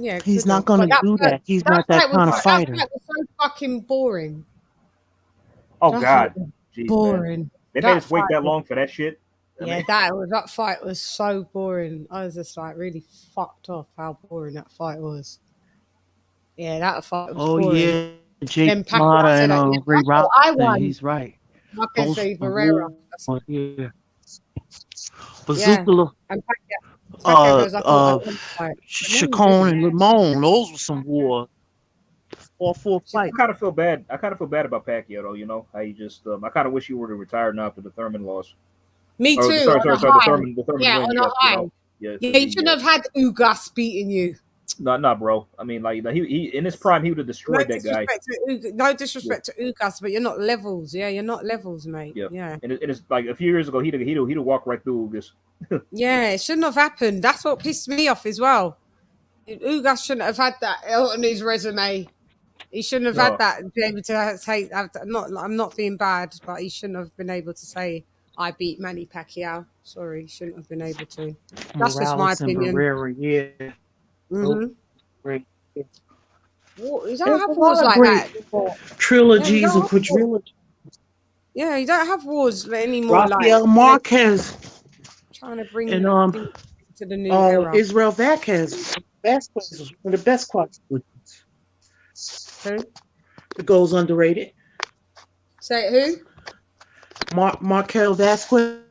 S2: Yeah,
S3: he's not going to do that. He's not that kind of fighter.
S2: That was so fucking boring.
S1: Oh God, jeez,
S2: boring.
S1: Man. They made us wait that long for that shit.
S2: Yeah, that fight was so boring. I was just like really fucked off how boring that fight was. Yeah, that fight was boring.
S3: Yeah, Jake Mata and Ray Robinson. He's right.
S2: Marquez
S3: Those
S2: Ferreira.
S3: wars, yeah.
S2: Yeah.
S3: Bazooka,
S2: And Pacquiao goes, I thought I won the fight.
S3: Chacon and Lamone, those were some wars. All 4
S1: I
S3: fights.
S1: kind of feel bad. I kind of feel bad about Pacquiao, though. You know, how he just. I kind of wish he were to retire now after the Thurman loss.
S2: Me too.
S1: Sorry,
S2: on a
S1: the
S2: high.
S1: Thurman
S2: Yeah,
S1: win.
S2: on
S1: Yeah,
S2: a high.
S1: you know, yeah,
S2: Yeah, you shouldn't have had Ugas beating you.
S1: No, bro. I mean, like he in his prime, he would have destroyed that guy.
S2: No disrespect to Ugas, but you're not levels. Yeah, you're not levels, mate. Yeah.
S1: And it's like a few years ago, he'd walk right through Ugas.
S2: Yeah, it shouldn't have happened. That's what pissed me off as well. Ugas shouldn't have had that on his resume. He shouldn't have had that. Be able to say, I'm not being bad, but he shouldn't have been able to say, I beat Manny Pacquiao. Sorry, he shouldn't have been able to. That's just my opinion.
S3: Barrera, yeah. Great.
S2: You don't have wars like that.
S3: Trilogies and quadrilogies.
S2: Yeah, you don't have wars anymore.
S3: Rafael Marquez.
S2: Trying to bring
S3: and
S2: to the new era.
S3: Israel Vasquez was one of the best quadrilogies.
S2: Who?
S3: It goes underrated.
S2: Say who?
S3: Markel Vasquez.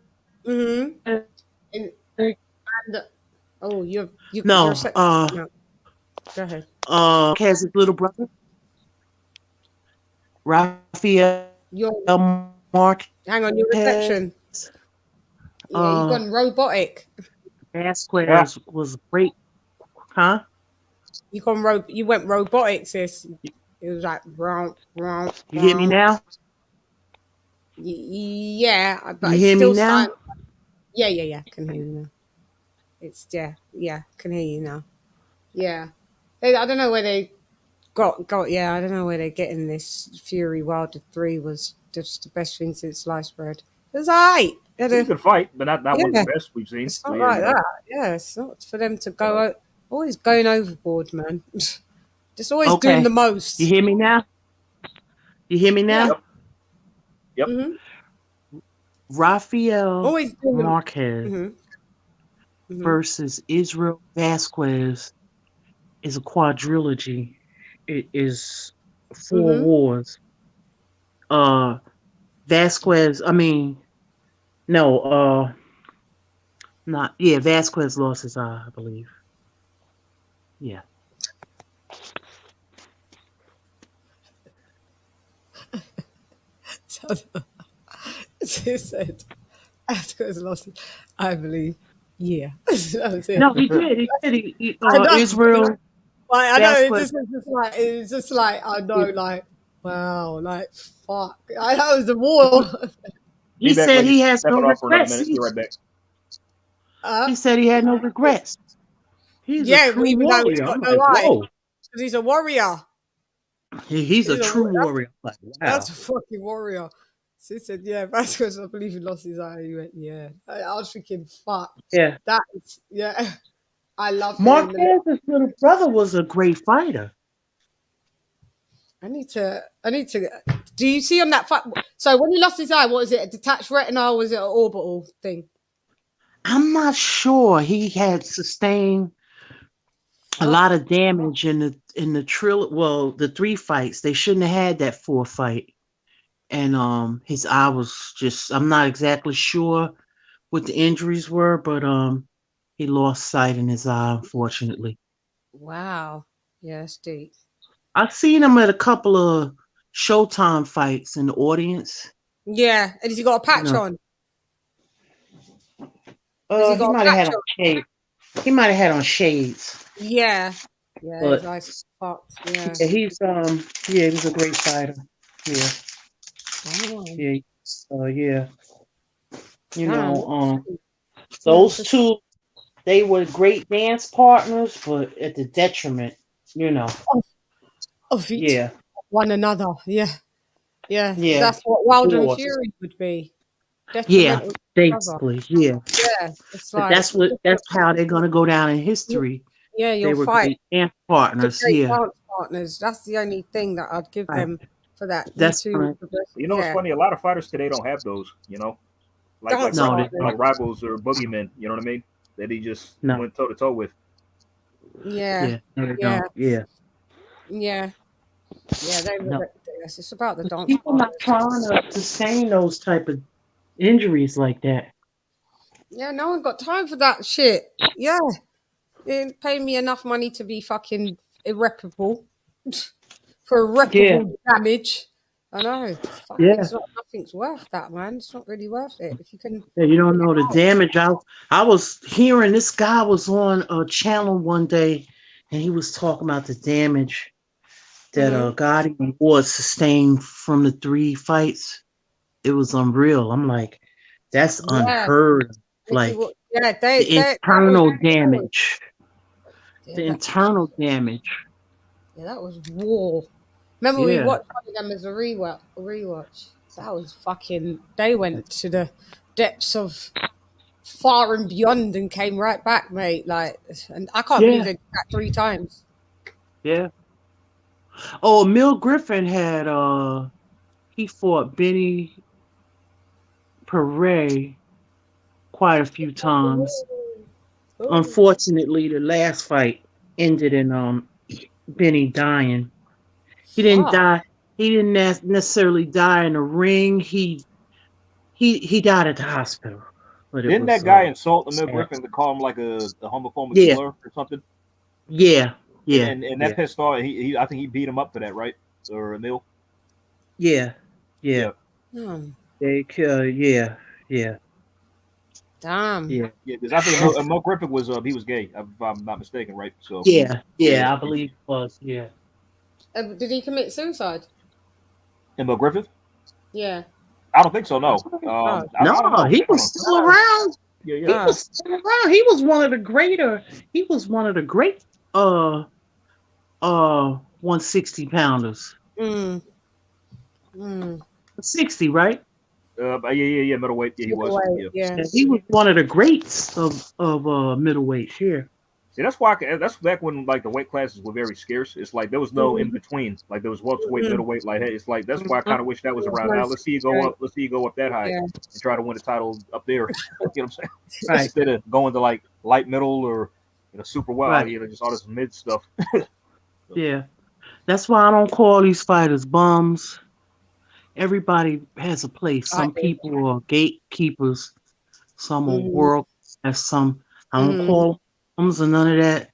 S2: And oh, you
S3: no.
S2: No. Go ahead.
S3: Has his little brother, Rafael Marquez.
S2: Hang on, your reception. Yeah, you've gone robotic.
S3: Vasquez was great, huh?
S2: You went robotic, sis. It was like round.
S3: You hear me now?
S2: Yeah, but
S3: you hear me now?
S2: Yeah. Can hear you now. It's can hear you now. Yeah, I don't know where they got. Yeah, I don't know where they're getting this. Fury Wilder 3 was just the best thing since sliced bread. It was alright.
S1: It's a good fight, but not one of the best we've seen.
S2: It's not like that. Yeah, it's not for them to go always going overboard, man. Just always doing the most.
S3: You hear me now?
S1: Yep.
S2: Mm-hmm.
S3: Rafael Marquez versus Israel Vasquez is a quadrilogy. It is 4 wars. Vasquez, Vasquez lost his eye, I believe. Yeah.
S2: She said, Vasquez lost it, I believe. Yeah.
S3: No, he did. Israel.
S2: I know, it's just like, I know, like, wow, like, fuck. I know it was the war.
S3: He said he has no regrets. He said he had no regrets. He's a true warrior.
S2: He's got no eye. Because he's a warrior.
S3: He's a true warrior. Like, wow.
S2: That's a fucking warrior. So he said, yeah, Vasquez, I believe he lost his eye. He went, yeah. I was thinking, fuck.
S3: Yeah.
S2: That is, yeah. I love
S3: Marquez's little brother was a great fighter.
S2: I need to. Do you see on that fight? So when he lost his eye, what was it? A detached retina, or was it an orbital thing?
S3: I'm not sure. He had sustained a lot of damage in the the 3 fights. They shouldn't have had that 4th fight. And his eye was just, I'm not exactly sure what the injuries were, but he lost sight in his eye, unfortunately.
S2: Wow. Yeah, that's deep.
S3: I've seen him at a couple of Showtime fights in the audience.
S2: Yeah. And has he got a patch on?
S3: He might have had on shades. He might have had on shades.
S2: Yeah. Yeah,
S3: but,
S2: his eyes fucked. Yeah.
S3: He's he's a great fighter. Yeah.
S2: Oh.
S3: Yeah. You know, those 2, they were great dance partners, but at the detriment,
S2: of one another. Yeah. That's what Wilder and Fury would be.
S3: Yeah, basically. Yeah.
S2: It's like,
S3: that's how they're gonna go down in history.
S2: Yeah,
S3: they were great dance partners.
S2: Dance partners. That's the only thing that I'd give them for that.
S3: That's right.
S1: You know, it's funny. A lot of fighters today don't have those. Like rivals or boogeymen. You know what I mean? That he just went toe to toe with.
S2: Yeah.
S3: Yeah.
S2: Yeah, they
S3: No.
S2: were. It's about the dance.
S3: People not trying to sustain those type of injuries like that.
S2: Yeah, no one got time for that shit. Yeah, they didn't pay me enough money to be fucking irreparable for irreparable damage. I know. Fuck,
S3: Yeah.
S2: it's not. Nothing's worth that, man. It's not really worth it. If you can.
S3: Yeah, you don't know the damage. I was hearing this guy was on a channel one day, and he was talking about the damage that Gotti was sustained from the 3 fights. It was unreal. I'm like, that's unheard of. Like, the internal damage. The internal damage.
S2: Yeah, that was war. Remember we watched them as a rewatch. That was fucking. They went to the depths of far and beyond and came right back, mate. Like, and I can't believe they did that 3 times.
S3: Yeah. Oh, Mel Griffin had he fought Benny Paret quite a few times. Unfortunately, the last fight ended in Benny dying. He didn't die. He didn't necessarily die in the ring. He died at the hospital. But
S1: didn't that guy insult Mel Griffin to call him like a homophobic slur or something?
S3: Yeah.
S1: And that pissed off. I think he beat him up for that, right? Or Emil?
S3: Yeah.
S2: Damn.
S3: Yeah.
S2: Damn.
S1: Yeah, because I think Mel Griffin was he was gay, if I'm not mistaken, right? So
S3: yeah, I believe it was. Yeah.
S2: Did he commit suicide?
S1: Mel Griffin?
S2: Yeah.
S1: I don't think so. No.
S3: No, he was still around.
S1: Yeah.
S3: He was still around. He was one of the greater. He was one of the great 160 pounders. 60, right?
S1: Yeah, middleweight. Yeah, he was.
S3: Yeah, he was one of the greats of middleweight here.
S1: See, that's why. That's back when like the weight classes were very scarce. It's like there was no in between. Like there was welterweight, middleweight. Like hey, it's like that's why I kind of wish that was around now. Let's see you go up. Let's see you go up that high and try to win the title up there. You know what I'm saying?
S3: Right.
S1: Instead of going to like light middle or super wild, just all this mid stuff.
S3: Yeah, that's why I don't call these fighters bums. Everybody has a place. Some people are gatekeepers. Some are world class. Some I don't call bums or none of that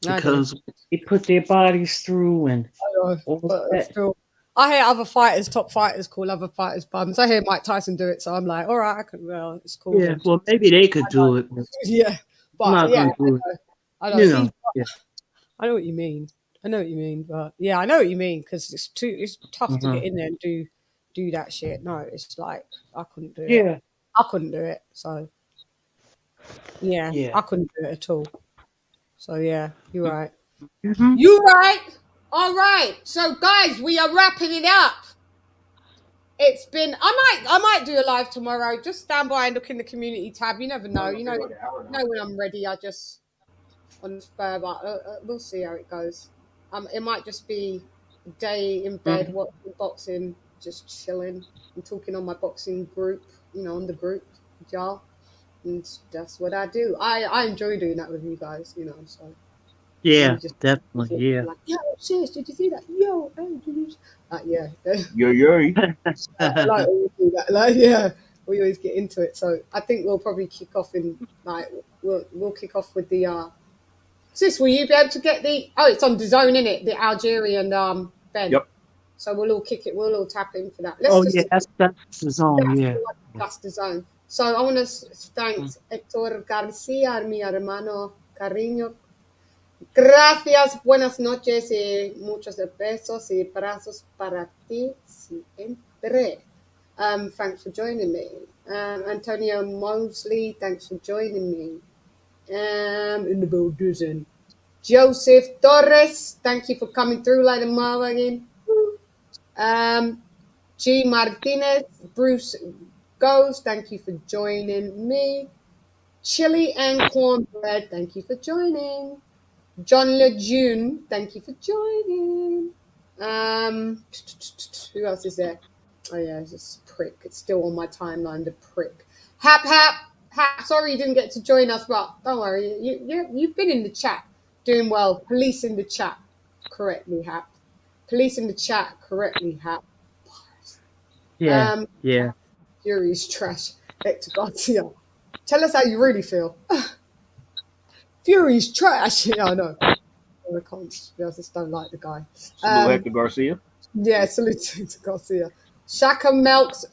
S3: because they put their bodies through and all that.
S2: I hear other fighters, top fighters, call other fighters bums. I hear Mike Tyson do it, so I'm like, all right, it's cool.
S3: Yeah, well, maybe they could do it.
S2: Yeah, but
S3: I know
S2: what you mean. But yeah, I know what you mean because it's tough to get in there and do that shit. No, it's like I couldn't do it.
S3: Yeah,
S2: I couldn't do it. So yeah, I couldn't do it at all. So yeah, you're right. You're right. All right. So guys, we are wrapping it up. It's been. I might do a live tomorrow. Just stand by and look in the community tab. You never know. You know when I'm ready. I just on the spur, but we'll see how it goes. It might just be a day in bed watching boxing, just chilling and talking on my boxing group. On the group, y'all. And that's what I do. I enjoy doing that with you guys. So.
S3: Yeah, definitely. Yeah.
S2: Like, yo, sis, did you see that? Yo, hey, did you? Yeah.
S1: I
S2: like we do that. Like, yeah, we always get into it. So I think we'll probably kick off we'll kick off with the. Sis, will you be able to get the? Oh, it's on DAZN, isn't it? The Algerian Ben.
S1: Yep.
S2: So we'll all kick it. We'll all tap in for that.
S3: That's DAZN. Yeah.
S2: That's DAZN. So I want to thank Hector Garcia, mi hermano, cariño. Gracias, buenas noches y muchos besos y abrazos para ti siempre. Thanks for joining me. Antonio Mosley, thanks for joining me. In the building. Joseph Torres, thank you for coming through like a mile again. G. Martinez, Bruce Goes, thank you for joining me. Chili and Cornbread, thank you for joining. John Lejeune, thank you for joining. Who else is there? Oh yeah, it's this prick. It's still on my timeline, the prick. Hap. Sorry you didn't get to join us, but don't worry. You've been in the chat, doing well, policing the chat correctly, Hap. Police in the chat correctly have.
S3: Yeah, yeah.
S2: Fury's trash. Hector Garcia. Tell us how you really feel. Fury's trash. Yeah, I know. I just don't like the guy.
S1: Salute Hector Garcia.
S2: Yeah, salute to Garcia. Shaka Melks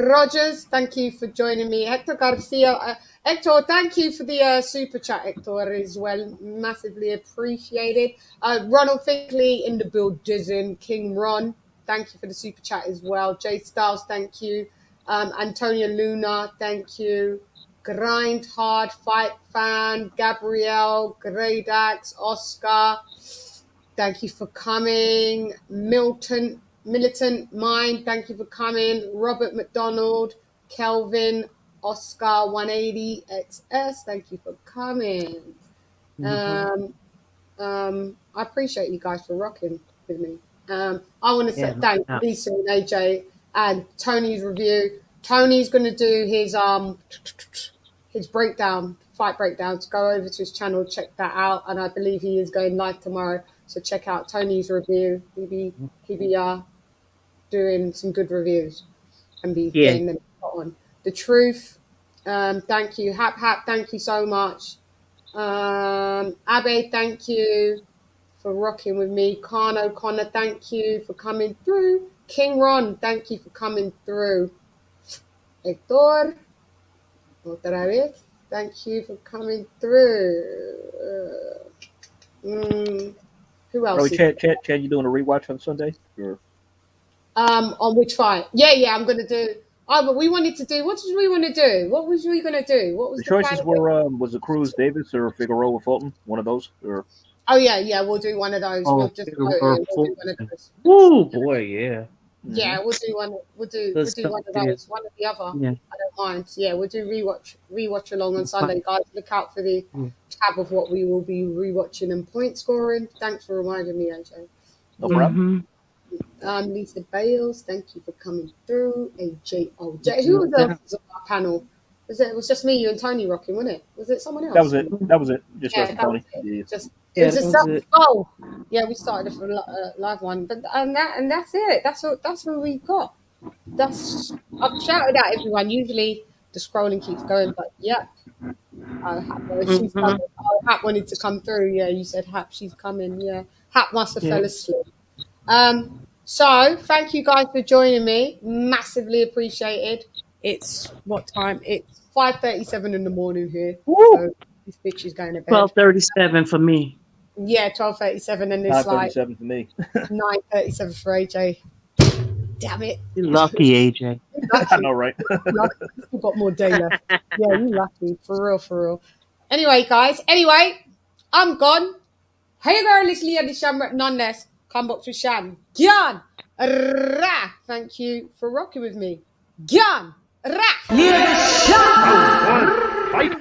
S2: Rogers, thank you for joining me. Hector Garcia, Hector, thank you for the super chat, Hector, as well. Massively appreciated. Ronald Finkley in the building. King Ron, thank you for the super chat as well. Jay Styles, thank you. Antonia Luna, thank you. Grind Hard, Fight Fan, Gabrielle, Greydax, Oscar, thank you for coming. Militant Mind, thank you for coming. Robert McDonald, Kelvin, Oscar 180 XS, thank you for coming. I appreciate you guys for rocking with me. I want to say thank Lisa and AJ and Tony's review. Tony's going to do his breakdown, fight breakdown. To go over to his channel, check that out, and I believe he is going live tomorrow. So check out Tony's review. He'll be doing some good reviews and be getting them on. The Truth, thank you. Hap, thank you so much. Abe, thank you for rocking with me. Khan O'Connor, thank you for coming through. King Ron, thank you for coming through. Hector, otra vez, thank you for coming through. Who else?
S1: Chad, you doing a rewatch on Sunday? Or?
S2: On which fight? Yeah, I'm gonna do. Oh, but we wanted to do. What did we want to do? What was we gonna do? What was
S1: the choices were? Was it Cruz Davis or Figueroa Fulton? One of those? Or?
S2: Oh yeah, we'll do one of those.
S3: Oh,
S2: we'll just do one of those.
S3: Oh boy, yeah.
S2: Yeah, we'll do one. We'll do one of those. One or the other. Yeah. I don't mind. Yeah, we'll do rewatch along on Sunday, guys. Look out for the tab of what we will be rewatching and point scoring. Thanks for reminding me, AJ.
S1: No problem.
S2: Lisa Bales, thank you for coming through. AJ OJ. Who was else on our panel? It was just me, you, and Tony rocking, wasn't it? Was it someone else?
S1: That was it. Just Tony.
S2: It was just self-goal. Yeah, we started a live one, but that's it. That's what we've got. I've shouted out everyone. Usually the scrolling keeps going, but yeah. She's coming. Hap wanted to come through. Yeah, you said Hap, she's coming. Yeah, Hap must have fell asleep. So thank you guys for joining me. Massively appreciated. It's what time? It's 5:37 in the morning here. So this bitch is going to bed.
S3: 12:37 for me.
S2: Yeah, 12:37, and it's like
S1: 9:37 for me.
S2: 9:37 for AJ. Damn it!
S3: You're lucky, AJ.
S1: I know, right?
S2: You've got more day left. Yeah, you're lucky, for real. Anyway, guys. I'm gone. Hey, girl, it's LadyChann, none less. Come box with Shan. Gyan. Ra. Thank you for rocking with me. Gyan. Ra. LadyChann.